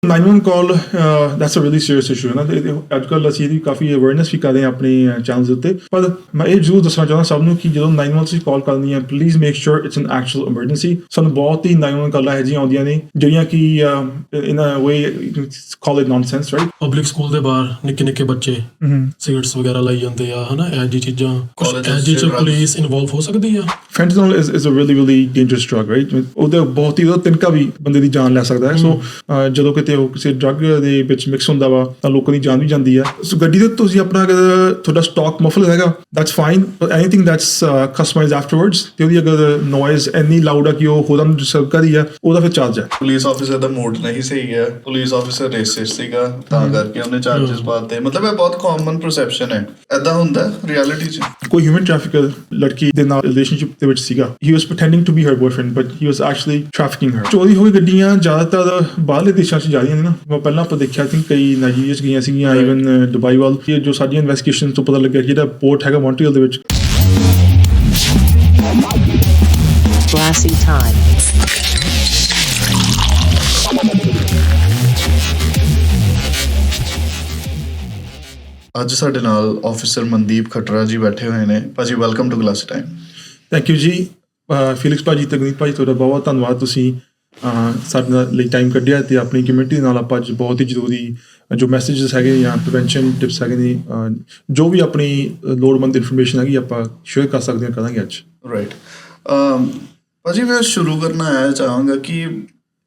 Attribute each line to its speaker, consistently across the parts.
Speaker 1: 911 call that's a really serious issue ਹੈ ਨਾ। ਅੱਜ ਕੱਲ੍ਹ ਅਸੀਂ ਇਹਦੀ ਕਾਫੀ ਅਵੇਅਰਨੈਸ ਵੀ ਕਰਦੇ ਹਾਂ ਆਪਣੇ ਚੈਨਲ ਦੇ ਉੱਤੇ। ਪਰ ਮੈਂ ਇਹ ਜ਼ਰੂਰ ਦੱਸਣਾ ਚਾਹੁੰਦਾ ਸਭ ਨੂੰ ਕਿ ਜਦੋਂ 911 ਤੁਸੀਂ ਕਾਲ ਕਰਨੀ ਹੈ, please make sure it's N actual emergency. ਸਾਨੂੰ ਬਹੁਤ ਹੀ 911 ਕਾਲਾਂ ਇਹੋ ਜਿਹੀਆਂ ਆਉਂਦੀਆਂ ਨੇ ਜਿਹੜੀਆਂ ਕਿ in a way call it nonsense, right.
Speaker 2: Public school ਦੇ ਬਾਹਰ ਨਿੱਕੇ ਬੱਚੇ ਸਿਗਰਟਸ ਵਗੈਰਾ ਲਾਈ ਜਾਂਦੇ ਆ, ਹਨਾ, ਇਹੋ ਜਿਹੀ ਚੀਜ਼ਾਂ। ਇਹੋ ਜਿਹੀ ਚ ਪੁਲਿਸ ਇਨਵੋਲਵ ਹੋ ਸਕਦੀ ਆ।
Speaker 1: Fentanyl is a really dangerous drug, right? ਉਹਦਾ ਬਹੁਤ ਹੀ ਤਿਨਕਾ ਵੀ ਬੰਦੇ ਦੀ ਜਾਨ ਲੈ ਸਕਦਾ ਹੈ। ਸੋ ਜਦੋਂ ਕਿਤੇ ਉਹ ਕਿਸੇ ਡਰੱਗ ਦੇ ਵਿੱਚ ਮਿਕਸ ਹੁੰਦਾ ਵਾ ਤਾਂ ਲੋਕਾਂ ਦੀ ਜਾਨ ਵੀ ਜਾਂਦੀ ਹੈ। ਸੋ ਗੱਡੀ ਦੇ ਤੁਸੀਂ ਆਪਣਾ ਅਗਰ ਤੁਹਾਡਾ ਸਟਾਕ ਮਫਲ ਹੈਗਾ, that's fine, but anything that's customised ਆਫਟਰਵਰਡਸ ਤੇ ਉਹਦੀ ਅਗਰ ਨੋਇਜ਼ ਇੰਨੀ ਲਾਊਡ ਆ ਕਿ ਉਹ ਖੁਦ ਨੂੰ ਡਿਸਟਰਬ ਕਰ ਰਹੀ ਹੈ, ਉਹਦਾ ਫਿਰ ਚਾਰਜ ਹੈ।
Speaker 3: ਪੁਲਿਸ ਆਫਿਸਰ ਦਾ ਮੂਡ ਨਹੀਂ ਸਹੀ ਹੈ, ਪੁਲਿਸ ਆਫਿਸਰ ਰੇਸਿਸਟ ਸੀਗਾ ਤਾਂ ਕਰਕੇ ਉਹਨੇ ਚਾਰਜਸ ਪਾਤੇ। ਮਤਲਬ ਇਹ ਬਹੁਤ ਕਾਮਨ ਪਰਸੈਪਸ਼ਨ ਹੈ, ਏਦਾਂ ਹੁੰਦਾ ਰਿਐਲਿਟੀ 'ਚ। ਕੋਈ
Speaker 1: ਹਿਊਮਨ ਟ੍ਰੈਫਿਕਰ ਲੜਕੀ ਦੇ ਨਾਲ ਰਿਲੇਸ਼ਨਸ਼ਿਪ ਦੇ ਵਿੱਚ ਸੀਗਾ। He was pretending to be her boyfriend but he was actually trafficking her. ਚੋਰੀ ਹੋਈ ਗੱਡੀਆਂ ਜ਼ਿਆਦਾਤਰ ਬਾਹਰਲੇ ਦੇਸ਼ਾਂ 'ਚ ਜਾ ਰਹੀਆਂ ਨੇ ਨਾ। ਪਹਿਲਾਂ ਆਪਾਂ ਦੇਖਿਆ ਸੀ ਕਈ ਨਾਈਜੀਰੀਆ 'ਚ ਗਈਆਂ ਸੀਗੀਆਂ, ਈਵਨ ਦੁਬਈ ਵੱਲ। ਜੋ ਸਾਡੀਆਂ ਇਨਵੈਸਟੀਗੇਸ਼ਨ ਤੋਂ ਪਤਾ ਲੱਗਿਆ ਜਿਹੜਾ ਪੋਰਟ ਹੈਗਾ ਮੌਂਟਰੀਅਲ ਦੇ ਵਿੱਚ।
Speaker 4: Glassi Time.
Speaker 3: ਅੱਜ ਸਾਡੇ ਨਾਲ ਆਫਿਸਰ ਮਨਦੀਪ ਖਟਰਾ ਜੀ ਬੈਠੇ ਹੋਏ ਨੇ। ਭਾਜੀ welcome to glassy time.
Speaker 1: Thank you ji. Felix ਭਾਜੀ, ਤਕਨੀਕ ਭਾਜੀ, ਤੁਹਾਡਾ ਬਹੁਤ ਧੰਨਵਾਦ। ਤੁਸੀਂ ਸਾਡੇ ਲਈ ਟਾਈਮ ਕੱਢਿਆ ਅਤੇ ਆਪਣੀ ਕਮਿਊਨਿਟੀ ਨਾਲ ਆਪਾਂ ਅੱਜ ਬਹੁਤ ਹੀ ਜ਼ਰੂਰੀ ਜੋ ਮੈਸੇਜਸ ਹੈਗੇ ਜਾਂ ਪ੍ਰੀਵੈਂਸ਼ਨ ਟਿਪਸ ਹੈਗੇ ਨੇ, ਜੋ ਵੀ ਆਪਣੀ ਲੋੜਵੰਦ ਇਨਫੋਰਮੇਸ਼ਨ ਹੈਗੀ ਆਪਾਂ ਸ਼ੇਅਰ ਕਰ ਸਕਦੇ ਹਾਂ, ਕਰਾਂਗੇ ਅੱਜ।
Speaker 3: ਰਾਈਟ ਭਾਜੀ, ਮੈਂ ਸ਼ੁਰੂ ਕਰਨਾ ਚਾਹਾਂਗਾ ਕਿ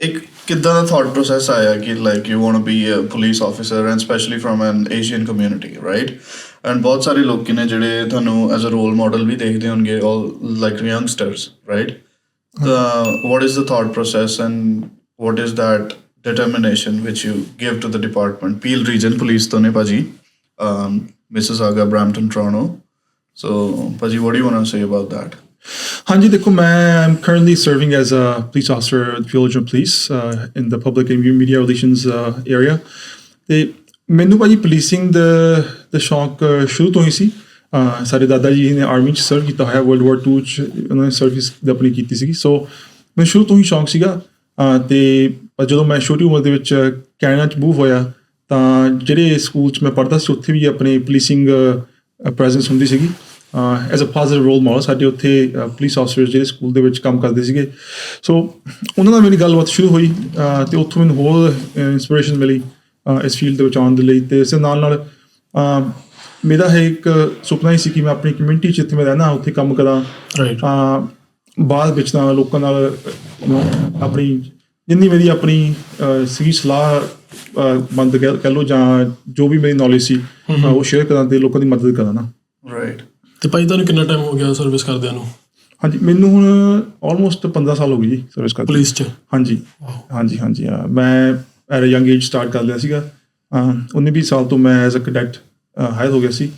Speaker 3: ਇੱਕ ਕਿੱਦਾਂ ਦਾ ਥਾਟ ਪ੍ਰੋਸੈਸ ਆਇਆ ਕਿ like you want be a police officer and specially from an Asian community, right? ਐਂਡ ਬਹੁਤ ਸਾਰੇ ਲੋਕ ਨੇ ਜਿਹੜੇ ਤੁਹਾਨੂੰ ਐਜ਼ ਅ ਰੋਲ ਮਾਡਲ ਵੀ ਦੇਖਦੇ ਹੋਣਗੇ, all like youngsters, right? What is the thought process and what is that determination which you give to the department? Peel Region Police to ne Paji, Mississauga, Brampton, Toronto. So Paji, what do you want to say about that?
Speaker 1: ਹਾਂਜੀ ਦੇਖੋ, ਮੈਂ I'm currently serving as a police officer at Peel Region Police in the public and media relations area. ਤੇ ਮੈਨੂੰ ਭਾਜੀ policing ਦਾ ਸ਼ੌਕ ਸ਼ੁਰੂ ਤੋਂ ਹੀ ਸੀ। ਸਾਡੇ ਦਾਦਾ ਜੀ ਨੇ ਆਰਮੀ 'ਚ ਸਰਵ ਕੀਤਾ ਹੋਇਆ, ਵਰਲਡ ਵਾਰ 2 'ਚ ਉਹਨਾਂ ਨੇ ਸਰਵਿਸ ਆਪਣੀ ਕੀਤੀ ਸੀਗੀ। ਸੋ ਮੈਨੂੰ ਸ਼ੁਰੂ ਤੋਂ ਹੀ ਸ਼ੌਕ ਸੀਗਾ। ਅਤੇ ਜਦੋਂ ਮੈਂ ਛੋਟੀ ਉਮਰ ਦੇ ਵਿੱਚ ਕੈਨੇਡਾ 'ਚ ਮੂਵ ਹੋਇਆ ਤਾਂ ਜਿਹੜੇ ਸਕੂਲ 'ਚ ਮੈਂ ਪੜ੍ਹਦਾ ਸੀ ਉੱਥੇ ਵੀ ਆਪਣੀ ਪੁਲਿਸਿੰਗ ਪ੍ਰੈਜ਼ੈਂਸ ਹੁੰਦੀ ਸੀਗੀ as a positive role model. ਸਾਡੇ ਉੱਥੇ ਪੁਲਿਸ ਆਫਿਸਰ ਜਿਹੜੇ ਸਕੂਲ ਦੇ ਵਿੱਚ ਕੰਮ ਕਰਦੇ ਸੀਗੇ। ਸੋ ਉਹਨਾਂ ਨਾਲ ਮੇਰੀ ਗੱਲਬਾਤ ਸ਼ੁਰੂ ਹੋਈ ਅਤੇ ਉੱਥੋਂ ਮੈਨੂੰ ਹੋਰ ਇੰਸਪੀਰੇਸ਼ਨ ਮਿਲੀ ਇਸ ਫੀਲਡ ਦੇ ਵਿੱਚ ਆਉਣ ਦੇ ਲਈ। ਅਤੇ ਇਸ ਦੇ ਨਾਲ ਮੇਰਾ ਹੈ ਇੱਕ ਸੁਪਨਾ ਹੀ ਸੀ ਕਿ ਮੈਂ ਆਪਣੀ ਕਮਿਊਨਿਟੀ 'ਚ ਜਿੱਥੇ ਮੈਂ ਰਹਿਣਾ ਉੱਥੇ ਕੰਮ ਕਰਾਂ। ਬਾਅਦ ਵਿੱਚ ਤਾਂ ਲੋਕਾਂ ਨਾਲ ਆਪਣੀ ਜਿੰਨੀ ਮੇਰੀ ਆਪਣੀ ਸੀਗੀ ਸਲਾਹ ਬੰਦ ਕਹਿ ਲਓ ਜਾਂ ਜੋ ਵੀ ਮੇਰੀ ਨੌਲੇਜ ਸੀ ਉਹ ਸ਼ੇਅਰ ਕਰਾਂ ਅਤੇ ਲੋਕਾਂ ਦੀ ਮਦਦ ਕਰਾਂ ਨਾ।
Speaker 3: ਰਾਈਟ।
Speaker 2: ਅਤੇ ਭਾਈ ਤੁਹਾਨੂੰ ਕਿੰਨਾ ਟਾਈਮ ਹੋ ਗਿਆ ਸਰਵਿਸ ਕਰਦਿਆਂ ਨੂੰ? ਹਾਂਜੀ,
Speaker 1: ਮੈਨੂੰ ਹੁਣ ਆਲਮੋਸਟ 15 ਸਾਲ ਹੋ ਗਏ ਜੀ ਸਰਵਿਸ ਕਰਦੇ
Speaker 2: ਪੁਲਿਸ 'ਚ।
Speaker 1: ਹਾਂਜੀ। ਮੈਂ at a young age start ਕਰ ਲਿਆ ਸੀਗਾ। 19-20 ਸਾਲ ਤੋਂ ਮੈਂ ਐਜ਼ ਅ ਕੈਡੈਟ ਹਾਇਰ ਹੋ ਗਿਆ ਸੀ।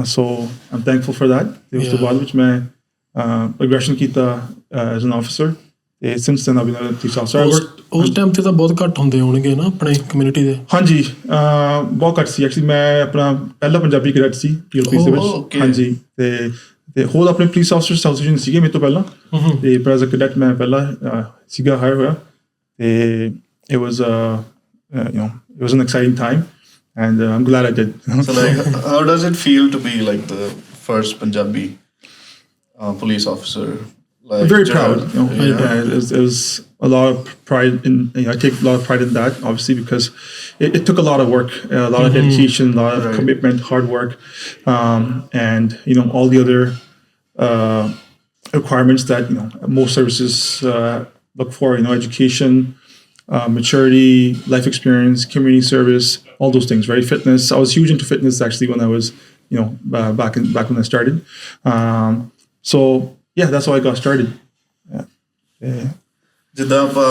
Speaker 1: So am thankful for that. ਅਤੇ ਉਸ ਤੋਂ ਬਾਅਦ ਵਿੱਚ ਮੈਂ ਪ੍ਰੋਗਰੈਸ਼ਨ ਕੀਤਾ ਐਜ਼ ਐਨ ਆਫਿਸਰ ਅਤੇ since then I been a police officer.
Speaker 2: ਉਸ ਟਾਈਮ 'ਤੇ ਤਾਂ ਬਹੁਤ ਘੱਟ ਹੁੰਦੇ ਹੋਣਗੇ ਨਾ ਆਪਣੇ ਕਮਿਊਨਿਟੀ ਦੇ? ਹਾਂਜੀ,
Speaker 1: ਬਹੁਤ ਘੱਟ ਸੀ ਐਕਚੁਅਲੀ। ਮੈਂ ਆਪਣਾ ਪਹਿਲਾ ਪੰਜਾਬੀ ਕੈਡੈਟ ਸੀ PLP ਦੇ ਵਿੱਚ। ਹਾਂਜੀ। ਅਤੇ ਹੋਰ ਆਪਣੇ ਪੁਲਿਸ ਆਫਿਸਰ ਐਸੋਸੀਏਸ਼ਨ ਸੀਗੇ ਮੇਰੇ ਤੋਂ ਪਹਿਲਾਂ, ਅਤੇ ਪਰ ਐਜ਼ ਅ ਕੈਡੈਟ ਮੈਂ ਪਹਿਲਾਂ ਸੀਗਾ ਹਾਇਰ ਹੋਇਆ। ਅਤੇ it was an exciting time and I'm glad I did.
Speaker 3: So like how does it feel to be like the first Punjabi police officer? Like,
Speaker 1: very proud. It was a lot of pride in, I take a lot of pride in that, obviously, because it took a lot of work, a lot of dedication, a lot of commitment, hard work, and all the other requirements that most services look for, education, maturity, life experience, community service, all those things, right? Fitness. I was huge into fitness actually when I was, back when I started. So yeah, that's how I got started. Yeah.
Speaker 3: ਜਿੱਦਾਂ ਆਪਾਂ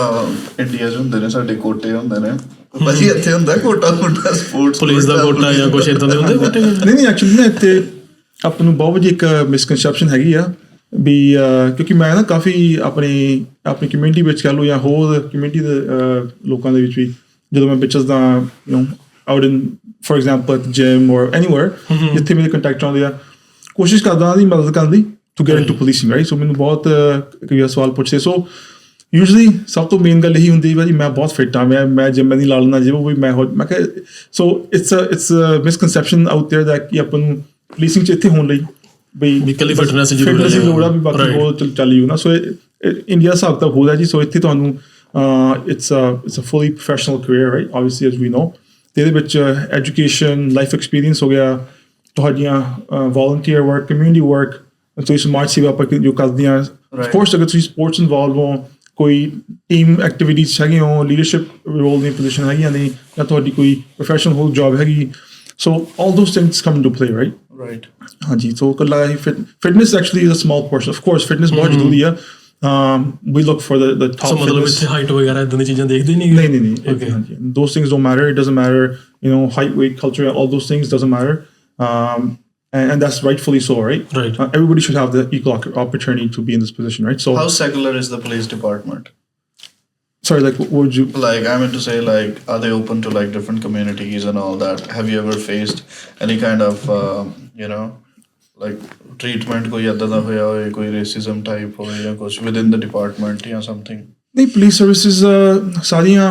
Speaker 3: India 'ਚ ਹੁੰਦੇ ਨੇ ਸਾਡੇ ਕੋਟੇ ਹੁੰਦੇ ਨੇ, ਭਾਜੀ ਇੱਥੇ ਹੁੰਦਾ ਕੋਟਾ ਸਪੋਰਟਸ ਪੁਲਿਸ ਦਾ ਕੋਟਾ ਜਾਂ ਕੁਛ ਇੱਦਾਂ ਦੇ ਹੁੰਦੇ ਕੋਟੇ?
Speaker 1: ਨਹੀਂ ਐਕਚੁਅਲੀ ਨਾ ਇੱਥੇ ਆਪਾਂ ਨੂੰ ਬਹੁਤ ਵੱਡੀ ਇੱਕ ਮਿਸਕਨਸੈਪਸ਼ਨ ਹੈਗੀ ਆ ਵੀ ਕਿਉਂਕਿ ਮੈਂ ਨਾ ਕਾਫੀ ਆਪਣੀ ਕਮਿਊਨਿਟੀ ਵਿੱਚ ਕਹਿ ਲਓ ਜਾਂ ਹੋਰ ਕਮਿਊਨਿਟੀ ਦੇ ਲੋਕਾਂ ਦੇ ਵਿੱਚ ਵੀ ਜਦੋਂ ਮੈਂ pictures the out in for example at gym ਔਰ ਐਨੀਵੇਅਰ ਜਿੱਥੇ ਮੇਰੇ ਕੰਟੈਕਟ ਆਉਂਦੇ ਆ, ਕੋਸ਼ਿਸ਼ ਕਰਦਾ ਉਹਨਾਂ ਦੀ ਮਦਦ ਕਰਨ ਦੀ to get into policing, right? So ਮੈਨੂੰ ਬਹੁਤ ਕਈ ਸਵਾਲ ਪੁੱਛਦੇ। ਸੋ ਯੂਜਲੀ ਸਭ ਤੋਂ ਮੇਨ ਗੱਲ ਇਹੀ ਹੁੰਦੀ ਭਾਜੀ ਮੈਂ ਬਹੁਤ ਫਿੱਟ ਹਾਂ, ਮੈਂ ਜਿੰਮ ਨਹੀਂ ਲਾ ਲੈਂਦਾ ਜਿਵੇਂ ਵੀ ਮੈਂ ਕਿਹਾ so it's misconception out there that ਕਿ ਆਪਾਂ ਨੂੰ ਪੁਲਿਸਿੰਗ 'ਚ ਇੱਥੇ ਹੋਣ ਲਈ ਬਈ
Speaker 2: ਇਕੱਲੀ ਫਿਟਨੈਸ
Speaker 1: ਦੀ ਲੋੜ ਆ ਵੀ ਬਾਕੀ ਹੋਰ ਚੱਲ ਜੂ ਨਾ। ਸੋ ਇੰਡੀਆ ਹਿਸਾਬ ਤਾਂ ਹੋ ਰਿਹਾ ਜੀ। ਸੋ ਇੱਥੇ ਤੁਹਾਨੂੰ it's a fully professional career, right? Obviously, as we know. ਤੇ ਇਹਦੇ ਵਿੱਚ ਐਜੂਕੇਸ਼ਨ, ਲਾਈਫ ਐਕਸਪੀਰੀਅੰਸ ਹੋ ਗਿਆ, ਤੁਹਾਡੀਆਂ volunteer work, community work, ਤੁਸੀਂ ਸਮਾਜ ਸੇਵਾ ਆਪਾਂ ਜੋ ਕਰਦੇ ਹਾਂ। Of course, ਅਗਰ ਤੁਸੀਂ ਸਪੋਰਟਸ ਇਨਵੋਲਵ ਹੋ, ਕੋਈ ਟੀਮ ਐਕਟੀਵਿਟੀਜ਼ ਹੈਗੀਆਂ ਹੋ, ਲੀਡਰਸ਼ਿਪ ਰੋਲ ਦੀ ਪੋਜੀਸ਼ਨ ਹੈਗੀਆਂ ਨੇ, ਜਾਂ ਤੁਹਾਡੀ ਕੋਈ ਪ੍ਰੋਫੈਸ਼ਨਲ ਹੋਰ ਜੋਬ ਹੈਗੀ, so all those things come into play, right?
Speaker 3: Right.
Speaker 1: ਹਾਂਜੀ, so ਇਕੱਲਾ fitness actually is a small portion. Of course, fitness ਬਹੁਤ ਜ਼ਰੂਰੀ ਆ। We look for the top
Speaker 2: ਮਤਲਬ ਇੱਥੇ ਹਾਈਟ ਵਗੈਰਾ ਇਦਾਂ ਦੀ ਚੀਜ਼ਾਂ ਦੇਖਦੇ ਨਹੀਂ?
Speaker 1: ਨਹੀਂ, those things don't matter. It doesn't matter, you know, height, weight, culture, all those things doesn't matter, and that's rightfully so, right? Everybody should have the equal opportunity to be in this position, right? So
Speaker 3: how secular is the police department?
Speaker 1: Sorry, like what would you
Speaker 3: like? I meant to say, like, are they open to like different communities and all that? Have you ever faced any kind of you know, like treatment ਕੋਈ ਏਦਾਂ ਦਾ ਹੋਇਆ ਹੋਏ, ਕੋਈ racism type ਹੋਵੇ ਜਾਂ ਕੁਝ within the department ਜਾਂ something?
Speaker 1: The police services, ਸਾਰੀਆਂ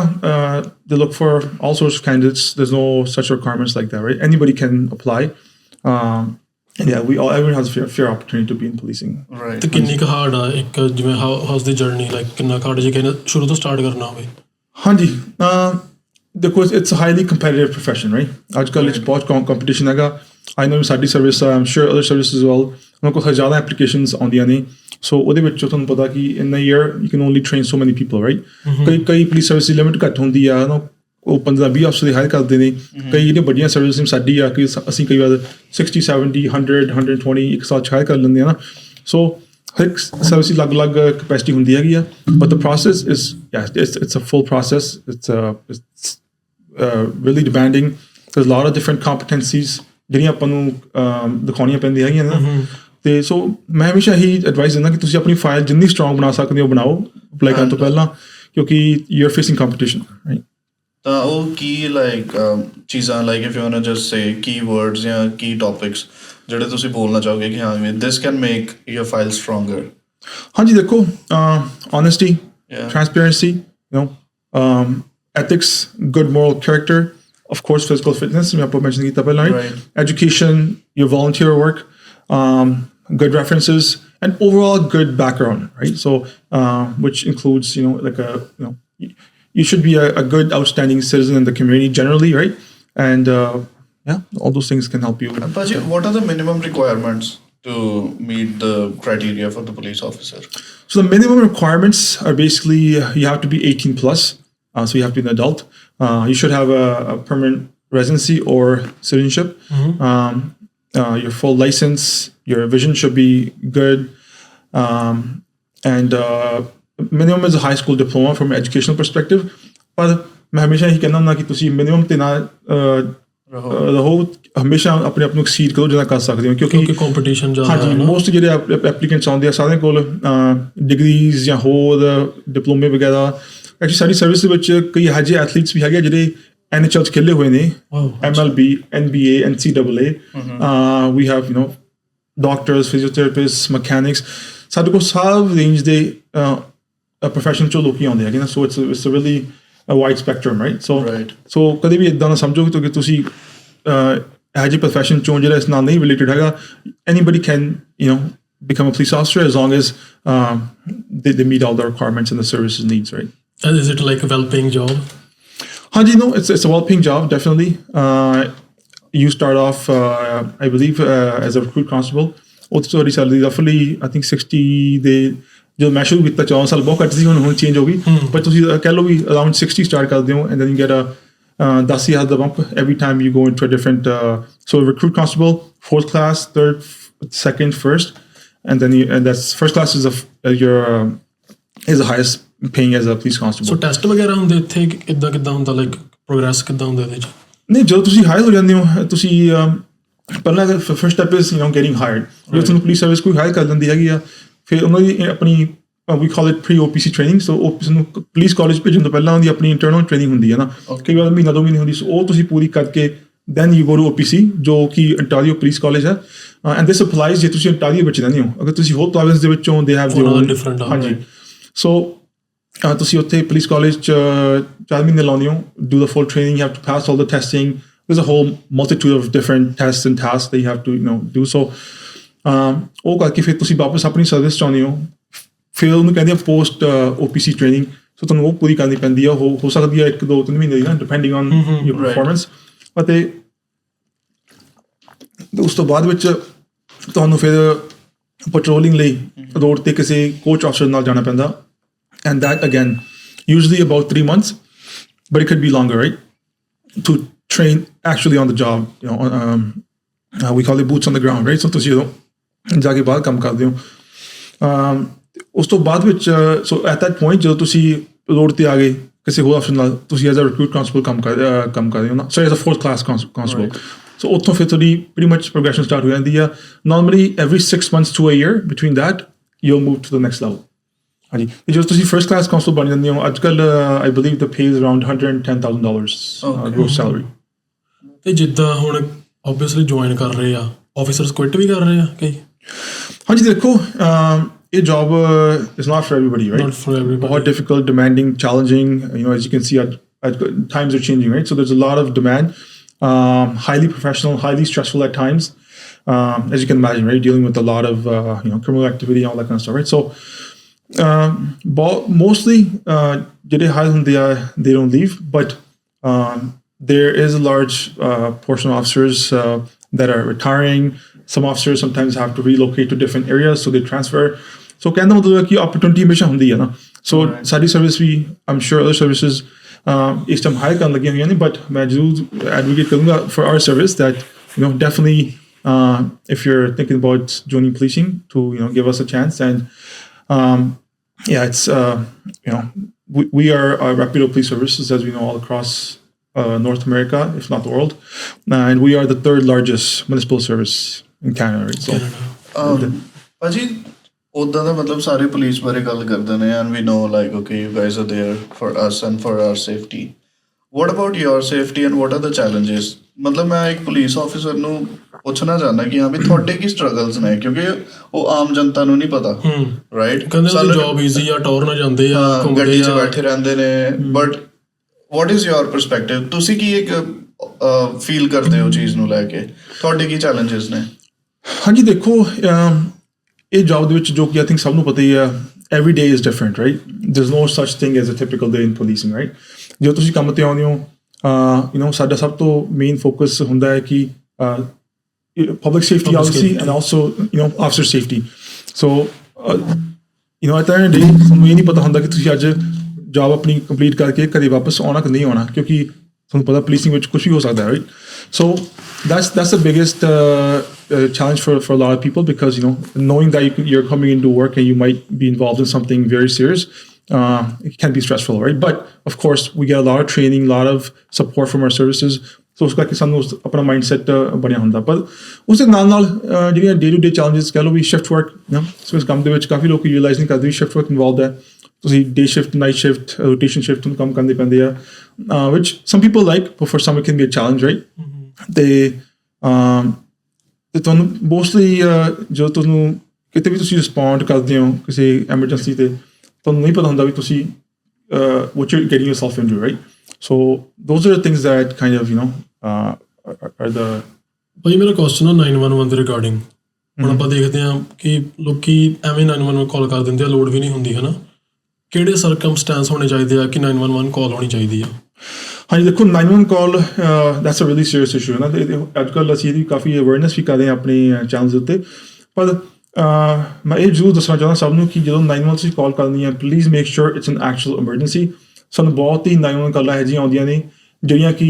Speaker 1: they look for all sorts of candidates. There's no such requirements like that, right? Anybody can apply, and yeah, everyone has a fair opportunity to be in policing.
Speaker 3: Right.
Speaker 2: ਤੇ ਕਿੰਨੀ ਕੁ hard ਆ ਇੱਕ ਜਿਵੇਂ house ਦੀ journey, like ਕਿੰਨਾ hard ਜੇ ਕਹਿੰਦੇ ਸ਼ੁਰੂ ਤੋਂ ਸਟਾਰਟ ਕਰਨਾ ਹੋਵੇ?
Speaker 1: ਹਾਂਜੀ, ਦੇਖੋ it's a highly competitive profession, right? ਅੱਜ ਕੱਲ੍ਹ ਵਿੱਚ ਬਹੁਤ competition ਹੈਗਾ। I know ਸਾਡੀ service, I'm sure other services as well, ਉਹਨਾਂ ਕੋਲ ਜ਼ਿਆਦਾ ਐਪਲੀਕੇਸ਼ਨਸ ਆਉਂਦੀਆਂ ਨੇ। ਸੋ ਉਹਦੇ ਵਿੱਚ ਤੁਹਾਨੂੰ ਪਤਾ ਕਿ in a year you can only train so many people, right? ਕਈ ਪੁਲਿਸ ਸਰਵਿਸ ਦੀ ਲਿਮਿਟ ਘੱਟ ਹੁੰਦੀ ਆ ਨਾ, ਉਹ 15-20 ਅਫਸਰ ਦੀ ਹਾਇਰ ਕਰਦੇ ਨੇ। ਕਈ ਜਿਹੜੀਆਂ ਵੱਡੀਆਂ ਸਰਵਿਸ ਸਾਡੀ ਆ ਕਿ ਅਸੀਂ ਕਈ ਵਾਰ 60, 70, 100, 120 ਇੱਕ ਸਾਲ 'ਚ ਹਾਇਰ ਕਰ ਲੈਂਦੇ ਆ ਨਾ। ਸੋ ਹਰ ਇੱਕ ਸਰਵਿਸ ਦੀ ਅਲੱਗ-ਅਲੱਗ ਕਪੈਸਿਟੀ ਹੁੰਦੀ ਹੈਗੀ ਆ, but the process is, yeah, it's a full process. It's really demanding. There's a lot of different competencies ਜਿਹੜੀਆਂ ਆਪਾਂ ਨੂੰ ਦਿਖਾਉਣੀਆਂ ਪੈਂਦੀਆਂ ਹੈਗੀਆਂ ਨੇ। ਤੇ ਸੋ ਮੈਂ ਹਮੇਸ਼ਾ ਇਹੀ ਐਡਵਾਈਸ ਦਿੰਦਾ ਕਿ ਤੁਸੀਂ ਆਪਣੀ ਫਾਈਲ ਜਿੰਨੀ ਸਟਰੋਂਗ ਬਣਾ ਸਕਦੇ ਹੋ ਬਣਾਓ ਅਪਲਾਈ ਕਰਨ ਤੋਂ ਪਹਿਲਾਂ, ਕਿਉਂਕਿ you are facing competition, right?
Speaker 3: ਤਾਂ ਉਹ ਕੀ ਲਾਈਕ ਚੀਜ਼ਾਂ, like if you want to just say key words ਜਾਂ ਕੀ ਟੌਪਿਕਸ ਜਿਹੜੇ ਤੁਸੀਂ ਬੋਲਣਾ ਚਾਹੋਗੇ ਕਿ ਹਾਂ this can make your file stronger? ਹਾਂਜੀ, ਦੇਖੋ, honesty, transparency, you know, ethics, good moral character, of course physical fitness, मैं आपको mention किया पहले, right? Education, your volunteer work, good references, and overall good background, right? So which includes, you know, like you should be a good outstanding citizen in the community generally, right? And yeah, all those things can help you. And Paji, what are the minimum requirements to meet the criteria for the police officer?
Speaker 1: So the minimum requirements are basically you have to be 18 plus, so you have to be an adult. You should have a permanent residency or citizenship. Your full license, your vision should be good, and minimum is a high school diploma from an educational perspective. But मैं हमेशा ही कहना ना कि तुसी minimum ते ना ਰਹੋ, ਹਮੇਸ਼ਾ ਆਪਣੇ ਆਪ ਨੂੰ ਐਕਸੀਡ ਕਰੋ ਜਿੰਨਾ ਕਰ ਸਕਦੇ ਹੋ, ਕਿਉਂਕਿ
Speaker 2: ਕੰਪੀਟੀਸ਼ਨ ਜ਼ਿਆਦਾ ਹੈ।
Speaker 1: ਹਾਂਜੀ, ਮੋਸਟ ਜਿਹੜੇ ਐਪਲੀਕੈਂਟਸ ਆਉਂਦੇ ਆ ਸਾਰਿਆਂ ਕੋਲ ਡਿਗਰੀਜ਼ ਜਾਂ ਹੋਰ ਡਿਪਲੋਮੇ ਵਗੈਰਾ। ਐਕਚੁਅਲੀ ਸਾਡੀ ਸਰਵਿਸ ਦੇ ਵਿੱਚ ਕਈ ਇਹੋ ਜਿਹੇ ਐਥਲੀਟਸ ਵੀ ਹੈਗੇ ਜਿਹੜੇ NHL 'ਚ ਖੇਲੇ ਹੋਏ ਨੇ, MLB, NBA, NCAA. We have, you know, doctors, physiotherapists, mechanics. ਸਾਡੇ ਕੋਲ ਸਭ ਰੇਂਜ ਦੇ ਪ੍ਰੋਫੈਸ਼ਨ 'ਚੋਂ ਲੋਕੀ ਆਉਂਦੇ ਹੈਗੇ ਨਾ। ਸੋ it's a really a wide spectrum, right? So ਕਦੇ ਵੀ ਇੱਦਾਂ ਨਾ ਸਮਝੋ ਕਿ ਤੁਸੀਂ ਇਹੋ ਜਿਹੇ ਪ੍ਰੋਫੈਸ਼ਨ 'ਚੋਂ ਜਿਹੜਾ ਇਸ ਨਾਲ ਨਹੀਂ ਰਿਲੇਟਡ ਹੈਗਾ। Anybody can, you know, become a police officer as long as they meet all the requirements and the services needs, right?
Speaker 2: And is it like a well-paying job?
Speaker 1: Hanji, no, it's a well-paying job, definitely. You start off, I believe, as a recruit constable. ਉੱਥੇ ਤੁਹਾਡੀ salary roughly, I think 60 ਦੇ ਜਦੋਂ ਮੈਂ ਸ਼ੁਰੂ ਕੀਤਾ 14 ਸਾਲ ਬਹੁਤ ਘੱਟ ਸੀ, ਹੁਣ ਚੇਂਜ ਹੋ ਗਈ, ਪਰ ਤੁਸੀਂ ਕਹਿ ਲਓ ਵੀ ਅਰਾਊਂਡ 60 ਸਟਾਰਟ ਕਰਦੇ ਹੋ, and then you get a 10,000 the bump every time you go into a different so recruit constable, 4th class, 3rd, 2nd, 1st, and then and that's first class is is the highest paying as a police constable.
Speaker 2: So test ਵਗੈਰਾ ਹੁੰਦੇ ਇੱਥੇ ਕਿੱਦਾਂ ਹੁੰਦਾ, like progress ਕਿੱਦਾਂ ਹੁੰਦਾ ਇਹਦੇ 'ਚ?
Speaker 1: ਨਹੀਂ, ਜਦੋਂ ਤੁਸੀਂ ਹਾਇਰ ਹੋ ਜਾਂਦੇ ਹੋ, ਤੁਸੀਂ ਪਹਿਲਾਂ first step is, you know, getting hired. ਜਦੋਂ ਤੁਹਾਨੂੰ ਪੁਲਿਸ ਸਰਵਿਸ ਕੋਈ ਹਾਇਰ ਕਰ ਦਿੰਦੀ ਹੈਗੀ ਆ, ਫਿਰ ਉਹਨਾਂ ਦੀ ਆਪਣੀ we call it pre-OPC training. So ਨੂੰ ਪੁਲਿਸ ਕਾਲਜ ਭੇਜਣ ਤੋਂ ਪਹਿਲਾਂ ਉਹਦੀ ਆਪਣੀ ਇੰਟਰਨਲ ਟ੍ਰੇਨਿੰਗ ਹੁੰਦੀ ਹੈ ਨਾ, ਕਈ ਵਾਰ ਮਹੀਨਾ 2 ਮਹੀਨੇ ਹੁੰਦੀ। ਸੋ ਉਹ ਤੁਸੀਂ ਪੂਰੀ ਕਰਕੇ then you go to OPC, ਜੋ ਕਿ Ontario ਪੁਲਿਸ ਕਾਲਜ ਹੈ, and this applies ਜੇ ਤੁਸੀਂ Ontario ਵਿੱਚ ਰਹਿੰਦੇ ਹੋ। ਅਗਰ ਤੁਸੀਂ ਹੋਰ ਪ੍ਰੋਵਿੰਸ ਦੇ ਵਿੱਚੋਂ they have their own different, ਹਾਂਜੀ। So ਤੁਸੀਂ ਉੱਥੇ ਪੁਲਿਸ ਕਾਲਜ 'ਚ 4 ਮਹੀਨੇ ਲਾਉਂਦੇ ਹੋ, do the full training, you have to pass all the testing. There's a whole multitude of different tests and tasks that you have to do. So ਉਹ ਕਰਕੇ ਫਿਰ ਤੁਸੀਂ ਵਾਪਸ ਆਪਣੀ ਸਰਵਿਸ 'ਚ ਆਉਂਦੇ ਹੋ, ਫਿਰ ਉਹਨੂੰ ਕਹਿੰਦੇ ਆ ਪੋਸਟ OPC ਟ੍ਰੇਨਿੰਗ। ਸੋ ਤੁਹਾਨੂੰ ਉਹ ਪੂਰੀ ਕਰਨੀ ਪੈਂਦੀ ਆ। ਹੋ ਸਕਦੀ ਹੈ 1-2-3 ਮਹੀਨੇ ਦੀ ਨਾ, ਡਿਪੈਂਡਿੰਗ ਔਨ ਯੂਰ ਪਰਫਾਰਮੈਂਸ। ਅਤੇ ਉਸ ਤੋਂ ਬਾਅਦ ਵਿੱਚ ਤੁਹਾਨੂੰ ਫਿਰ ਪੈਟਰੋਲਿੰਗ ਲਈ ਰੋਡ 'ਤੇ ਕਿਸੇ ਕੋਚ ਅਫਸਰ ਨਾਲ ਜਾਣਾ ਪੈਂਦਾ। And that again usually about 3 months, but it could be longer, right? To train actually on the job, we call it boots on the ground, right? So ਤੁਸੀਂ ਜਦੋਂ ਜਾ ਕੇ ਬਾਹਰ ਕੰਮ ਕਰਦੇ ਹੋ, ਉਸ ਤੋਂ ਬਾਅਦ ਵਿੱਚ ਸੋ ਐਟ ਦੈਟ ਪੁਆਇੰਟ ਜਦੋਂ ਤੁਸੀਂ ਰੋਡ 'ਤੇ ਆ ਗਏ ਕਿਸੇ ਹੋਰ ਅਫਸਰ ਨਾਲ, ਤੁਸੀਂ ਐਜ਼ ਅ ਰਿਕਰੂਟ ਕਾਂਸਟੇਬਲ ਕੰਮ ਕਰ ਰਹੇ ਹੋ ਨਾ, so as a 4th class constable. So ਉੱਥੋਂ ਫਿਰ ਤੁਹਾਡੀ pretty much progression start ਹੋ ਜਾਂਦੀ ਆ। Normally every 6 months to a year, between that you'll move to the next level. ਹਾਂਜੀ, ਜਦੋਂ ਤੁਸੀਂ ਫਰਸਟ ਕਲਾਸ ਕਾਂਸਟੇਬਲ ਬਣ ਜਾਂਦੇ ਹੋ, ਅੱਜ ਕੱਲ੍ਹ I believe the pay is around $110,000 gross salary.
Speaker 2: ਤੇ ਜਿੱਦਾਂ ਹੁਣ ਓਬਵੀਅਸਲੀ ਜੁਆਇਨ ਕਰ ਰਹੇ ਆ ਆਫਿਸਰਸ, ਕੁਇਟ ਵੀ ਕਰ ਰਹੇ ਆ ਕਈ।
Speaker 1: ਹਾਂਜੀ, ਦੇਖੋ ਇਹ job is not for everybody, right?
Speaker 2: Not for everybody.
Speaker 1: ਬਹੁਤ difficult, demanding, challenging. As you can see, times are changing, right? So there's a lot of demand. Highly professional, highly stressful at times, as you can imagine, right? Dealing with a lot of criminal activity, all that kind of stuff, right? So mostly ਜਿਹੜੇ hire ਹੁੰਦੇ ਆ, they don't leave, but there is a large portion of officers that are retiring. Some officers sometimes have to relocate to different areas, so they transfer. So ਕਹਿਣ ਦਾ ਮਤਲਬ ਹੈ ਕਿ opportunity ਹਮੇਸ਼ਾ ਹੁੰਦੀ ਹੈ ਨਾ। ਸੋ ਸਾਡੀ ਸਰਵਿਸ ਵੀ, I'm sure other services ਇਸ ਟਾਈਮ ਹਾਇਰ ਕਰਨ ਲੱਗੀਆਂ ਹੋਈਆਂ ਨੇ, ਬਟ ਮੈਂ ਜ਼ਰੂਰ ਐਡਵੋਕੇਟ ਕਰੂੰਗਾ for our service that definitely if you're thinking about joining policing to give us a chance. And yeah, it's we are a reputable police services, as we know, all across North America, if not the world, and we are the 3rd largest municipal service in Canada, right? So
Speaker 3: ਭਾਜੀ ਉੱਦਾਂ ਦਾ ਮਤਲਬ ਸਾਰੇ police ਬਾਰੇ ਗੱਲ ਕਰਦੇ ਨੇ, and we know like okay, you guys are there for us and for our safety. What about your safety and what are the challenges? ਮਤਲਬ ਮੈਂ ਇੱਕ ਪੁਲਿਸ ਆਫਿਸਰ ਨੂੰ ਪੁੱਛਣਾ ਚਾਹੁੰਦਾ ਕਿ ਹਾਂ ਵੀ ਤੁਹਾਡੇ ਕੀ ਸਟਰਗਲਸ ਨੇ, ਕਿਉਂਕਿ ਉਹ ਆਮ ਜਨਤਾ ਨੂੰ ਨਹੀਂ ਪਤਾ, ਰਾਈਟ?
Speaker 2: ਕਹਿੰਦੇ ਜੌਬ ਈਜ਼ੀ ਆ, ਟੌਰ ਨਾ ਜਾਂਦੇ ਆ,
Speaker 3: ਗੱਡੀ 'ਚ ਬੈਠੇ ਰਹਿੰਦੇ ਨੇ, but what is your perspective? ਤੁਸੀਂ ਕੀ ਇੱਕ ਫੀਲ ਕਰਦੇ ਹੋ ਚੀਜ਼ ਨੂੰ ਲੈ ਕੇ? ਤੁਹਾਡੇ ਕੀ ਚੈਲੰਜਸ ਨੇ?
Speaker 1: ਹਾਂਜੀ, ਦੇਖੋ ਇਹ ਜੌਬ ਦੇ ਵਿੱਚ ਜੋ ਕਿ ਆਈ ਥਿੰਕ ਸਭ ਨੂੰ ਪਤਾ ਹੀ ਆ, every day is different, right? There's no such thing as a typical day in policing, right? ਜਦੋਂ ਤੁਸੀਂ ਕੰਮ 'ਤੇ ਆਉਂਦੇ ਹੋ, ਸਾਡਾ ਸਭ ਤੋਂ ਮੇਨ ਫੋਕਸ ਹੁੰਦਾ ਹੈ ਕਿ public safety obviously, and also officer safety. So at the end of the day ਤੁਹਾਨੂੰ ਇਹ ਨਹੀਂ ਪਤਾ ਹੁੰਦਾ ਕਿ ਤੁਸੀਂ ਅੱਜ ਜੌਬ ਆਪਣੀ ਕੰਪਲੀਟ ਕਰਕੇ ਘਰੇ ਵਾਪਸ ਆਉਣਾ ਕਿ ਨਹੀਂ ਆਉਣਾ, ਕਿਉਂਕਿ ਤੁਹਾਨੂੰ ਪਤਾ ਪੁਲਿਸਿੰਗ ਵਿੱਚ ਕੁਛ ਵੀ ਹੋ ਸਕਦਾ ਹੈ, right? So that's the biggest challenge for a lot of people, because knowing that you're coming into work and you might be involved in something very serious, it can be stressful, right? But of course we get a lot of training, a lot of support from our services, so ਉਸ ਕਰਕੇ ਸਾਨੂੰ ਆਪਣਾ mindset ਬਣਿਆ ਹੁੰਦਾ। ਪਰ ਉਸ ਦੇ ਨਾਲ ਜਿਹੜੀਆਂ ਡੇ ਟੂ ਡੇ ਚੈਲੰਜਸ ਕਹਿ ਲਓ ਵੀ ਸ਼ਿਫਟ ਵਰਕ, ਸੋ ਇਸ ਕੰਮ ਦੇ ਵਿੱਚ ਕਾਫੀ ਲੋਕ ਰਿਅਲਾਈਜ਼ ਨਹੀਂ ਕਰਦੇ ਵੀ ਸ਼ਿਫਟ ਵਰਕ ਇਨਵੋਲਵਡ ਹੈ। ਤੁਸੀਂ day shift, night shift, rotation shift ਨੂੰ ਕੰਮ ਕਰਨੇ ਪੈਂਦੇ ਆ, which some people like, but for some it can be a challenge, right? ਤੇ ਤੁਹਾਨੂੰ ਮੋਸਟਲੀ ਜਦੋਂ ਤੁਹਾਨੂੰ ਕਿਤੇ ਵੀ ਤੁਸੀਂ ਰਿਸਪੌਂਡ ਕਰਦੇ ਹੋ ਕਿਸੇ ਐਮਰਜੈਂਸੀ 'ਤੇ, ਤੁਹਾਨੂੰ ਨਹੀਂ ਪਤਾ ਹੁੰਦਾ ਵੀ ਤੁਸੀਂ what you're getting yourself into, right? So those are the things that kind of are the
Speaker 2: ਭਾਈ ਮੇਰਾ ਕੁਐਸਚਨ ਆ 911 ਦੇ ਰਿਗਾਰਡਿੰਗ। ਹੁਣ ਆਪਾਂ ਦੇਖਦੇ ਹਾਂ ਕਿ ਲੋਕੀ ਐਵੇਂ 911 ਕਾਲ ਕਰ ਦਿੰਦੇ ਆ, ਲੋੜ ਵੀ ਨਹੀਂ ਹੁੰਦੀ, ਹੈ ਨਾ? ਕਿਹੜੇ ਸਰਕਮਸਟੈਂਸ ਹੋਣੇ ਚਾਹੀਦੇ ਆ ਕਿ 911 ਕਾਲ ਹੋਣੀ ਚਾਹੀਦੀ ਆ?
Speaker 1: ਹਾਂਜੀ, ਦੇਖੋ 911 call that's a really serious issue, ਹੈ ਨਾ? ਅੱਜ ਕੱਲ੍ਹ ਅਸੀਂ ਇਹਦੀ ਕਾਫੀ ਅਵੇਅਰਨੈਸ ਵੀ ਕਰ ਰਹੇ ਹਾਂ ਆਪਣੇ ਚੈਨਲਸ ਉੱਤੇ। ਪਰ ਮੈਂ ਇਹ ਜ਼ਰੂਰ ਦੱਸਣਾ ਚਾਹੁੰਦਾ ਸਭ ਨੂੰ ਕਿ ਜਦੋਂ 911 ਤੁਸੀਂ ਕਾਲ ਕਰਨੀ ਹੈ, please make sure it's N actual emergency. ਸਾਨੂੰ ਬਹੁਤ ਹੀ 911 ਕਾਲਾਂ ਇਹੋ ਜਿਹੀਆਂ ਆਉਂਦੀਆਂ ਨੇ ਜਿਹੜੀਆਂ ਕਿ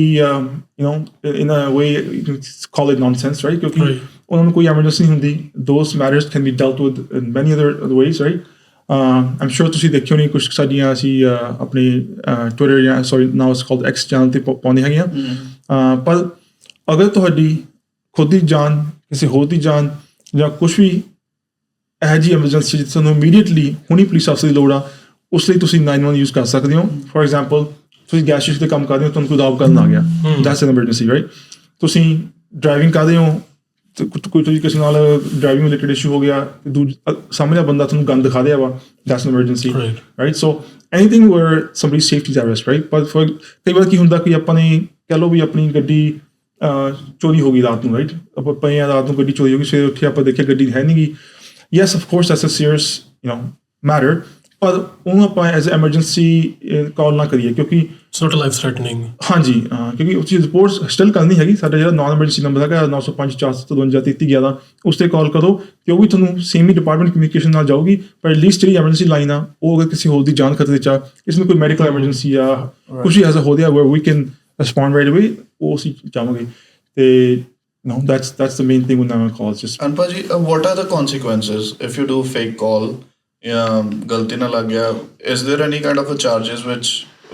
Speaker 1: in a way you can call it nonsense, right? ਕਿਉਂਕਿ ਉਹਨਾਂ ਨੂੰ ਕੋਈ ਐਮਰਜੈਂਸੀ ਨਹੀਂ ਹੁੰਦੀ। those matters can be dealt with in many other ways, right? I'm sure ਤੁਸੀਂ ਦੇਖਿਓ ਨਹੀਂ, ਕੁਛ ਸਾਡੀਆਂ ਅਸੀਂ ਆਪਣੇ ਟਵਿੱਟਰ ਜਾਂ now it's called X channel 'ਤੇ ਪਾਉਂਦੇ ਹੈਗੇ ਆ। ਪਰ ਅਗਰ ਤੁਹਾਡੀ ਖੁਦ ਦੀ ਜਾਨ, ਕਿਸੇ ਹੋਰ ਦੀ ਜਾਨ ਜਾਂ ਕੁਛ ਵੀ ਇਹੋ ਜਿਹੀ ਐਮਰਜੈਂਸੀ ਜਿੱਥੇ ਤੁਹਾਨੂੰ ਇਮੀਡੀਏਟਲੀ ਹੁਣੀ ਪੁਲਿਸ ਅਫਸਰ ਦੀ ਲੋੜ ਆ, ਉਸ ਲਈ ਤੁਸੀਂ 911 ਯੂਜ਼ ਕਰ ਸਕਦੇ ਹੋ। ਫੋਰ ਐਗਜ਼ਾਮਪਲ, ਤੁਸੀਂ ਗੈਸ ਸਟੇਸ਼ਨ 'ਤੇ ਕੰਮ ਕਰਦੇ ਹੋ, ਤੁਹਾਨੂੰ ਕੋਈ ਰਾਬ ਕਰਨ ਆ ਗਿਆ, ਦੈਟਸ ਐਨ ਐਮਰਜੈਂਸੀ, ਰਾਈਟ? ਤੁਸੀਂ ਡਰਾਈਵਿੰਗ ਕਰਦੇ ਹੋ, ਕੋਈ ਤੁਸੀਂ ਕਿਸੇ ਨਾਲ ਡਰਾਈਵਿੰਗ ਰਿਲੇਟਡ ਇਸ਼ੂ ਹੋ ਗਿਆ, ਸਾਹਮਣੇ ਬੰਦਾ ਤੁਹਾਨੂੰ ਗਨ ਦਿਖਾ ਰਿਹਾ ਵਾ, that's N emergency, right? So anything where somebody's safety is at risk, right? But for ਕਈ ਵਾਰ ਕੀ ਹੁੰਦਾ ਕਿ ਆਪਾਂ ਨੇ ਕਹਿ ਲਓ ਵੀ ਆਪਣੀ ਗੱਡੀ ਚੋਰੀ ਹੋ ਗਈ ਰਾਤ ਨੂੰ, ਰਾਈਟ? ਆਪਾਂ ਪਏ ਆ, ਰਾਤ ਨੂੰ ਗੱਡੀ ਚੋਰੀ ਹੋ ਗਈ, ਸਵੇਰੇ ਉੱਠੇ ਆਪਾਂ ਦੇਖਿਆ ਗੱਡੀ ਹੈ ਨਹੀਂ ਗੀ. Yes, of course, that's a serious, matter. ਪਰ ਉਹਨੂੰ ਆਪਾਂ ਐਜ਼ ਐਮਰਜੈਂਸੀ ਕਾਲ ਨਾ ਕਰੀਏ, ਕਿਉਂਕਿ
Speaker 2: ਇਟਸ ਨਾਟ ਲਾਈਫ ਥ੍ਰੈਟਨਿੰਗ.
Speaker 1: ਹਾਂਜੀ, ਕਿਉਂਕਿ ਉਸ ਚੀਜ਼ ਰਿਪੋਰਟ ਸਟਿਲ ਕਰਨੀ ਹੈਗੀ. ਸਾਡਾ ਜਿਹੜਾ ਨਾਨ ਐਮਰਜੈਂਸੀ ਨੰਬਰ ਹੈਗਾ 905 452 3311, ਉਸ 'ਤੇ ਕਾਲ ਕਰੋ ਅਤੇ ਉਹ ਵੀ ਤੁਹਾਨੂੰ ਸੇਮ ਹੀ ਡਿਪਾਰਟਮੈਂਟ ਕਮਿਊਨੀਕੇਸ਼ਨ ਨਾਲ ਜਾਊਗੀ. ਪਰ ਐਟਲੀਸਟ ਜਿਹੜੀ ਐਮਰਜੈਂਸੀ ਲਾਈਨ ਆ, ਉਹ ਅਗਰ ਕਿਸੇ ਹੋਰ ਦੀ ਜਾਨ ਖਤਰੇ 'ਚ ਆ, ਇਸ ਨੂੰ ਕੋਈ ਮੈਡੀਕਲ ਐਮਰਜੈਂਸੀ ਆ, ਕੁਛ ਵੀ ਐਸਾ ਹੋ ਰਿਹਾ where we can respond right away, ਉਹ ਅਸੀਂ ਚਾਹਾਂਗੇ. ਅਤੇ that's the main thing with 911 calls. Just
Speaker 3: And Paji, what are the consequences if you do fake call? ਗਲਤੀ ਨਾਲ ਲੱਗ ਗਿਆ, is there any kind of a charges which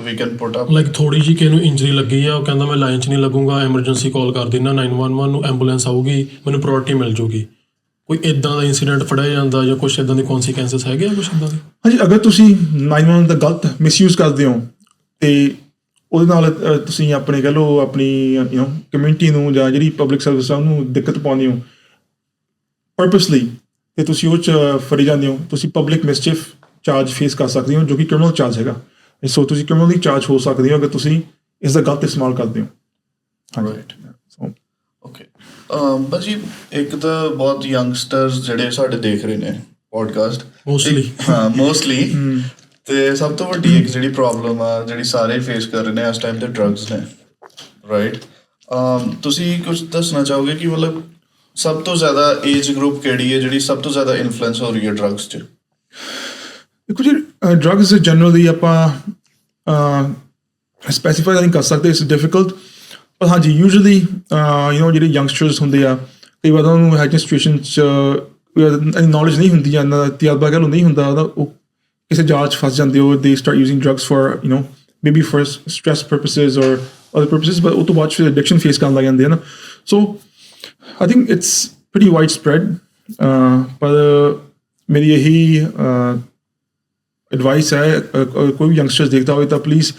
Speaker 3: we can put up?
Speaker 2: Like ਥੋੜ੍ਹੀ ਜਿਹੀ ਕਿਸੇ ਨੂੰ injury ਲੱਗੀ ਆ, ਉਹ ਕਹਿੰਦਾ ਮੈਂ ਲਾਈਨ 'ਚ ਨਹੀਂ ਲੱਗੂੰਗਾ, ਐਮਰਜੈਂਸੀ ਕਾਲ ਕਰ ਦਿੰਦਾ 911 ਨੂੰ, ਐਂਬੂਲੈਂਸ ਆਊਗੀ, ਮੈਨੂੰ ਪ੍ਰਾਇਓਰਟੀ ਮਿਲ ਜੂਗੀ. ਕੋਈ ਇੱਦਾਂ ਦਾ ਇੰਸੀਡੈਂਟ ਫੜਿਆ ਜਾਂਦਾ ਜਾਂ ਕੁਛ ਇੱਦਾਂ ਦੇ ਕੌਨਸੀਕੁਐਂਸਿਸ ਹੈਗੇ ਆ ਕੁਛ ਇੱਦਾਂ ਦੇ?
Speaker 1: ਹਾਂਜੀ, ਅਗਰ ਤੁਸੀਂ 911 ਦਾ ਗਲਤ ਮਿਸਯੂਜ਼ ਕਰਦੇ ਹੋ ਅਤੇ ਉਹਦੇ ਨਾਲ ਤੁਸੀਂ ਆਪਣੇ ਕਹਿ ਲਓ ਆਪਣੀ ਕਮਿਊਨਿਟੀ ਨੂੰ ਜਾਂ ਜਿਹੜੀ ਪਬਲਿਕ ਸਰਵਿਸ ਆ ਉਹਨੂੰ ਦਿੱਕਤ ਪਾਉਂਦੇ ਹੋ ਪਰਪਸਲੀ, ਅਤੇ ਤੁਸੀਂ ਉਹ 'ਚ ਫੜੀ ਜਾਂਦੇ ਹੋ, ਤੁਸੀਂ ਪਬਲਿਕ ਮਿਸਚੀਫ ਚਾਰਜ ਫੇਸ ਕਰ ਸਕਦੇ ਹੋ, ਜੋ ਕਿ ਕ੍ਰਿਮੀਨਲ ਚਾਰਜ ਹੈਗਾ. ਸੋ ਤੁਸੀਂ ਕ੍ਰਿਮੀਨਲੀ ਚਾਰਜ ਹੋ ਸਕਦੇ ਹੋ ਅਗਰ ਤੁਸੀਂ ਇਸ ਦਾ ਗਲਤ ਇਸਤੇਮਾਲ ਕਰਦੇ ਹੋ.
Speaker 3: Right, okay. ਭਾਜੀ, ਇੱਕ ਤਾਂ ਬਹੁਤ ਯੰਗਸਟਰਸ ਜਿਹੜੇ ਸਾਡੇ ਦੇਖ ਰਹੇ ਨੇ ਪੋਡਕਾਸਟ ਮੋਸਟਲੀ, ਅਤੇ ਸਭ ਤੋਂ ਵੱਡੀ ਇੱਕ ਜਿਹੜੀ ਪ੍ਰੋਬਲਮ ਆ ਜਿਹੜੀ ਸਾਰੇ ਫੇਸ ਕਰ ਰਹੇ ਨੇ ਇਸ ਟਾਈਮ 'ਤੇ ਡਰੱਗਸ ਨੇ, ਰਾਈਟ? ਤੁਸੀਂ ਕੁਛ ਦੱਸਣਾ ਚਾਹੋਗੇ ਕਿ ਮਤਲਬ ਸਭ ਤੋਂ ਜ਼ਿਆਦਾ ਏਜ ਗਰੁੱਪ ਕਿਹੜੀ ਹੈ ਜਿਹੜੀ ਸਭ ਤੋਂ ਜ਼ਿਆਦਾ ਇਨਫਲੂਐਂਸ ਹੋ ਰਹੀ ਹੈ ਡਰੱਗਸ 'ਚ?
Speaker 1: ਦੇਖੋ ਜੀ, ਡਰੱਗਸ ਜਨਰਲੀ ਆਪਾਂ ਸਪੈਸੀਫਾਈ ਨਹੀਂ ਕਰ ਸਕਦੇ, ਇਟਸ ਡਿਫੀਕਲਟ. ਪਰ ਹਾਂਜੀ, ਯੂਜਲੀ ਜਿਹੜੇ ਯੰਗਸਟਰਸ ਹੁੰਦੇ ਆ, ਕਈ ਵਾਰ ਉਹਨਾਂ ਨੂੰ ਹੈਜਿੰਗ ਸਿਚੁਏਸ਼ਨ 'ਚ ਨੌਲੇਜ ਨਹੀਂ ਹੁੰਦੀ ਜਾਂ ਇਹਨਾਂ ਦਾ ਤਜਰਬਾ ਕਹਿ ਲਓ ਨਹੀਂ ਹੁੰਦਾ, ਉਹ ਕਿਸੇ ਜਾਲ 'ਚ ਫਸ ਜਾਂਦੇ ਹੋ. They start using drugs for maybe for stress purposes or other ਪਰਪਸਿਸ, but ਉਹ ਤੋਂ ਬਾਅਦ ਫਿਰ ਐਡਿਕਸ਼ਨ ਫੇਸ ਕਰਨ ਲੱਗ ਜਾਂਦੇ ਹਨ. ਸੋ I think it's pretty widespread. ਪਰ ਮੇਰੀ ਇਹੀ ਐਡਵਾਈਸ ਹੈ, ਕੋਈ ਵੀ ਯੰਗਸਟਰਸ ਦੇਖਦਾ ਹੋਵੇ ਤਾਂ please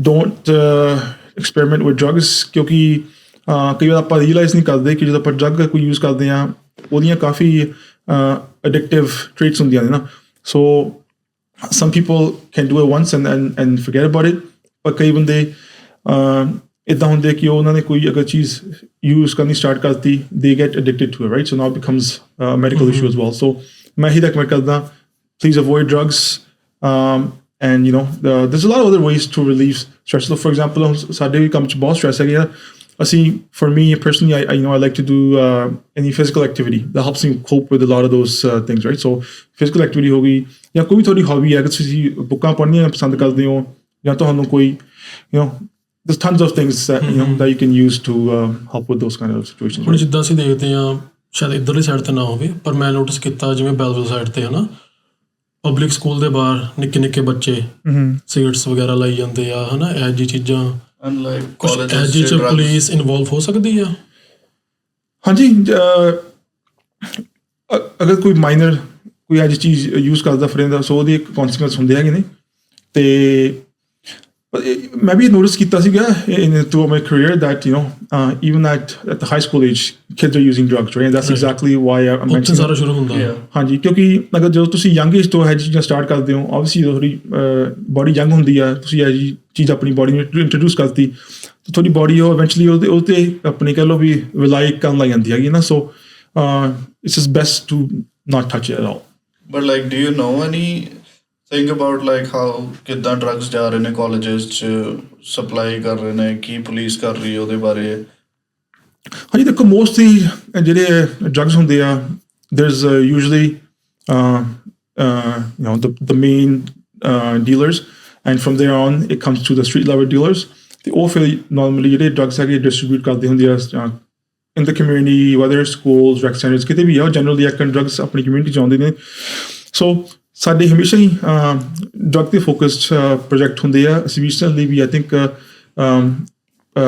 Speaker 1: don't experiment with drugs, ਕਿਉਂਕਿ ਕਈ ਵਾਰ ਆਪਾਂ ਰੀਅਲਾਈਜ਼ ਨਹੀਂ ਕਰਦੇ ਕਿ ਜਦੋਂ ਆਪਾਂ ਡਰੱਗ ਕੋਈ ਯੂਜ਼ ਕਰਦੇ ਹਾਂ ਉਹਦੀਆਂ ਕਾਫੀ ਅਡਿਕਟਿਵ ਟ੍ਰੇਟਸ ਹੁੰਦੀਆਂ ਨੇ ਨਾ. ਸੋ some people can do it once and forget about it, ਪਰ ਕਈ ਬੰਦੇ ਇੱਦਾਂ ਹੁੰਦੇ ਕਿ ਉਹਨਾਂ ਨੇ ਕੋਈ ਅਗਰ ਚੀਜ਼ ਯੂਜ਼ ਕਰਨੀ ਸਟਾਰਟ ਕਰਤੀ, they get addicted to it, right? So now it becomes a medical issue as well. So ਮੈਂ ਹੀ recommend ਕਰਦਾ, please avoid drugs. And there's a lot of other ways to relieve stress. So for example, ਸਾਡੇ ਵੀ ਕੰਮ 'ਚ ਬਹੁਤ stress ਹੈਗਾ. ਅਸੀਂ, for me personally, I like to do any physical activity that helps me cope with a lot of those things, right? So physical activity ਹੋ ਗਈ, ਜਾਂ ਕੋਈ ਵੀ ਤੁਹਾਡੀ hobby ਹੈ, ਅਗਰ ਤੁਸੀਂ ਬੁੱਕਾਂ ਪੜ੍ਹਨੀਆਂ ਪਸੰਦ ਕਰਦੇ ਹੋ ਜਾਂ ਤੁਹਾਨੂੰ ਕੋਈ there's tons of things that that you can use to help with those kind of situations.
Speaker 2: ਹੁਣ ਜਿੱਦਾਂ ਅਸੀਂ ਦੇਖਦੇ ਹਾਂ, ਸ਼ਾਇਦ ਇੱਧਰਲੀ ਸਾਈਡ 'ਤੇ ਨਾ ਹੋਵੇ, ਪਰ ਮੈਂ ਨੋਟਿਸ ਕੀਤਾ ਜਿਵੇਂ ਬੈਲਵਿਲ ਸਾਈਡ 'ਤੇ ਹੈ ਨਾ, ਪਬਲਿਕ ਸਕੂਲ ਦੇ ਬਾਹਰ ਨਿੱਕੇ ਨਿੱਕੇ ਬੱਚੇ ਸਿਗਰਟਸ ਵਗੈਰਾ ਲਾਈ ਜਾਂਦੇ ਆ, ਹੈ ਨਾ, ਇਹੋ ਜਿਹੀ ਚੀਜ਼ਾਂ. ਕੁਛ ਇਹੋ ਜਿਹੇ 'ਚ ਪੁਲਿਸ ਇਨਵੋਲਵ ਹੋ ਸਕਦੀ ਆ? ਹਾਂਜੀ, ਅਗਰ ਕੋਈ ਮਾਈਨਰ ਕੋਈ ਇਹੋ ਜਿਹੀ ਚੀਜ਼ ਯੂਜ਼ ਕਰਦਾ ਫਰੇਂਦਾ, ਸੋ ਉਹਦੇ ਕੌਨਸੀਕੁਐਂਸ ਹੁੰਦੇ ਹੈਗੇ ਨੇ. ਅਤੇ ਮੈਂ ਵੀ ਨੋਟਿਸ ਕੀਤਾ ਸੀਗਾ through my career that even at the high school age kids are using drugs, right? And that's exactly why I'm mentioning ਸਾਰਾ ਸ਼ੁਰੂ ਹੁੰਦਾ ਹੈ.
Speaker 1: ਹਾਂਜੀ, ਕਿਉਂਕਿ ਅਗਰ ਜਦੋਂ ਤੁਸੀਂ ਯੰਗ ਏਜ ਤੋਂ ਇਹ ਚੀਜ਼ਾਂ ਸਟਾਰਟ ਕਰਦੇ ਹੋ, ਓਬਵੀਅਸਲੀ ਤੁਹਾਡੀ ਬੋਡੀ ਯੰਗ ਹੁੰਦੀ ਆ, ਤੁਸੀਂ ਇਹ ਜਿਹੀ ਚੀਜ਼ ਆਪਣੀ ਬੋਡੀ ਨੂੰ ਇੰਟਰੋਡਿਊਸ ਕਰਤੀ, ਤਾਂ ਤੁਹਾਡੀ ਬੋਡੀ ਉਹ ਇਵੈਂਚੁਅਲੀ ਉਹ 'ਤੇ ਆਪਣੀ ਕਹਿ ਲਓ ਵੀ ਰਿਲਾਈ ਕਰਨ ਲੱਗ ਜਾਂਦੀ ਹੈਗੀ ਨਾ. So it's is best to not touch it at all.
Speaker 3: But like do you know any think about like how ਕਿੱਦਾਂ ਡਰੱਗਸ ਜਾ ਰਹੇ ਨੇ ਕਾਲਜਿਸ 'ਚ, ਸਪਲਾਈ ਕਰ ਰਹੇ ਨੇ, ਕੀ ਪੁਲਿਸ ਕਰ ਰਹੀ ਹੈ ਉਹਦੇ ਬਾਰੇ?
Speaker 1: ਹਾਂਜੀ, ਦੇਖੋ, ਮੋਸਟਲੀ ਜਿਹੜੇ ਡਰੱਗਸ ਹੁੰਦੇ ਆ, there's usually the main dealers, and from there on it comes to the street level dealers. ਤੇ ਉਹ ਫਿਰ ਨਾਰਮਲੀ ਜਿਹੜੇ ਡਰੱਗਸ ਹੈਗੇ ਡਿਸਟਰੀਬਿਊਟ ਕਰਦੇ ਹੁੰਦੇ ਆ in the community, whether schools, rec centers, ਕਿਤੇ ਵੀ ਆ, ਜਨਰਲੀ ਐਕਨ ਡਰੱਗਸ ਆਪਣੀ ਕਮਿਊਨਿਟੀ 'ਚ ਆਉਂਦੇ ਨੇ. ਸੋ ਸਾਡੇ ਹਮੇਸ਼ਾ ਹੀ ਡਰੱਗ 'ਤੇ ਫੋਕਸਡ ਪ੍ਰੋਜੈਕਟ ਹੁੰਦੇ ਆ. ਅਸੀਂ ਰੀਸੈਂਟਲੀ ਵੀ I think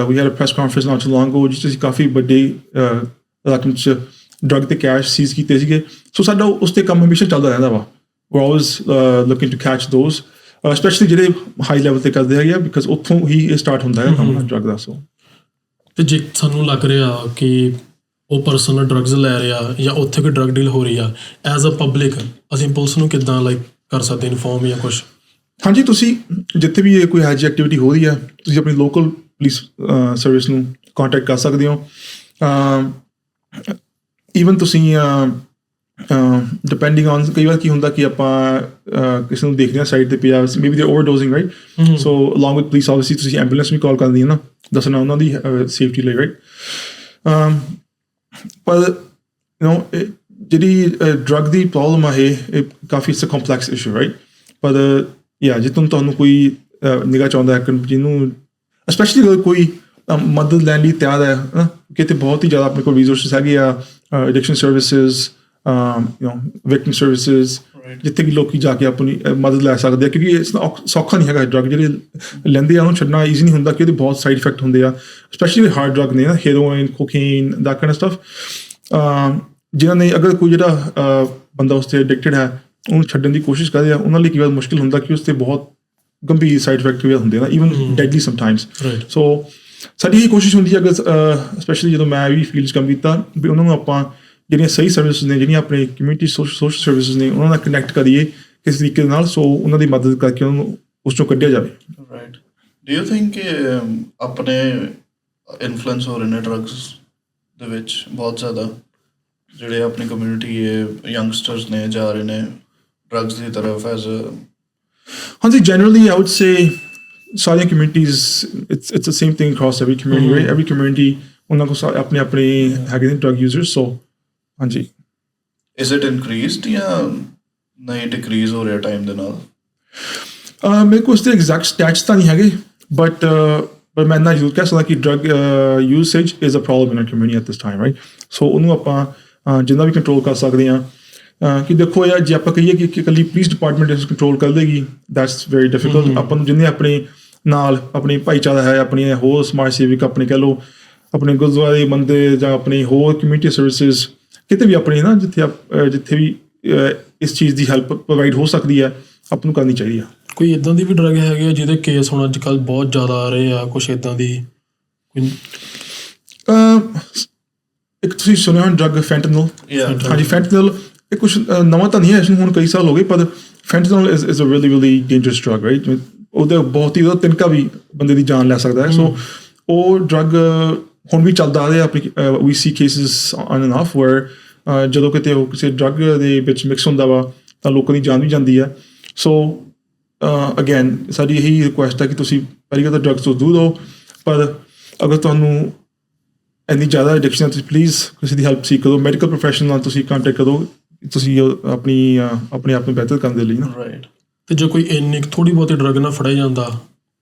Speaker 1: we had a press conference not too long ago, ਜਿਸ 'ਚ ਅਸੀਂ ਕਾਫੀ ਵੱਡੇ ਰਕਮ 'ਚ ਡਰੱਗ ਤੇ ਕੈਸ਼ ਸੀਜ਼ ਕੀਤੇ ਸੀਗੇ. ਸੋ ਸਾਡਾ ਉਸ 'ਤੇ ਕੰਮ ਹਮੇਸ਼ਾ ਚੱਲਦਾ ਰਹਿੰਦਾ ਵਾ. we're always looking to catch those, especially ਜਿਹੜੇ ਹਾਈ ਲੈਵਲ 'ਤੇ ਕਰਦੇ ਹੈਗੇ ਆ, ਬਿਕਾਜ਼ ਉੱਥੋਂ ਹੀ ਇਹ ਸਟਾਰਟ ਹੁੰਦਾ ਹੈ ਕੰਮ ਡਰੱਗ ਦਾ. ਸੋ
Speaker 2: ਅਤੇ ਜੇ ਸਾਨੂੰ ਲੱਗ ਰਿਹਾ ਕਿ ਉਹ ਪਰਸਨ ਡਰੱਗਸ ਲੈ ਰਿਹਾ ਜਾਂ ਉੱਥੇ ਕੋਈ ਡਰੱਗ ਡੀਲ ਹੋ ਰਹੀ ਆ, ਐਜ਼ ਅ ਪਬਲਿਕ ਅਸੀਂ ਪੁਲਿਸ ਨੂੰ ਕਿੱਦਾਂ ਲਾਈਕ ਕਰ ਸਕਦੇ ਇਨਫੋਰਮ ਜਾਂ ਕੁਛ? ਹਾਂਜੀ, ਤੁਸੀਂ ਜਿੱਥੇ ਵੀ ਕੋਈ ਇਹੋ ਜਿਹੀ ਐਕਟੀਵਿਟੀ ਹੋ ਰਹੀ ਆ ਤੁਸੀਂ ਆਪਣੀ ਲੋਕਲ ਪੁਲਿਸ ਸਰਵਿਸ ਨੂੰ ਕੰਟੈਕਟ ਕਰ ਸਕਦੇ ਹੋ। ਈਵਨ ਤੁਸੀਂ ਡਿਪੈਂਡਿੰਗ ਔਨ ਕਈ ਵਾਰ ਕੀ ਹੁੰਦਾ ਕਿ ਆਪਾਂ ਕਿਸੇ ਨੂੰ ਦੇਖਦੇ ਹਾਂ ਸਾਈਡ 'ਤੇ ਪਿਆ maybe they overdosing right so along with police obviously ਤੁਸੀਂ ਐਂਬੂਲੈਂਸ ਵੀ ਕਾਲ ਕਰਦੀ ਹੈ ਨਾ ਦੱਸਣਾ ਉਹਨਾਂ ਦੀ ਸੇਫਟੀ ਲਈ ਰਾਈਟ। ਪਰ ਜਿਹੜੀ ਡਰੱਗ ਦੀ ਪ੍ਰੋਬਲਮ ਆ ਇਹ ਕਾਫੀ it's a complex issue right. ਪਰ ਜੇ ਤੁਹਾਨੂੰ ਕੋਈ ਨਿਗਾਹ ਚਾਹੁੰਦਾ ਹੈ ਜਿਹਨੂੰ ਸਪੈਸ਼ਲੀ ਅਗਰ ਕੋਈ ਮਦਦ ਲੈਣ ਲਈ ਤਿਆਰ ਹੈ ਕਿਤੇ ਬਹੁਤ ਹੀ ਜ਼ਿਆਦਾ ਆਪਣੇ ਕੋਲ ਰਿਸੋਰਸਿਸ ਹੈਗੇ ਆ ਐਡਿਕਸ਼ਨ ਸਰਵਿਸਿਜ਼ ਵਿਕਟਿਮ ਸਰਵਿਸਿਜ਼ ਜਿੱਥੇ ਕਿ ਲੋਕੀ ਜਾ ਕੇ ਆਪਣੀ ਮਦਦ ਲੈ ਸਕਦੇ ਆ ਕਿਉਂਕਿ ਇਸ ਸੌਖਾ ਨਹੀਂ ਹੈਗਾ। ਡਰੱਗ ਜਿਹੜੇ ਲੈਂਦੇ ਆ ਉਹਨੂੰ ਛੱਡਣਾ ਈਜ਼ੀ ਨਹੀਂ ਹੁੰਦਾ ਕਿ ਉਹਦੇ ਬਹੁਤ ਸਾਈਡ ਇਫੈਕਟ ਹੁੰਦੇ ਆ ਸਪੈਸ਼ਲੀ ਹਾਰਡ ਡਰੱਗ ਨੇ ਨਾ heroin cocaine that kind of stuff ਜਿਨ੍ਹਾਂ ਨੇ ਅਗਰ ਕੋਈ ਜਿਹੜਾ ਬੰਦਾ ਉਸ 'ਤੇ ਐਡਿਕਟਡ ਹੈ ਉਹਨੂੰ ਛੱਡਣ ਦੀ ਕੋਸ਼ਿਸ਼ ਕਰਦੇ ਆ ਉਹਨਾਂ ਲਈ ਕਈ ਵਾਰ ਮੁਸ਼ਕਿਲ ਹੁੰਦਾ ਕਿ ਉਸ 'ਤੇ ਬਹੁਤ ਗੰਭੀਰ ਸਾਈਡ ਇਫੈਕਟ ਵੀ ਹੁੰਦੇ ਆ ਈਵਨ ਡੈਡਲੀ ਸਮਟਾਈਮਸ। ਸੋ ਸਾਡੀ ਇਹ ਕੋਸ਼ਿਸ਼ ਹੁੰਦੀ ਹੈ ਅਗਰ ਸਪੈਸ਼ਲੀ ਜਦੋਂ ਮੈਂ ਵੀ ਫੀਲਡ 'ਚ ਕੰਮ ਕੀਤਾ ਵੀ ਉਹਨਾਂ ਨੂੰ ਆਪਾਂ ਜਿਹੜੀਆਂ ਸਹੀ ਸਰਵਿਸਿਜ਼ ਨੇ ਜਿਹੜੀਆਂ ਆਪਣੇ ਕਮਿਊਨਿਟੀ ਸੋਸ਼ਲ ਸਰਵਿਸਿਜ਼ ਨੇ ਉਹਨਾਂ ਨਾਲ ਕਨੈਕਟ ਕਰੀਏ ਕਿਸੇ ਤਰੀਕੇ ਨਾਲ ਸੋ ਉਹਨਾਂ ਦੀ ਮਦਦ ਕਰਕੇ ਉਹਨਾਂ ਨੂੰ ਉਸ 'ਚੋਂ ਕੱਢਿਆ ਜਾਵੇ।
Speaker 3: ਰਾਈਟ ਡੂ ਯੂ ਥਿੰਕ ਕਿ ਆਪਣੇ ਇਨਫਲੂਐਂਸ ਹੋ ਰਹੇ ਨੇ ਡਰੱਗਸ ਦੇ ਵਿੱਚ ਬਹੁਤ ਜ਼ਿਆਦਾ ਜਿਹੜੇ ਆਪਣੀ ਕਮਿਊਨਿਟੀ ਯੰਗਸਟਰਸ ਨੇ ਜਾ ਰਹੇ ਨੇ ਡਰੱਗਸ ਦੀ ਤਰਫ ਐਜ਼
Speaker 2: ਹਾਂਜੀ ਜਨਰਲੀ ਆਈ ਵੁੱਡ ਸੇ ਸਾਰੀਆਂ communities it's the same thing across every community right every community ਉਹਨਾਂ ਕੋਲ ਆਪਣੇ ਆਪਣੇ ਹੈਗੇ ਨੇ ਡਰੱਗ ਯੂਜ਼ਰਸ ਸੋ ਹਾਂਜੀ।
Speaker 3: ਇਜ਼ ਇਟ ਇਨਕਰੀਜ਼ਡ ਜਾਂ ਨਹੀਂ ਡਿਕਰੀਜ਼ ਹੋ ਰਿਹਾ ਟਾਈਮ ਦੇ ਨਾਲ?
Speaker 2: ਮੇਰੇ ਕੋਲ ਉਸ 'ਤੇ ਐਗਜ਼ੈਕਟ ਸਟੈਟਸ ਤਾਂ ਨਹੀਂ ਹੈਗੇ ਬਟ ਮੈਂ ਇੰਨਾ ਜ਼ਰੂਰ ਕਹਿ ਸਕਦਾ ਕਿ drug usage is a problem in community at this time right. So ਉਹਨੂੰ ਆਪਾਂ ਜਿੰਨਾ ਵੀ ਕੰਟਰੋਲ ਕਰ ਸਕਦੇ ਹਾਂ ਕਿ ਦੇਖੋ ਯਾਰ ਜੇ ਆਪਾਂ ਕਹੀਏ ਕਿ ਇਕੱਲੀ ਪੁਲਿਸ ਡਿਪਾਰਟਮੈਂਟ ਇਸ ਕੰਟਰੋਲ ਕਰ ਲੇਗੀ ਦੈਟਸ ਵੈਰੀ ਡਿਫੀਕਲਟ। ਆਪਾਂ ਨੂੰ ਜਿੰਨੇ ਆਪਣੇ ਨਾਲ ਆਪਣੀ ਭਾਈਚਾਰਾ ਹੈ ਆਪਣੀ ਹੋਰ ਸਮਾਜ ਸੇਵਿਕ ਆਪਣੇ ਕਹਿ ਲਓ ਆਪਣੇ ਗੁਰਦੁਆਰੇ ਮੰਦਿਰ ਜਾਂ ਆਪਣੇ ਹੋਰ ਕਮਿਊਨਿਟੀ ਸਰਵਿਸਿਜ਼ ਕਿਤੇ ਵੀ ਆਪਣੀ ਨਾ ਜਿੱਥੇ ਵੀ ਇਸ ਚੀਜ਼ ਦੀ ਹੈਲਪ ਪ੍ਰੋਵਾਈਡ ਹੋ ਸਕਦੀ ਹੈ ਆਪਾਂ ਨੂੰ ਕਰਨੀ ਚਾਹੀਦੀ ਆ।
Speaker 5: ਕੋਈ ਇੱਦਾਂ ਦੀ ਵੀ ਡਰੱਗ ਹੈਗੀ ਆ ਜਿਹਦੇ ਕੇਸ ਹੁਣ ਅੱਜ ਕੱਲ੍ਹ ਬਹੁਤ ਜ਼ਿਆਦਾ ਆ ਰਹੇ ਆ ਕੁਛ ਇੱਦਾਂ ਦੀ ਇੱਕ ਤੁਸੀਂ ਸੁਣਿਆ ਹੁਣ ਡਰੱਗ ਫੈਂਟਨਲ? ਹਾਂਜੀ ਫੈਂਟਨਲ ਇਹ ਕੁਛ ਨਵਾਂ ਤਾਂ ਨਹੀਂ ਹੈ ਇਸਨੂੰ ਹੁਣ ਕਈ ਸਾਲ ਹੋ ਗਏ ਪਰ fentanyl is a really dangerous drug right. ਉਹਦੇ ਬਹੁਤ ਹੀ ਉਹਦਾ ਤਿਨਕਾ ਵੀ ਬੰਦੇ ਦੀ ਜਾਨ ਲੈ ਸਕਦਾ ਹੈ। ਸੋ ਉਹ ਡਰੱਗ ਹੁਣ ਵੀ ਚੱਲਦਾ ਆ ਰਿਹਾ ਆਪਣੀ ਵੀ ਸੀ cases on and off where ਜਦੋਂ ਕਿਤੇ ਉਹ ਕਿਸੇ ਡਰੱਗ ਦੇ ਵਿੱਚ ਮਿਕਸ ਹੁੰਦਾ ਵਾ ਤਾਂ ਲੋਕਾਂ ਦੀ ਜਾਨ ਵੀ ਜਾਂਦੀ ਹੈ। ਸੋ ਅਗੇਨ ਸਾਡੀ ਇਹੀ ਰਿਕੁਐਸਟ ਹੈ ਕਿ ਤੁਸੀਂ ਪਹਿਲੀ ਗੱਲ ਤਾਂ ਡਰੱਗਸ ਤੋਂ ਦੂਰ ਰਹੋ ਪਰ ਅਗਰ ਤੁਹਾਨੂੰ ਇੰਨੀ ਜ਼ਿਆਦਾ ਐਡਿਕਸ਼ਨ ਹੈ ਤੁਸੀਂ ਪਲੀਜ਼ ਕਿਸੇ ਦੀ ਹੈਲਪ ਸੀਕ ਕਰੋ ਮੈਡੀਕਲ ਪ੍ਰੋਫੈਸ਼ਨਲ ਨਾਲ ਤੁਸੀਂ ਕੰਟੈਕਟ ਕਰੋ ਤੁਸੀਂ ਆਪਣੇ ਆਪ ਨੂੰ ਬਿਹਤਰ ਕਰਨ ਦੇ ਲਈ ਨਾ।
Speaker 3: ਰਾਈਟ
Speaker 5: ਅਤੇ ਜੇ ਕੋਈ ਇੰਨੀ ਥੋੜ੍ਹੀ ਬਹੁਤੀ ਡਰੱਗ ਨਾਲ ਫੜਿਆ ਜਾਂਦਾ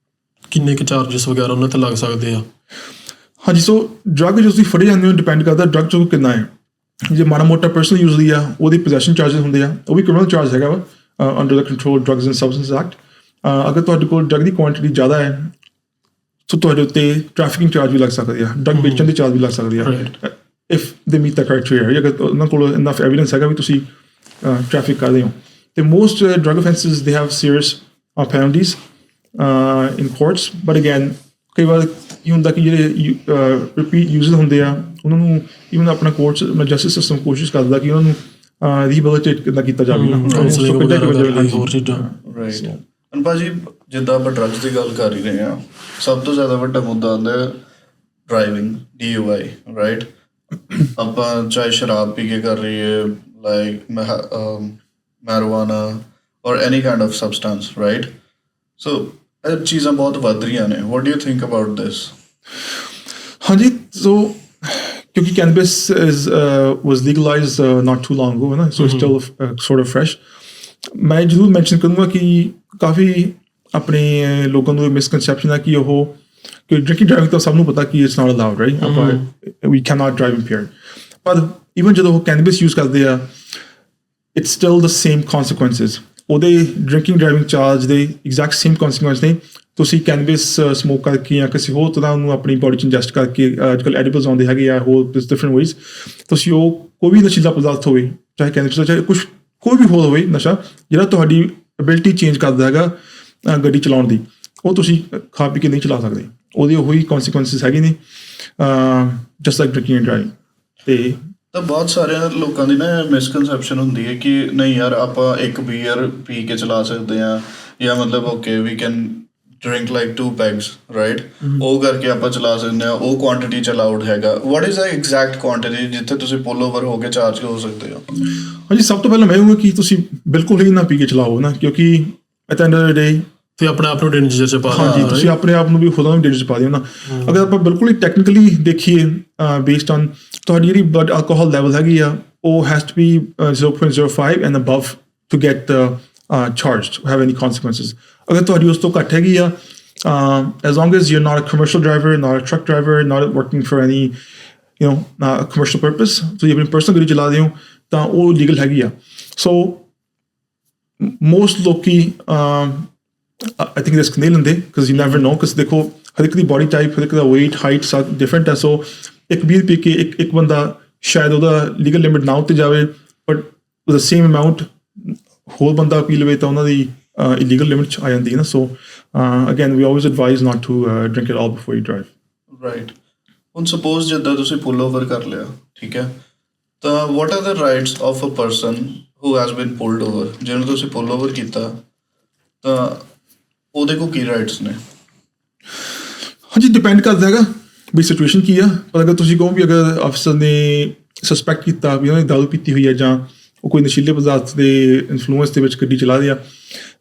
Speaker 5: ਕਿੰਨੇ ਕੁ ਚਾਰਜਸ ਵਗੈਰਾ ਉਹਨਾਂ 'ਤੇ ਲੱਗ ਸਕਦੇ ਆ?
Speaker 2: ਹਾਂਜੀ ਸੋ ਡਰੱਗ ਜੋ ਤੁਸੀਂ ਫੜੇ ਜਾਂਦੇ ਹੋ ਡਿਪੈਂਡ ਕਰਦਾ ਡਰੱਗ 'ਚੋਂ ਕਿੰਨਾ ਹੈ। ਜੇ ਮਾੜਾ ਮੋਟਾ ਪਰਸਨਲ ਯੂਜ਼ ਲਈ ਆ ਉਹਦੀ ਪੋਜੈਸ਼ਨ ਚਾਰਜਸ ਹੁੰਦੇ ਆ ਉਹ ਵੀ ਕ੍ਰਿਮੀਨਲ ਚਾਰਜ ਹੈਗਾ ਵਾ under the control drugs and substance act. ਅਗਰ ਤੁਹਾਡੇ ਕੋਲ ਡਰੱਗ ਦੀ ਕੁਆਂਟਿਟੀ ਜ਼ਿਆਦਾ ਹੈ ਸੋ ਤੁਹਾਡੇ ਉੱਤੇ ਟ੍ਰੈਫਿਕਿੰਗ ਚਾਰਜ ਵੀ ਲੱਗ ਸਕਦੇ ਆ ਡਰੱਗ ਵੇਚਣ ਦੇ ਚਾਰਜ ਵੀ ਲੱਗ ਸਕਦੇ ਆ if they meat the criteria ਅਗਰ ਉਹਨਾਂ ਕੋਲ ਇਨਫ ਐਵੀਡੈਂਸ ਹੈਗਾ ਵੀ ਤੁਸੀਂ ਟ੍ਰੈਫਿਕ ਕਰ ਰਹੇ ਹੋ। ਤੇ most drug offences they have serious penalties in courts but again ਕਈ ਵਾਰ ਕੀ ਹੁੰਦਾ ਕਿ ਜਿਹੜੇ ਰਿਪੀਟ ਯੂਜ਼ਰ ਹੁੰਦੇ ਆ ਉਹਨਾਂ ਨੂੰ ਈਵਨ ਆਪਣਾ ਕੋਰਟਸ ਜਸਟਿਸ ਸਿਸਟਮ ਕੋਸ਼ਿਸ਼ ਕਰਦਾ ਕਿ ਉਹਨਾਂ ਨੂੰ ਰੀਹੈਬਿਲਿਟੇਟ ਕਿੱਦਾਂ ਕੀਤਾ ਜਾਵੇ
Speaker 5: ਹੋਰ ਚੀਜ਼ਾਂ।
Speaker 3: ਰਾਈਟ and ਭਾਜੀ ਜਿੱਦਾਂ ਆਪਾਂ ਡਰੱਗਸ ਦੀ ਗੱਲ ਕਰ ਹੀ ਰਹੇ ਹਾਂ ਸਭ ਤੋਂ ਜ਼ਿਆਦਾ ਵੱਡਾ ਮੁੱਦਾ ਆਉਂਦਾ ਡਰਾਈਵਿੰਗ DUI ਰਾਈਟ। ਆਪਾਂ ਚਾਹੇ ਸ਼ਰਾਬ ਪੀ ਕੇ ਕਰ ਰਹੀਏ like marijuana or any kind of substance right. So ਇਹ ਚੀਜ਼ਾਂ ਬਹੁਤ ਵੱਧ ਰਹੀਆਂ ਨੇ what do you think about this?
Speaker 2: ਹਾਂਜੀ ਸੋ ਕਿਉਂਕਿ cannabis was legalized not too long ago ਨਾ so it's still sort of fresh। ਮੈਂ ਜ਼ਰੂਰ ਮੈਂਸ਼ਨ ਕਰੂੰਗਾ ਕਿ ਕਾਫੀ ਆਪਣੇ ਲੋਕਾਂ ਨੂੰ ਮਿਸਕਨਸੈਪਸ਼ਨ ਹੈ ਕਿ ਡਰਿੰਕਿੰਗ ਡਰਾਈਵਿੰਗ ਤਾਂ ਸਭ ਨੂੰ ਪਤਾ ਕਿ ਇਟਸ ਨਾਟ ਅਲਾਉਡ ਰਾਈਟ ਆਪਾਂ ਵੀ ਕੈਨ ਨਾਟ ਡਰਾਈਵ ਇੰਪੇਅਰਡ ਪਰ ਈਵਨ ਜਦੋਂ ਉਹ ਕੈਨਬਿਸ ਯੂਜ਼ ਕਰਦੇ ਆ ਇਟਸ ਸਟਿਲ ਦ ਸੇਮ ਕੌਨਸੀਕੁਐਂਸਿਸ ਉਹਦੇ ਡਰਿੰਕਿੰਗ ਡਰਾਈਵਿੰਗ ਚਾਰਜ ਦੇ ਐਗਜ਼ੈਕਟ ਸੇਮ ਕੌਨਸੀਕੁਐਂਸ ਨੇ। ਤੁਸੀਂ ਕੈਨਬਿਸ ਸਮੋਕ ਕਰਕੇ ਜਾਂ ਕਿਸੇ ਹੋਰ ਤਰ੍ਹਾਂ ਉਹਨੂੰ ਆਪਣੀ ਬੋਡੀ 'ਚ ਇੰਜੈਸਟ ਕਰਕੇ ਅੱਜ ਕੱਲ੍ਹ ਐਡੀਬਲਸ ਆਉਂਦੇ ਹੈਗੇ ਆ ਹੋਰ ਡਿਫਰੈਂਟ ਵੇਜ਼ ਤੁਸੀਂ ਉਹ ਕੋਈ ਵੀ ਨਸ਼ੀਲਾ ਪਦਾਰਥ ਹੋਵੇ ਚਾਹੇ ਕੈਨਬਿਸ ਚਾਹੇ ਕੁਛ ਕੋਈ ਵੀ ਹੋਰ ਹੋਵੇ ਨਸ਼ਾ ਜਿਹੜਾ ਤੁਹਾਡੀ ਐਬਿਲਿਟੀ ਚੇਂਜ ਕਰਦਾ ਹੈਗਾ ਗੱਡੀ ਚਲਾਉਣ ਦੀ ਉਹ ਤੁਸੀਂ ਖਾ ਪੀ ਕੇ ਨਹੀਂ ਚਲਾ ਸਕਦੇ ਉਹਦੇ ਉਹੀ ਕੌਨਸੀਕੁਐਂਸਿਸ ਹੈਗੇ ਨੇ just like drinking and driving. ਤੇ
Speaker 3: ਤਾਂ ਬਹੁਤ ਸਾਰਿਆਂ ਲੋਕਾਂ ਦੀ ਨਾ ਮਿਸਕਨਸੈਪਸ਼ਨ ਹੁੰਦੀ ਹੈ ਕਿ ਨਹੀਂ ਯਾਰ ਆਪਾਂ ਇੱਕ ਬੀਅਰ ਪੀ ਕੇ ਚਲਾ ਸਕਦੇ ਹਾਂ ਜਾਂ ਮਤਲਬ okay we can drink like 2 pegs right, ਉਹ ਕਰਕੇ ਆਪਾਂ ਚਲਾ ਸਕਦੇ ਹਾਂ, ਉਹ ਕੁਆਂਟਿਟੀ 'ਚ ਅਲਾਊਡ ਹੈਗਾ? What is the exact quantity ਜਿੱਥੇ ਤੁਸੀਂ ਪੁੱਲ ਓਵਰ ਹੋ ਕੇ ਚਾਰਜ ਹੋ ਸਕਦੇ ਹੋ?
Speaker 2: ਹਾਂਜੀ, ਸਭ ਤੋਂ ਪਹਿਲਾਂ ਮੈਂ ਕਹੂੰਗਾ ਕਿ ਤੁਸੀਂ ਬਿਲਕੁਲ ਹੀ ਨਾ ਪੀ ਕੇ ਚਲਾਓ ਨਾ, ਕਿਉਂਕਿ at the end of the day
Speaker 6: ਤੇ ਆਪਣੇ ਆਪ ਨੂੰ ਡੇਂਜਰ 'ਚ ਪਾ
Speaker 2: ਹਾਂਜੀ ਤੁਸੀਂ ਆਪਣੇ ਆਪ ਨੂੰ ਵੀ ਖੁਦ ਨੂੰ ਡੇਂਜਰ 'ਚ ਪਾ ਦਿਓ ਨਾ। ਅਗਰ ਆਪਾਂ ਬਿਲਕੁਲ ਹੀ ਟੈਕਨੀਕਲੀ ਦੇਖੀਏ ਬੇਸਡ ਔਨ ਤੁਹਾਡੀ ਜਿਹੜੀ ਬਲੱਡ ਐਲਕੋਹਲ ਲੈਵਲ ਹੈਗੀ ਆ, ਉਹ has to be 0.05 and above to get charged have any consequences. ਅਗਰ ਤੁਹਾਡੀ ਉਸ ਤੋਂ ਘੱਟ ਹੈਗੀ ਆ, as long as you're not a commercial driver, not a truck driver, not working for any commercial purpose, ਤੁਸੀਂ ਆਪਣੀ ਪਰਸਨਲ ਗੱਡੀ ਚਲਾ ਰਹੇ ਹੋ ਤਾਂ ਉਹ ਲੀਗਲ ਹੈਗੀ ਆ। ਸੋ ਮੋਸਟ ਲੋਕੀ I think risk ਨਹੀਂ ਲੈਂਦੇ because you never know, because ਦੇਖੋ ਹਰ ਇੱਕ ਦੀ ਬੋਡੀ ਟਾਈਪ, ਹਰ ਇੱਕ ਦਾ weight, height ਸਭ ਡਿਫਰੈਂਟ ਹੈ। ਸੋ ਇੱਕ ਵੀਹ ਪੀ ਕੇ ਇੱਕ ਬੰਦਾ ਸ਼ਾਇਦ ਉਹਦਾ ਲੀਗਲ ਲਿਮਿਟ ਨਾ ਉੱਤੇ ਜਾਵੇ, ਬਟ ਦ ਸੇਮ ਅਮਾਊਂਟ ਹੋਰ ਬੰਦਾ ਪੀ ਲਵੇ ਤਾਂ ਉਹਨਾਂ ਦੀ ਇਲੀਗਲ ਲਿਮਿਟ 'ਚ ਆ ਜਾਂਦੀ ਹੈ ਨਾ। So again we always advise not to drink it all before you drive.
Speaker 3: Right. ਹੁਣ ਸਪੋਜ਼ ਜਿੱਦਾਂ ਤੁਸੀਂ ਪੁੱਲ ਓਵਰ ਕਰ ਲਿਆ, ਠੀਕ ਹੈ, ਤਾਂ what are the rights of a person who has been pulled over? ਜਿਹਨੂੰ ਤੁਸੀਂ ਪੁੱਲ ਓਵਰ ਕੀਤਾ ਤਾਂ ਉਹਦੇ ਕੋਲ ਕੀ ਰਾਈਟਸ ਨੇ?
Speaker 2: ਹਾਂਜੀ, ਡਿਪੈਂਡ ਕਰਦਾ ਹੈਗਾ ਵੀ ਸਿਚੁਏਸ਼ਨ ਕੀ ਆ। ਪਰ ਅਗਰ ਤੁਸੀਂ ਕਹੋ ਵੀ ਅਗਰ ਅਫਸਰ ਨੇ ਸਸਪੈਕਟ ਕੀਤਾ ਵੀ ਉਹਨਾਂ ਨੇ ਦਾਰੂ ਪੀਤੀ ਹੋਈ ਹੈ ਜਾਂ ਉਹ ਕੋਈ ਨਸ਼ੀਲੇ ਪਦਾਰਥ ਦੇ ਇਨਫਲੂਐਂਸ ਦੇ ਵਿੱਚ ਗੱਡੀ ਚਲਾ ਰਿਹਾ,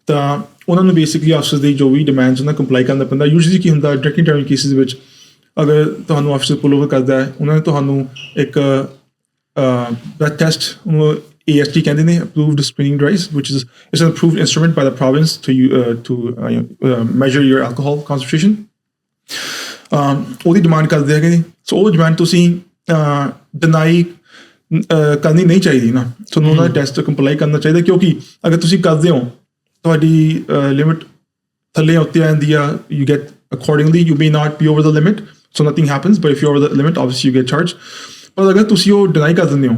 Speaker 2: ਤਾਂ ਉਹਨਾਂ ਨੂੰ ਬੇਸਿਕਲੀ ਅਫਸਰ ਦੀ ਜੋ ਵੀ ਡਿਮਾਂਡਸ ਉਹਨਾਂ ਕੰਪਲਾਈ ਕਰਨਾ ਪੈਂਦਾ। ਯੂਜਲੀ ਕੀ ਹੁੰਦਾ ਡਰਿੰਕਿੰਗ ਡਰਾਈਵਿੰਗ ਕੇਸਿਸ ਵਿੱਚ, ਅਗਰ ਤੁਹਾਨੂੰ ਅਫਸਰ ਪੁੱਲ ਓਵਰ ਕਰਦਾ ਹੈ, ਉਹਨਾਂ ਨੇ ਤੁਹਾਨੂੰ ਇੱਕ ਬਲੱਡ ਟੈਸਟ, ਉਹਨੂੰ AST ਕਹਿੰਦੇ ਨੇ, approved screening device, which is it's an approved instrument by the province to measure your alcohol concentration. ਉਹਦੀ ਡਿਮਾਂਡ ਕਰਦੇ ਹੈਗੇ ਨੇ। ਸੋ ਉਹ ਡਿਮਾਂਡ ਤੁਸੀਂ ਡਿਨਾਈ ਕਰਨੀ ਨਹੀਂ ਚਾਹੀਦੀ ਨਾ, ਤੁਹਾਨੂੰ ਉਹਨਾਂ ਦਾ ਟੈਸਟ ਕੰਪਲਾਈ ਕਰਨਾ ਚਾਹੀਦਾ, ਕਿਉਂਕਿ ਅਗਰ ਤੁਸੀਂ ਕਰਦੇ ਹੋ ਤੁਹਾਡੀ ਲਿਮਿਟ ਥੱਲੇ ਉੱਤੇ ਆ ਜਾਂਦੀ ਆ, you get accordingly, you may not be over the limit, so nothing happens, but if you're over the limit obviously you get charged. ਪਰ ਅਗਰ ਤੁਸੀਂ ਉਹ ਡਿਨਾਈ ਕਰ ਦਿੰਦੇ ਹੋ,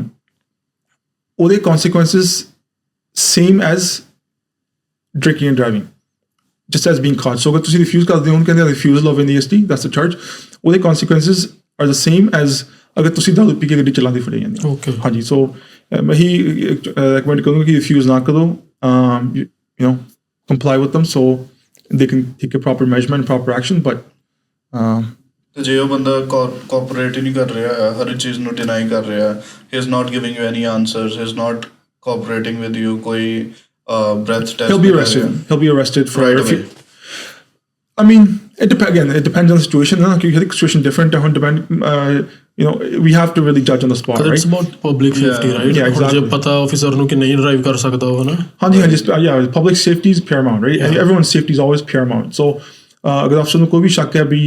Speaker 2: ਉਹਦੇ consequences same as drinking and driving, just as being caught. So ਅਗਰ ਤੁਸੀਂ refuse ਕਰਦੇ ਹੋ, ਉਹਨੂੰ ਕਹਿੰਦੇ refusal of an AST, that's the charge. ਉਹਦੇ consequences are the same as ਅਗਰ ਤੁਸੀਂ ਦਾਰੂ ਪੀ ਕੇ ਗੱਡੀ ਚਲਾਉਂਦੇ ਫੜੇ ਜਾਂਦੇ ਹੋ।
Speaker 6: ਓਕੇ
Speaker 2: ਹਾਂਜੀ, ਸੋ ਮੈਂ ਹੀ ਰეკਮੈਂਡ ਕਰੂੰਗਾ ਕਿ refuse ਨਾ ਕਰੋ, you know, comply with them so they can take a proper measurement, proper action, but
Speaker 3: ਤੇ ਜੇ ਉਹ ਬੰਦਾ ਕੋਆਪਰੇਟ ਹੀ ਨਹੀਂ ਕਰ ਰਿਹਾ, ਹਰ ਚੀਜ਼ ਨੂੰ ਡਿਨਾਈ ਕਰ ਰਿਹਾ, ਹੀ is not giving you any answers, he is not ਕੋਆਪਰੇਟਿੰਗ with you, ਕੋਈ breath test
Speaker 2: he'll be arrested. He'll be arrested for
Speaker 3: right away.
Speaker 2: I mean, it depends on the situation. Because every situation different. You know, we have to really judge on the spot,
Speaker 6: But
Speaker 2: right?
Speaker 6: it's about public safety, right?
Speaker 2: Yeah, exactly.
Speaker 6: ਜੇ ਪਤਾ officer ਨੂੰ ਕਿ ਨਹੀਂ drive ਕਰ ਸਕਦਾ ਉਹ ਨਾ।
Speaker 2: ਹਾਂਜੀ, yeah, public safety is paramount, right? And everyone's safety is always paramount. So, ਅਗਰ ਅਫਸਰ ਨੂੰ ਕੋਈ ਵੀ ਸ਼ੱਕ ਹੈ ਵੀ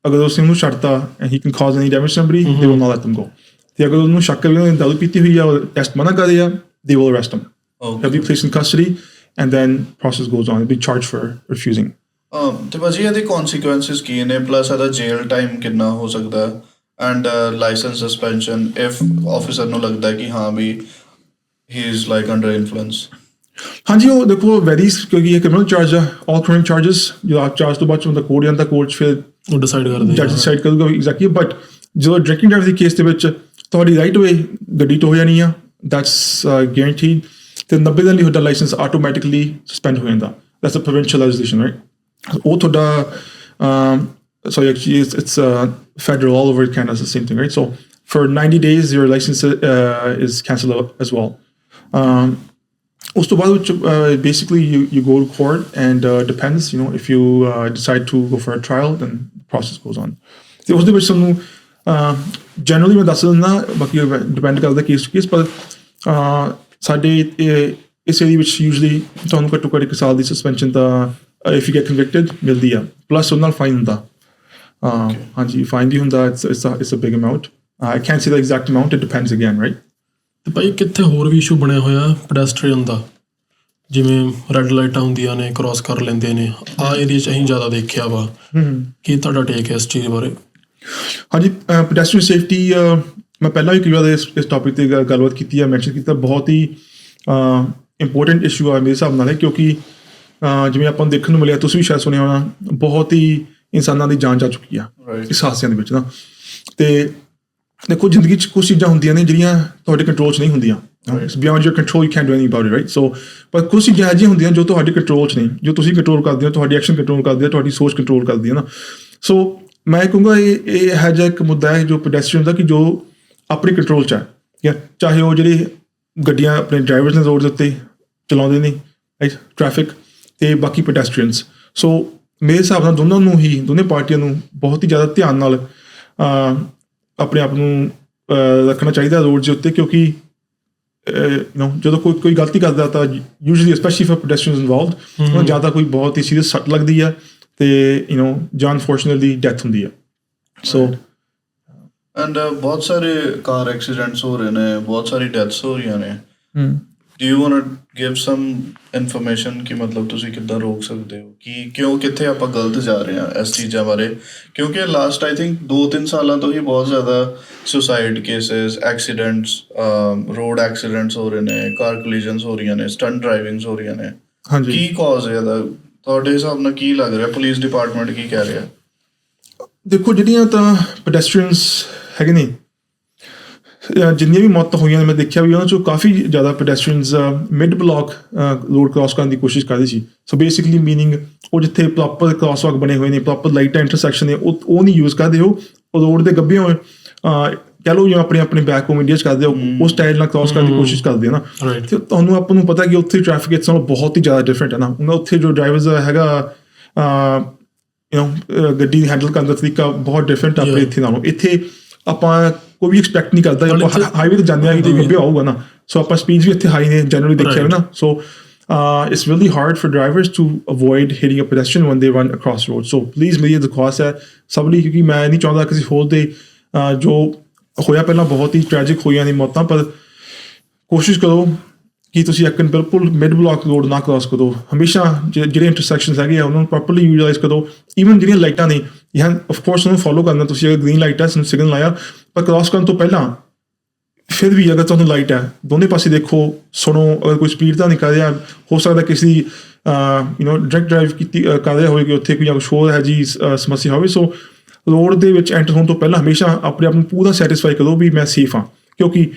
Speaker 2: ਅਗਰ ਉਸ ਨੂੰ ਛੱਡਤਾ and he can cause any damage to somebody, they will not let them go. ਤੇ ਅਗਰ ਉਹਨੂੰ ਸ਼ੱਕ ਹੈ ਵੀ ਉਹਨੇ ਦਾਰੂ ਪੀਤੀ ਹੋਈ ਆ, ਟੈਸਟ ਮਨਾ ਕਰ ਰਿਹਾ, they will arrest him. He'll be placed in custody and then process goes on. He'll be charged for refusing.
Speaker 3: ਤੇ ਭਾਜੀ ਇਹਦੇ consequences ਕੀ ਨੇ, ਪਲੱਸ ਇਹਦਾ ਜੇਲ ਟਾਈਮ ਕਿੰਨਾ ਹੋ ਸਕਦਾ, and license suspension if officer ਨੂੰ ਲੱਗਦਾ ਕਿ ਹਾਂ ਵੀ he is like under influence?
Speaker 2: ਹਾਂਜੀ, ਉਹ ਦੇਖੋ ਵੈਰੀਜ਼, ਕਿਉਂਕਿ ਇਹ ਕ੍ਰਿਮੀਨਲ ਚਾਰਜ ਆ, ਆਲ ਕ੍ਰਿਮੀਨਲ ਚਾਰਜਸ ਜੋ ਆਪ ਚਾਰਜ ਤੋਂ ਬਾਅਦ ਹੁੰਦਾ ਕੋਰਟ ਜਾਂਦਾ, ਕੋਰਟ ਫਿਰ
Speaker 6: ਉਹ ਡਿਸਾਈਡ ਕਰਦੇ,
Speaker 2: ਜੱਜ ਡਿਸਾਈਡ ਕਰੂਗਾ ਐਗਜ਼ੈਕਟਲੀ। ਬਟ ਜਦੋਂ ਡਰਿੰਕਿੰਗ ਡਰਾਈਵ ਦੀ ਕੇਸ ਦੇ ਵਿੱਚ ਤੁਹਾਡੀ ਰਾਈਟ ਵੇ ਗੱਡੀ ਟੋ ਹੋ ਜਾਣੀ ਆ, ਦੈਟਸ ਗੈਰੰਟੀਡ, ਤੇ 90 ਦਿਨ ਲਈ ਤੁਹਾਡਾ ਲਾਇਸੈਂਸ ਆਟੋਮੈਟਿਕਲੀ ਸਸਪੈਂਡ ਹੋ ਜਾਂਦਾ। That's a provincial legislation, right? ਉਹ ਤੁਹਾਡਾ sorry, actually it's federal, all over Canada, it's the same thing, right? So for 90 days your license is cancelled as well. Also, basically you go to court and depends, you know, if you decide to go for a trial, then the process goes on. ਤੇ ਉਸ ਦੇ ਵਿੱਚ ਸਾਨੂੰ generally ਮੈਂ ਦੱਸ ਦਿੰਦਾ, ਬਾਕੀ depend ਕਰਦਾ ਕੇਸ ਟੂ ਕੇਸ, ਪਰ ਸਾਡੇ ਇਸ ਏਰੀਆ ਵਿੱਚ ਯੂਜਲੀ ਤੁਹਾਨੂੰ ਘੱਟੋ ਘੱਟ 1 ਸਾਲ ਦੀ ਸਸਪੈਂਸ਼ਨ ਤਾਂ if you get convicted ਮਿਲਦੀ ਆ, ਪਲੱਸ ਉਹਦੇ ਨਾਲ ਫਾਈਨ ਹੁੰਦਾ। ਹਾਂਜੀ, ਫਾਈਨ ਵੀ ਹੁੰਦਾ, it's a big amount. I can't say the exact amount, it depends again, right?
Speaker 6: ਤੇ ਭਾਈ ਕਿੱਥੇ ਹੋਰ ਵੀ ਇਸ਼ੂ ਬਣਿਆ ਹੋਇਆ ਪੈਡੈਸਟਰੀਅਨ ਦਾ, ਜਿਵੇਂ ਰੈੱਡ ਲਾਈਟਾਂ ਹੁੰਦੀਆਂ ਨੇ, ਕ੍ਰਾਸ ਕਰ ਲੈਂਦੇ ਨੇ, ਆਹ ਏਰੀਆ 'ਚ ਅਸੀਂ ਜ਼ਿਆਦਾ ਦੇਖਿਆ ਵਾ। ਕੀ ਤੁਹਾਡਾ ਟੇਕ ਹੈ ਇਸ ਚੀਜ਼ ਬਾਰੇ?
Speaker 2: ਹਾਂਜੀ, ਪੈਡੈਸਟਰੀਅਨ ਸੇਫਟੀ ਮੈਂ ਪਹਿਲਾਂ ਵੀ ਕਈ ਵਾਰ ਇਸ ਟੌਪਿਕ 'ਤੇ ਗੱਲਬਾਤ ਕੀਤੀ ਆ, ਮੈਂਸ਼ਨ ਕੀਤਾ, ਬਹੁਤ ਹੀ ਇੰਪੋਰਟੈਂਟ ਇਸ਼ੂ ਆ ਮੇਰੇ ਹਿਸਾਬ ਨਾਲ, ਕਿਉਂਕਿ ਜਿਵੇਂ ਆਪਾਂ ਨੂੰ ਦੇਖਣ ਨੂੰ ਮਿਲਿਆ, ਤੁਸੀਂ ਵੀ ਸ਼ਾਇਦ ਸੁਣਿਆ ਹੋਣਾ, ਬਹੁਤ ਹੀ ਇਨਸਾਨਾਂ ਦੀ ਜਾਨ ਜਾ ਚੁੱਕੀ ਆ ਇਸ ਹਾਦਸਿਆਂ ਦੇ ਵਿੱਚ ਨਾ। ਤੇ ਦੇਖੋ ਜ਼ਿੰਦਗੀ 'ਚ ਕੁਛ ਚੀਜ਼ਾਂ ਹੁੰਦੀਆਂ ਨੇ ਜਿਹੜੀਆਂ ਤੁਹਾਡੇ ਕੰਟਰੋਲ 'ਚ ਨਹੀਂ ਹੁੰਦੀਆਂ, It's beyond your control, you can't do anything about it, right? So, ਪਰ ਕੁਝ ਚੀਜ਼ਾਂ ਅਜਿਹੀਆਂ ਹੁੰਦੀਆਂ ਜੋ ਤੁਹਾਡੇ ਕੰਟਰੋਲ 'ਚ ਨਹੀਂ, ਜੋ ਤੁਸੀਂ ਕੰਟਰੋਲ ਕਰਦੇ ਹੋ, ਤੁਹਾਡੀ ਐਕਸ਼ਨ ਕੰਟਰੋਲ ਕਰਦੇ ਹੋ, ਤੁਹਾਡੀ ਸੋਚ ਕੰਟਰੋਲ ਕਰਦੀ ਹੈ ਨਾ। ਸੋ ਮੈਂ ਕਹੂੰਗਾ ਇਹ ਇਹੋ ਜਿਹਾ ਇੱਕ ਮੁੱਦਾ ਹੈ ਜੋ ਪੈਡੈਸਟਰੀਅਨ ਦਾ, ਕਿ ਜੋ ਆਪਣੇ ਕੰਟਰੋਲ 'ਚ ਹੈ, ਜਾਂ ਚਾਹੇ ਉਹ ਜਿਹੜੀ ਗੱਡੀਆਂ ਆਪਣੇ ਡਰਾਈਵਰਸ ਨੇ ਰੋਡ ਦੇ ਉੱਤੇ ਚਲਾਉਂਦੇ ਨੇ, ਰਾਈਟ, ਟ੍ਰੈਫਿਕ, ਅਤੇ ਬਾਕੀ ਪੈਡੈਸਟਰੀਅਨਸ। ਸੋ ਮੇਰੇ ਹਿਸਾਬ ਨਾਲ ਦੋਨੇ ਪਾਰਟੀਆਂ ਨੂੰ ਬਹੁਤ ਹੀ ਜ਼ਿਆਦਾ ਧਿਆਨ ਨਾਲ ਆਪਣੇ ਆਪ ਨੂੰ ਰੱਖਣਾ ਚਾਹੀਦਾ ਰੋਡ ਦੇ ਉੱਤੇ, ਕਿਉਂਕਿ ਜਦੋਂ ਕੋਈ ਗਲਤੀ ਕਰਦਾ ਤਾਂ ਯੂਜਲੀ ਸਪੈਸ਼ਲੀ ਫॉर ਪੈਡੈਸਟਰੀਅਨਸ ਇਨਵੋਲਵਡ, ਉਹਨਾਂ ਜਾਂ ਤਾਂ ਕੋਈ ਬਹੁਤ ਹੀ ਸੀਰੀਅਸ ਸੱਟ ਲੱਗਦੀ ਹੈ ਅਤੇ ਜਾਂ ਅਨਫੋਰਚੂਨੇਟਲੀ ਡੈਥ ਹੁੰਦੀ ਹੈ। ਸੋ
Speaker 3: ਐਂਡ ਬਹੁਤ ਸਾਰੇ ਕਾਰ ਐਕਸੀਡੈਂਟਸ ਹੋ ਰਹੇ ਨੇ, ਬਹੁਤ ਸਾਰੀ ਡੈਥਸ ਹੋ ਰਹੀਆਂ ਨੇ। Do you want give some information ਕਿ ਮਤਲਬ ਤੁਸੀਂ ਕਿੱਦਾਂ ਰੋਕ ਸਕਦੇ ਹੋ, ਕਿ ਕਿਉਂ ਕਿੱਥੇ ਆਪਾਂ ਗਲਤ ਜਾ ਰਹੇ ਹਾਂ ਇਸ ਚੀਜ਼ਾਂ ਬਾਰੇ? ਕਿਉਂਕਿ ਲਾਸਟ ਆਈ ਥਿੰਕ 2-3 ਸਾਲਾਂ ਤੋਂ ਹੀ ਬਹੁਤ ਜ਼ਿਆਦਾ suicide cases, accidents, road accidents ਹੋ ਰਹੇ ਨੇ, ਕਾਰ ਕੋਲੀਜਨਸ ਹੋ ਰਹੀਆਂ ਨੇ, ਸਟੰਟ ਡਰਾਈਵਿੰਗਸ ਹੋ ਰਹੀਆਂ ਨੇ। ਕੀ ਕਾਜ਼ ਹੈ ਇਹਦਾ ਤੁਹਾਡੇ ਹਿਸਾਬ ਨਾਲ? ਕੀ ਲੱਗ ਰਿਹਾ ਪੁਲਿਸ ਡਿਪਾਰਟਮੈਂਟ ਕੀ ਕਹਿ ਰਿਹਾ?
Speaker 2: ਦੇਖੋ, ਜਿਹੜੀਆਂ ਤਾਂ ਪੈਡੈਸਟਰੀਅਨਸ ਹੈਗੇ ਨੇ, ਜਿੰਨੀਆਂ ਵੀ ਮੌਤਾਂ ਹੋਈਆਂ ਨੇ, ਮੈਂ ਦੇਖਿਆ ਵੀ ਉਹਨਾਂ 'ਚੋਂ ਕਾਫੀ ਜ਼ਿਆਦਾ ਪੈਡੈਸਟਰੀਅਨਸ ਮਿਡ ਬਲੋਕ ਰੋਡ ਕ੍ਰਾਸ ਕਰਨ ਦੀ ਕੋਸ਼ਿਸ਼ ਕਰਦੇ ਸੀ। ਸੋ ਬੇਸਿਕਲੀ ਮੀਨਿੰਗ ਉਹ ਜਿੱਥੇ ਪ੍ਰੋਪਰ ਕ੍ਰਾਸ ਵਾਕ ਬਣੇ ਹੋਏ ਨੇ, ਪ੍ਰੋਪਰ ਲਾਈਟਾਂ ਇੰਟਰਸੈਕਸ਼ਨ ਨੇ, ਉਹ ਨਹੀਂ ਯੂਜ਼ ਕਰਦੇ। ਉਹ ਰੋਡ ਦੇ ਗੱਬੇ ਹੋਏ ਕਹਿ ਲਓ, ਜਿਵੇਂ ਆਪਣੇ ਬੈਕ ਹੋਮ ਇੰਡੀਆ 'ਚ ਕਰਦੇ ਹੋ, ਉਸ ਸਟਾਈਲ ਨਾਲ ਕ੍ਰਾਸ ਕਰਨ ਦੀ ਕੋਸ਼ਿਸ਼ ਕਰਦੇ ਆ ਨਾ। ਅਤੇ ਤੁਹਾਨੂੰ ਆਪਾਂ ਨੂੰ ਪਤਾ ਕਿ ਉੱਥੇ ਟ੍ਰੈਫਿਕ ਇਸ ਨਾਲੋਂ ਬਹੁਤ ਹੀ ਜ਼ਿਆਦਾ ਡਿਫਰੈਂਟ ਹੈ ਨਾ। ਉਹਨਾਂ ਉੱਥੇ ਜੋ ਡਰਾਈਵਰਸ ਹੈਗਾ ਗੱਡੀ ਹੈਂਡਲ ਕਰਨ ਦਾ ਤਰੀਕਾ ਬਹੁਤ ਡਿਫਰੈਂਟ ਆਪਣੇ ਇੱਥੇ ਨਾਲੋਂ। ਇੱਥੇ ਆਪਾਂ ਕੋਈ ਵੀ ਐਕਸਪੈਕਟ ਨਹੀਂ ਕਰਦਾ, ਆਪਾਂ ਹਾਈਵੇ 'ਤੇ ਜਾਂਦੇ ਹਾਂ ਕਿ ਗੱਬੇ ਆਊਗਾ ਨਾ। ਸੋ ਆਪਾਂ ਸਪੀਡ ਵੀ ਇੱਥੇ ਹਾਈ ਨੇ ਜਨਰਲੀ ਦੇਖਿਆ ਨਾ। ਸੋ it's really hard for drivers to avoid hitting a pedestrian when they run across road. So please ਮੇਰੀ ਦਰਖਾਸਤ ਹੈ ਸਭ ਲਈ, ਕਿਉਂਕਿ ਮੈਂ ਨਹੀਂ ਚਾਹੁੰਦਾ ਕਿਸੇ ਹੋਰ ਦੇ ਜੋ ਹੋਇਆ ਪਹਿਲਾਂ ਬਹੁਤ ਹੀ ਟ੍ਰੈਜਿਕ ਹੋਈਆਂ ਨੇ ਮੌਤਾਂ, ਪਰ ਕੋਸ਼ਿਸ਼ ਕਰੋ ਕਿ ਤੁਸੀਂ ਇੱਕ ਬਿਲਕੁਲ ਮਿਡ ਬਲੋਕ ਰੋਡ ਨਾ ਕ੍ਰਾਸ ਕਰੋ। ਹਮੇਸ਼ਾ ਜਿਹੜੇ ਇੰਟਰਸੈਕਸ਼ਨਸ ਹੈਗੇ ਆ ਉਹਨਾਂ ਨੂੰ ਪ੍ਰੋਪਰਲੀ ਯੂਟੀਲਾਈਜ਼ ਕਰੋ। ਈਵਨ ਜਿਹੜੀਆਂ ਲਾਈਟਾਂ ਨੇ, ਅਫਕੋਰਸ ਉਹਨੂੰ ਫੋਲੋ ਕਰਨਾ। ਤੁਸੀਂ ਅਗਰ ਗ੍ਰੀਨ ਲਾਈਟ ਹੈ, ਸਿਗਨਲ ਲਾਇਆ, ਪਰ ਕ੍ਰਾਸ ਕਰਨ ਤੋਂ ਪਹਿਲਾਂ ਫਿਰ ਵੀ ਅਗਰ ਤੁਹਾਨੂੰ ਲਾਈਟ ਹੈ, ਦੋਨੇ ਪਾਸੇ ਦੇਖੋ, ਸੁਣੋ। ਅਗਰ ਕੋਈ ਸਪੀਡ ਤਾਂ ਨਹੀਂ ਕਰ ਰਿਹਾ, ਹੋ ਸਕਦਾ ਕਿਸੇ ਦੀ ਡਰੈਕਟ ਡਰਾਈਵ ਕਰ ਰਿਹਾ ਹੋਵੇ ਕਿ ਉੱਥੇ ਕੋਈ ਸ਼ੋਰ ਹੈ ਜੀ ਸਮੱਸਿਆ ਹੋਵੇ। ਸੋ ਰੋਡ ਦੇ ਵਿੱਚ ਐਂਟਰ ਹੋਣ ਤੋਂ ਪਹਿਲਾਂ ਹਮੇਸ਼ਾ ਆਪਣੇ ਆਪ ਨੂੰ ਪੂਰਾ ਸੈਟਿਸਫਾਈ ਕਰੋ ਵੀ ਮੈਂ ਸੇਫ ਹਾਂ, ਕਿਉਂਕਿ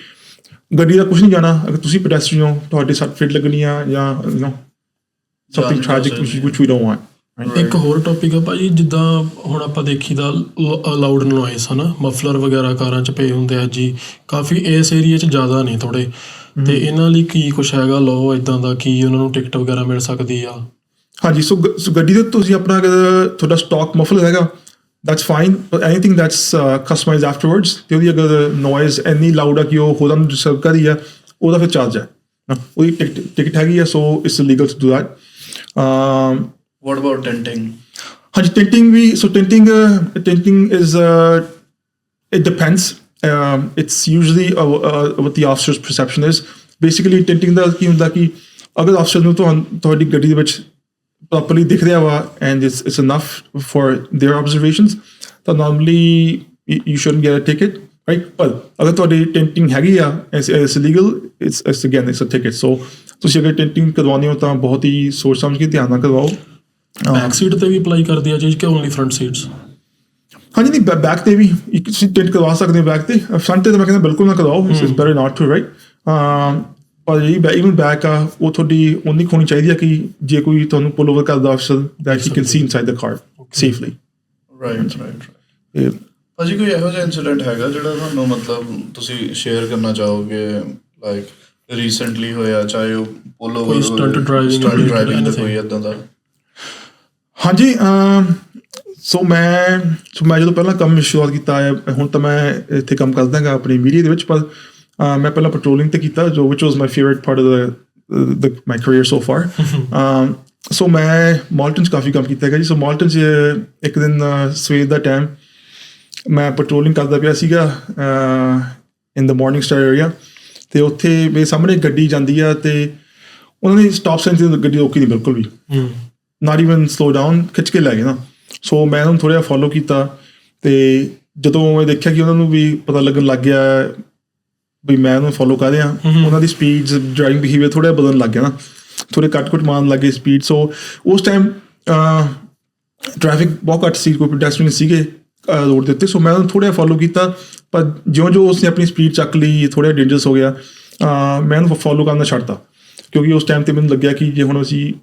Speaker 2: ਗੱਡੀ ਦਾ ਕੁਛ ਨਹੀਂ ਜਾਣਾ। ਅਗਰ ਤੁਸੀਂ ਪੈਡੈਸਟਰੀਅਨ ਹੋ, ਤੁਹਾਡੇ ਸੱਟ ਫੇਟ ਲੱਗਣੀ ਆ ਜਾਂ something tragic which we don't want.
Speaker 6: ਇੱਕ ਹੋਰ ਟੌਪਿਕ ਆ ਭਾਜੀ, ਜਿੱਦਾਂ ਹੁਣ ਆਪਾਂ ਦੇਖੀਦਾ ਲਾਊਡ ਨੋਇਸ ਹੈ ਨਾ, ਮਫਲਰ ਵਗੈਰਾ ਕਾਰਾਂ 'ਚ ਪਏ ਹੁੰਦੇ ਆ ਜੀ, ਕਾਫੀ ਇਸ ਏਰੀਏ 'ਚ ਜ਼ਿਆਦਾ ਨੇ ਥੋੜ੍ਹੇ। ਅਤੇ ਇਹਨਾਂ ਲਈ ਕੀ ਕੁਛ ਹੈਗਾ ਲਾਅ ਇੱਦਾਂ ਦਾ ਕਿ ਉਹਨਾਂ ਨੂੰ ਟਿਕਟ ਵਗੈਰਾ ਮਿਲ ਸਕਦੀ ਆ?
Speaker 2: ਹਾਂਜੀ, ਸੋ ਗੱਡੀ ਦੇ ਤੁਸੀਂ ਆਪਣਾ ਅਗਰ ਤੁਹਾਡਾ ਸਟਾਕ ਮਫਲਰ ਹੈਗਾ, that's fine, but anything that's customized afterwards, ਅਤੇ ਉਹਦੀ ਅਗਰ ਨੋਇਜ਼ ਇੰਨੀ ਲਾਊਡ ਆ ਕਿ ਉਹ ਹੋਰਾਂ ਨੂੰ ਡਿਸਟਰਬ ਕਰ ਰਹੀ ਆ, ਉਹਦਾ ਫਿਰ ਚਾਰਜ ਹੈ, ਉਹਦੀ ਟਿਕਟ ਹੈਗੀ ਆ। So it's legal to do that.
Speaker 3: What about tinting?
Speaker 2: ਹਾਂਜੀ, tinting ਵੀ, so tinting is it depends. It's usually what the officer's perception is. Basically tinting ਦਾ ਕੀ ਹੁੰਦਾ ਕਿ ਅਗਰ ਅਫਸਰ ਨੂੰ ਤੁਹਾਡੀ ਗੱਡੀ ਦੇ ਵਿੱਚ ਪ੍ਰੋਪਰਲੀ ਦਿਖ ਰਿਹਾ ਵਾ and it's enough for their observations, ਤਾਂ normally you shouldn't get a ticket, right? ਪਰ ਅਗਰ ਤੁਹਾਡੀ tinting ਹੈਗੀ ਆ, it's illegal, it's again it's a ticket. So ਤੁਸੀਂ ਅਗਰ tinting ਕਰਵਾਉਣੀ ਹੋ ਤਾਂ ਬਹੁਤ ਹੀ ਸੋਚ ਸਮਝ ਕੇ ਧਿਆਨ ਨਾਲ ਕਰਵਾਓ।
Speaker 6: ਬੈਕ ਸੀਟ 'ਤੇ ਵੀ ਅਪਲਾਈ ਕਰਦੀ ਆ ਚੀਜ਼ ਕਿ ਓਨਲੀ ਫਰੰਟ ਸੀਟਸ?
Speaker 2: ਹਾਂਜੀ, ਨਹੀਂ, ਬੈਕ 'ਤੇ ਵੀ ਤੁਸੀਂ ਟਿੰਟ ਕਰਵਾ ਸਕਦੇ ਹੋ। ਬੈਕ 'ਤੇ, ਫਰੰਟ 'ਤੇ ਤਾਂ ਮੈਂ ਕਹਿੰਦਾ ਬਿਲਕੁਲ ਨਾ ਕਰਵਾਓ, it's better not to, right? ਪਰ ਜਿਹੜੀ ਈਵਨ ਬੈਕ ਆ, ਉਹ ਤੁਹਾਡੀ ਉਨੀ ਹੋਣੀ ਚਾਹੀਦੀ ਆ ਕਿ ਜੇ ਕੋਈ ਤੁਹਾਨੂੰ ਪੁੱਲ ਓਵਰ ਕਰਦਾ ਅਫਸਰ, that he can see inside the car safely.
Speaker 3: Right. ਭਾਜੀ, ਕੋਈ ਇਹੋ ਜਿਹਾ ਇੰਸੀਡੈਂਟ ਹੈਗਾ ਜਿਹੜਾ ਤੁਹਾਨੂੰ ਮਤਲਬ ਤੁਸੀਂ ਸ਼ੇਅਰ ਕਰਨਾ ਚਾਹੋਗੇ, ਲਾਈਕ ਰੀਸੈਂਟਲੀ ਹੋਇਆ, ਚਾਹੇ ਉਹ ਪੁੱਲ ਓਵਰ, ਸਟੰਟ ਡਰਾਈਵਿੰਗ ਦਾ ਕੋਈ ਇੱਦਾਂ ਦਾ? ਹਾਂਜੀ, ਸੋ ਮੈਂ ਜਦੋਂ ਪਹਿਲਾਂ ਕੰਮ ਸ਼ੁਰੂਆਤ ਕੀਤਾ ਹੈ, ਹੁਣ ਤਾਂ ਮੈਂ ਇੱਥੇ ਕੰਮ ਕਰਦਾ ਹੈਗਾ ਆਪਣੀ ਮੀਡੀਆ ਦੇ ਵਿੱਚ, ਪਰ ਮੈਂ ਪਹਿਲਾਂ ਪੈਟਰੋਲਿੰਗ 'ਤੇ ਕੀਤਾ, ਜੋ ਵਿਚ was my favourite part of my career so far. So ਮੈਂ ਮਾਲਟਨ 'ਚ ਕਾਫੀ ਕੰਮ ਕੀਤਾ ਹੈਗਾ ਜੀ। ਸੋ ਮਾਲਟਨ 'ਚ ਇੱਕ ਦਿਨ ਸਵੇਰ ਦਾ ਟਾਈਮ ਮੈਂ ਪੈਟਰੋਲਿੰਗ ਕਰਦਾ ਪਿਆ ਸੀਗਾ ਇਨ ਦ ਮੋਰਨਿੰਗ ਸਟਾਰ ਏਰੀਆ, ਅਤੇ ਉੱਥੇ ਮੇਰੇ ਸਾਹਮਣੇ ਗੱਡੀ ਜਾਂਦੀ ਆ ਅਤੇ ਉਹਨਾਂ ਨੇ ਸਟਾਪ ਸਾਈਨ 'ਤੇ ਗੱਡੀ ਰੋਕੀ ਨਹੀਂ ਬਿਲਕੁਲ ਵੀ, ਨਾਟ ਈਵਨ ਸਲੋ ਡਾਊਨ, ਖਿੱਚ ਕੇ ਲੈ ਗਏ ਨਾ। ਸੋ ਮੈਂ ਉਹਨੂੰ ਥੋੜ੍ਹਾ ਜਿਹਾ ਫੋਲੋ ਕੀਤਾ, ਅਤੇ ਜਦੋਂ ਮੈਂ ਦੇਖਿਆ ਕਿ ਉਹਨਾਂ ਨੂੰ ਵੀ ਪਤਾ ਲੱਗਣ ਲੱਗ ਗਿਆ ਵੀ ਮੈਂ ਉਹਨੂੰ ਫੋਲੋ ਕਰ ਰਿਹਾ, ਉਹਨਾਂ ਦੀ ਸਪੀਡ, ਡਰਾਈਵਿੰਗ ਬਿਹੇਵੀਅਰ ਥੋੜ੍ਹਾ ਜਿਹਾ ਬਦਲਣ ਲੱਗ ਗਿਆ ਨਾ, ਥੋੜ੍ਹੇ ਕੱਟ ਮਾਰਨ ਲੱਗ ਗਏ ਸਪੀਡ। ਸੋ ਉਸ ਟਾਈਮ ਟ੍ਰੈਫਿਕ ਬਹੁਤ ਘੱਟ ਸੀ, ਕੋਈ ਪੈਡੈਸਟਰੀਅਨ ਸੀਗੇ ਰੋਡ ਦੇ ਉੱਤੇ। ਸੋ ਮੈਂ ਉਹਨੂੰ ਥੋੜ੍ਹਾ ਜਿਹਾ ਫੋਲੋ ਕੀਤਾ, ਪਰ ਜਿਉਂ ਉਸਨੇ ਆਪਣੀ ਸਪੀਡ ਚੱਕ ਲਈ, ਥੋੜ੍ਹਾ ਜਿਹਾ ਡੇਂਜਰਸ ਹੋ ਗਿਆ।
Speaker 2: ਮੈਂ ਉਹਨੂੰ ਫੋਲੋ ਕਰਨਾ ਛੱਡਤਾ, ਕਿਉਂਕਿ ਉਸ ਟਾਈਮ 'ਤੇ ਮੈਨੂੰ ਲੱਗਿਆ ਕਿ ਜੇ ਹੁਣ ਅਸੀਂ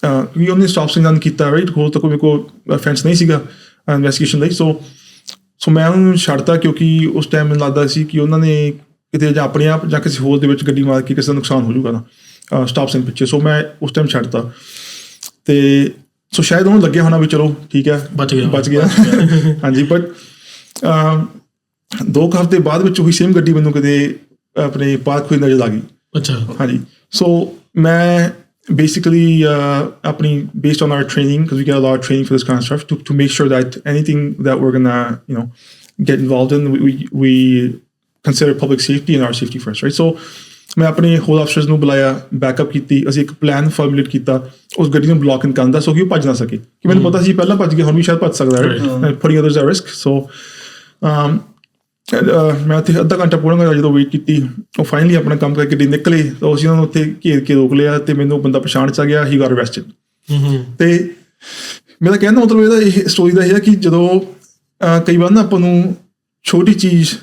Speaker 2: ਕਿਉਂਕਿ ਉਹਨੇ ਸਟਾਪ ਸਾਈਨ ਕੀਤਾ ਰਾਈਟ, ਹੋਰ ਤਾਂ ਕੋਈ ਕੋਲ ਫੈਂਸ ਨਹੀਂ ਸੀਗਾ ਇਨਵੈਸਟੀਗੇਸ਼ਨ ਲਈ। ਸੋ ਮੈਂ ਉਹਨੂੰ ਛੱਡਤਾ, ਕਿਉਂਕਿ ਉਸ ਟਾਈਮ ਮੈਨੂੰ ਲੱਗਦਾ ਸੀ ਕਿ ਉਹਨਾਂ ਨੇ ਕਿਤੇ ਜਾਂ ਆਪਣੇ ਆਪ ਜਾਂ ਕਿਸੇ ਹੋਰ ਦੇ ਵਿੱਚ ਗੱਡੀ ਮਾਰ ਕੇ ਕਿਸੇ ਦਾ ਨੁਕਸਾਨ ਹੋ ਜਾਊਗਾ ਨਾ ਸਟਾਪ ਸਾਈਨ ਪਿੱਛੇ। ਸੋ ਮੈਂ ਉਸ ਟਾਈਮ ਛੱਡਤਾ, ਅਤੇ ਸੋ ਸ਼ਾਇਦ ਉਹਨੂੰ ਲੱਗਿਆ ਹੋਣਾ ਵੀ ਚਲੋ ਠੀਕ ਹੈ ਬਚ ਗਿਆ ਹਾਂਜੀ। ਬਟ 2 ਹਫ਼ਤੇ ਬਾਅਦ ਵਿੱਚ ਉਹੀ ਸੇਮ ਗੱਡੀ ਮੈਨੂੰ ਕਿਤੇ ਆਪਣੇ ਪਾਰਕ ਹੋਈ ਨਜ਼ਰ ਆ ਗਈ।
Speaker 6: ਅੱਛਾ
Speaker 2: ਹਾਂਜੀ। ਸੋ ਮੈਂ basically ਆਪਣੀ based on our training, because we get a lot of training for this kind of stuff, to make sure that anything that we're gonna get involved in, we consider public safety and our safety first, right? So ਮੈਂ ਆਪਣੇ ਹੋਰ ਅਫਸਰਸ ਨੂੰ ਬੁਲਾਇਆ, backup ਕੀਤੀ, ਅਸੀਂ ਇੱਕ plan formulate ਕੀਤਾ ਉਸ ਗੱਡੀ ਨੂੰ ਬਲੌਕ ਕਰਨ ਦਾ, ਸੋ ਕਿ ਉਹ ਭੱਜ ਨਾ ਸਕੇ। ਕਿ ਮੈਨੂੰ ਪਤਾ ਸੀ ਪਹਿਲਾਂ ਭੱਜ ਗਿਆ, ਹੁਣ ਵੀ ਸ਼ਾਇਦ ਭੱਜ ਸਕਦਾ ਹੈ, putting others at risk. So ਮੈਂ ਉੱਥੇ ਅੱਧਾ ਘੰਟਾ ਪੂਰਾ ਜਦੋਂ ਵੇਟ ਕੀਤੀ, ਉਹ ਫਾਈਨਲੀ ਆਪਣਾ ਕੰਮ ਕਰਕੇ ਗੱਡੀ ਨਿਕਲੇ, ਤਾਂ ਅਸੀਂ ਉਹਨਾਂ ਨੂੰ ਉੱਥੇ ਘੇਰ ਕੇ ਰੋਕ ਲਿਆ, ਅਤੇ ਮੈਨੂੰ ਬੰਦਾ ਪਛਾਣ 'ਚ ਆ ਗਿਆ, ਹੀ ਗਾਟ ਅਰੈਸਟਡ। ਅਤੇ ਮੇਰਾ ਕਹਿਣ ਦਾ ਮਤਲਬ ਇਹਦਾ ਇਹ ਸਟੋਰੀ ਦਾ ਇਹ ਹੈ ਕਿ ਜਦੋਂ ਕਈ ਵਾਰ ਨਾ ਆਪਾਂ ਨੂੰ ਛੋਟੀ ਚੀਜ਼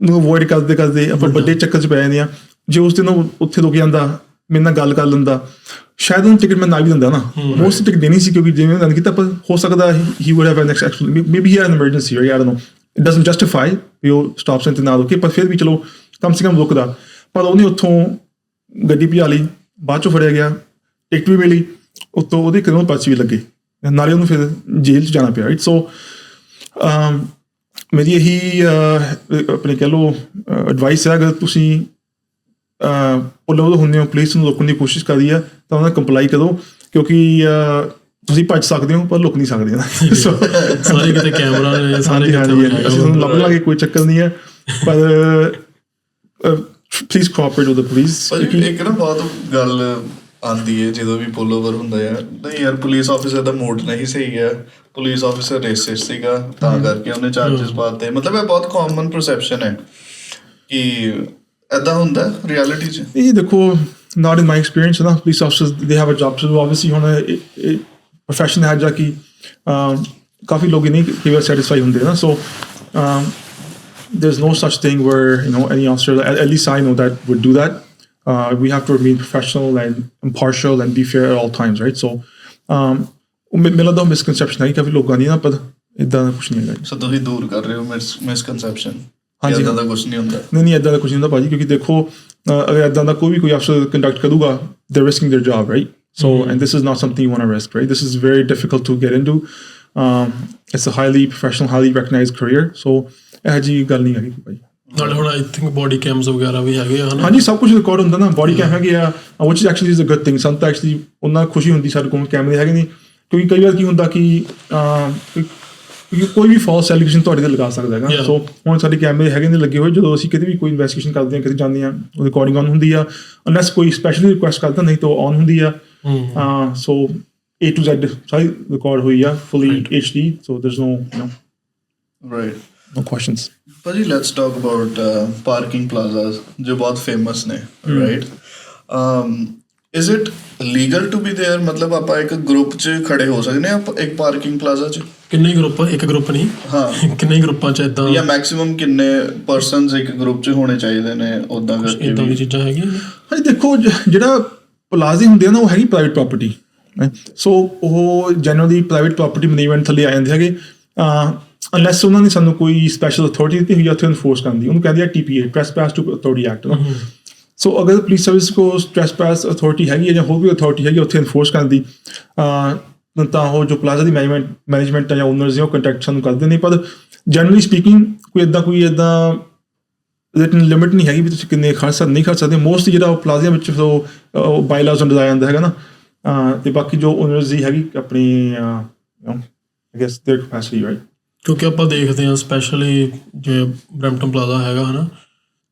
Speaker 2: ਨੂੰ ਅਵੋਇਡ ਕਰਦੇ ਕਰਦੇ ਆਪਾਂ ਵੱਡੇ ਚੱਕਰ 'ਚ ਪੈ ਜਾਂਦੇ ਹਾਂ। ਜੇ ਉਸ ਦਿਨ ਉਹ ਉੱਥੇ ਰੁਕ ਜਾਂਦਾ, ਮੇਰੇ ਨਾਲ ਗੱਲ ਕਰ ਲੈਂਦਾ, ਸ਼ਾਇਦ ਉਹਨੂੰ ਟਿਕਟ ਮੈਂ ਨਾ ਵੀ ਦਿੰਦਾ ਨਾ, ਮੋਸਟ ਟਿਕਟ ਦੇਣੀ ਸੀ, ਕਿਉਂਕਿ ਜਿਵੇਂ ਗੱਲ ਕੀਤਾ ਪਰ ਹੋ ਸਕਦਾ he would have next actually maybe he an emergency, I don't know, it doesn't justify ਵੀ ਉਹ ਸਟਾਪ ਸਾਈਨ 'ਤੇ ਨਾ ਰੁਕੇ, ਪਰ ਫਿਰ ਵੀ ਚਲੋ ਕਮ ਸੇ ਕਮ ਰੁਕਦਾ। ਪਰ ਉਹਨੇ ਉੱਥੋਂ ਗੱਡੀ ਭਜਾ ਲਈ, ਬਾਅਦ 'ਚੋਂ ਫੜਿਆ ਗਿਆ, ਟਿਕਟ ਵੀ ਮਿਲੀ, ਉੱਤੋਂ ਉਹਦੇ ਕਦੋਂ ਪਰਚੇ ਵੀ ਲੱਗੇ, ਨਾਲੇ ਉਹਨੂੰ ਫਿਰ ਜੇਲ੍ਹ 'ਚ ਜਾਣਾ ਪਿਆ, ਰਾਈਟ। ਸੋ ਮੇਰੀ ਇਹੀ ਆਪਣੇ ਕਹਿ ਲਓ ਐਡਵਾਈਸ ਹੈ, ਅਗਰ ਤੁਸੀਂ ਪੁੱਲ ਓਵਰ ਹੁੰਦੇ ਹੋ, ਪੁਲਿਸ ਨੂੰ ਰੋਕਣ ਦੀ ਕੋਸ਼ਿਸ਼ ਕਰੀ ਆ, ਤਾਂ ਉਹਨਾਂ ਕੰਪਲਾਈ ਕਰੋ, ਕਿਉਂਕਿ ਤੁਸੀਂ ਭੱਜ ਸਕਦੇ ਹੋ ਪਰ ਲੁਕ ਨਹੀਂ ਸਕਦੇ ਨਾ।
Speaker 6: ਸਾਰੇ ਕਿਤੇ ਕੈਮਰਾ ਨੇ, ਸਾਰੇ
Speaker 2: ਅਸੀਂ ਤੁਹਾਨੂੰ ਲੱਭ ਲਾਂਗੇ, ਕੋਈ ਚੱਕਰ ਨਹੀਂ ਹੈ, ਪਰ please cooperate with the police.
Speaker 3: ਇੱਕ ਨਾ ਬਹੁਤ ਗੱਲ ਆਉਂਦੀ ਹੈ ਜਦੋਂ ਵੀ ਪੁੱਲ ਓਵਰ ਹੁੰਦਾ ਆ, ਨਹੀਂ ਯਾਰ ਪੁਲਿਸ ਆਫਿਸਰ ਦਾ ਮੂਡ ਨਹੀਂ ਸਹੀ ਹੈ, ਪੁਲਿਸ ਆਫਿਸਰ ਰੇਸਿਸਟ ਸੀਗਾ ਤਾਂ ਕਰਕੇ ਉਹਨੇ ਚਾਰਜਿਸ ਪਾਤੇ। ਮਤਲਬ ਇਹ ਬਹੁਤ ਕਾਮਨ ਪਰਸੈਪਸ਼ਨ ਹੈ ਕਿ ਇੱਦਾਂ ਹੁੰਦਾ ਰਿਐਲਿਟੀ 'ਚ।
Speaker 2: ਇਹ ਦੇਖੋ, ਨਾਟ ਇਨ ਮਾਈ ਐਕਸਪੀਰੀਅੰਸ ਨਾ, ਪੁਲਿਸ ਆਫਿਸਰਸ ਦੇ have a job, so obviously ਹੁਣ ਪ੍ਰੋਫੈਸ਼ਨ ਹੈ, ਜਾਂ ਕਿ ਕਾਫੀ ਲੋਕ ਨਹੀਂ ਕਈ ਵਾਰ ਸੈਟਿਸਫਾਈ ਹੁੰਦੇ ਨਾ। ਸੋ there's no such thing where any officer, at least I know that, would do that. We have to remain professional and impartial and be fair at all times, right? So ਮੈਨੂੰ ਲੱਗਦਾ misconception ਹੈ ਕਾਫੀ ਲੋਕਾਂ ਦੀ ਨਾ, ਪਰ ਇੱਦਾਂ ਦਾ ਕੁਛ ਨਹੀਂ ਹੈਗਾ।
Speaker 3: ਸੋ ਤੁਸੀਂ ਦੂਰ ਕਰ ਰਹੇ ਹੋ ਮਿਸਕਨਸੈਪਸ਼ਨ?
Speaker 2: ਹਾਂਜੀ,
Speaker 3: ਇੱਦਾਂ ਦਾ ਕੁਛ ਨਹੀਂ ਹੁੰਦਾ।
Speaker 2: ਨਹੀਂ ਇੱਦਾਂ ਦਾ ਕੁਛ ਨਹੀਂ ਹੁੰਦਾ ਭਾਜੀ, ਕਿਉਂਕਿ ਦੇਖੋ ਅਗਰ ਇੱਦਾਂ ਦਾ ਕੋਈ ਅਫਸਰ ਕੰਡਕਟ ਕਰੂਗਾ, they're risking their job, right? So and this is not something you want to risk, right? This is very difficult to get into. It's a highly professional, highly recognized career. So ਇਹ ਜਿਹੀ ਗੱਲ ਨਹੀਂ ਹੈਗੀ ਭਾਜੀ।
Speaker 6: ਨਾਲੇ ਹੁਣ I think body camps ਵਗੈਰਾ ਵੀ ਹੈਗੇ ਆ,
Speaker 2: ਹਾਂਜੀ ਸਭ ਕੁਝ ਰਿਕਾਰਡ ਹੁੰਦਾ ਨਾ, ਬੋਡੀ ਕੈਮ ਹੈਗੇ ਆ, which actually is a good thing. ਸਾਨੂੰ ਤਾਂ ਐਕਚੁਅਲੀ ਉਹਨਾਂ ਖੁਸ਼ੀ ਹੁੰਦੀ ਸਾਡੇ ਕੋਲ ਕੈਮਰੇ ਹੈਗੇ ਨੇ, ਕਿਉਂਕਿ ਕਈ ਵਾਰ ਕੀ ਹੁੰਦਾ ਕਿ ਕੋਈ ਵੀ ਫਾਲਸ ਐਲੀਗੇਸ਼ਨ ਤੁਹਾਡੇ 'ਤੇ ਲਗਾ ਸਕਦਾ ਹੈਗਾ। ਸੋ ਹੁਣ ਸਾਡੇ ਕੈਮਰੇ ਹੈਗੇ ਨੇ ਲੱਗੇ ਹੋਏ, ਜਦੋਂ ਅਸੀਂ ਕਿਤੇ ਵੀ ਕੋਈ ਇਨਵੈਸਟੀਗੇਸ਼ਨ ਕਰਦੇ ਹਾਂ, ਕਿਤੇ ਜਾਂਦੇ ਹਾਂ, ਉਹ ਰਿਕਾਰਡਿੰਗ ਔਨ ਹੁੰਦੀ ਆ, ਅਨਲੈਸ ਕੋਈ ਸਪੈਸ਼ਲੀ ਰਿਕੁਐਸਟ ਕਰਦਾ, ਨਹੀਂ ਤਾਂ ਔਨ ਹੁੰਦੀ ਆ। ਸੋ A to Z ਸਾਰੀ ਰਿਕਾਰਡ ਹੋਈ ਆ, fully HD, so there's no questions.
Speaker 3: ਭਾਜੀ let's talk about parking plazas ਜੋ ਬਹੁਤ ਫੇਮਸ ਨੇ, right? Is it legal to be there? ਮਤਲਬ ਆਪਾਂ ਇੱਕ ਗਰੁੱਪ 'ਚ ਖੜੇ ਹੋ ਸਕਦੇ ਹਾਂ ਇੱਕ ਪਾਰਕਿੰਗ ਪਲਾਜ਼ਾ 'ਚ?
Speaker 6: ਕਿੰਨੇ ਗਰੁੱਪ? ਇੱਕ ਗਰੁੱਪ ਨਹੀਂ,
Speaker 3: ਹਾਂ
Speaker 6: ਕਿੰਨੇ ਗਰੁੱਪਾਂ 'ਚ ਇੱਦਾਂ,
Speaker 3: ਜਾਂ ਮੈਕਸਿਮਮ ਕਿੰਨੇ ਪਰਸਨਸ ਇੱਕ ਗਰੁੱਪ 'ਚ ਹੋਣੇ ਚਾਹੀਦੇ ਨੇ? ਉੱਦਾਂ ਕਰਕੇ
Speaker 6: ਇੱਦਾਂ ਦੀ ਚੀਜ਼ਾਂ ਹੈਗੀਆਂ।
Speaker 2: ਹਾਂਜੀ ਦੇਖੋ, ਜਿਹੜਾ ਪਲਾਜ਼ੇ ਹੁੰਦੇ ਆ ਨਾ, ਉਹ ਹੈਗੀ ਪ੍ਰਾਈਵੇਟ ਪ੍ਰੋਪਰਟੀ, ਸੋ ਉਹ ਜਨਰਲੀ ਪ੍ਰਾਈਵੇਟ ਪ੍ਰੋਪਰਟੀ ਮੈਨੇਜਮੈਂਟ ਥੱਲੇ ਆ ਜਾਂਦੇ ਹੈਗੇ, ਅਨਲੈਸ ਉਹਨਾਂ ਨੇ ਸਾਨੂੰ ਕੋਈ ਸਪੈਸ਼ਲ ਅਥਾਰਟੀ ਦਿੱਤੀ ਹੋਈ ਉੱਥੇ ਇਨਫੋਰਸ ਕਰਨ ਦੀ, ਉਹਨੂੰ ਕਹਿੰਦੇ ਆ TPA, ਟ੍ਰੈਸਪੈਸ ਟੂ ਅਥਾਰਟੀ ਐਕਟ। ਸੋ ਅਗਰ ਪੁਲਿਸ ਸਰਵਿਸ ਕੋਲ ਟ੍ਰੈਸਪੈਸ ਅਥਾਰਟੀ ਹੈਗੀ ਹੈ ਜਾਂ ਹੋਰ ਵੀ ਅਥਾਰਟੀ ਹੈਗੀ ਉੱਥੇ ਇਨਫੋਰਸ ਕਰਨ ਦੀ, ਤਾਂ ਉਹ ਜੋ ਪਲਾਜ਼ਾ ਦੀ ਮੈਨੇਜਮੈਂਟ ਜਾਂ ਓਨਰਸ ਉਹ ਕੰਟੈਕਟ ਸਾਨੂੰ ਕਰਦੇ ਨੇ। ਪਰ ਜਨਰਲੀ ਸਪੀਕਿੰਗ ਕੋਈ ਇੱਦਾਂ ਰਿਟਨ ਲਿਮਿਟ ਨਹੀਂ ਹੈਗੀ ਵੀ ਤੁਸੀਂ ਕਿੰਨੇ ਖਰਚ ਸਕਦੇ ਨਹੀਂ ਖਰਚ ਸਕਦੇ। ਮੋਸਟਲੀ ਜਿਹੜਾ ਉਹ ਪਲਾਜ਼ਿਆਂ ਵਿੱਚ ਉਹ ਬਾਈਲਾਜ਼ ਅੰਡਰ ਆ ਜਾਂਦਾ ਹੈਗਾ ਨਾ, ਅਤੇ ਬਾਕੀ ਜੋ ਓਨਰਸ ਦੀ ਹੈਗੀ ਆਪਣੀ I guess there capacity, right?
Speaker 6: ਕਿਉਂਕਿ ਆਪਾਂ ਦੇਖਦੇ ਹਾਂ ਸਪੈਸ਼ਲੀ ਜੇ ਬਰੈਂਪਟਨ ਪਲਾਜ਼ਾ ਹੈਗਾ ਹੈ ਨਾ,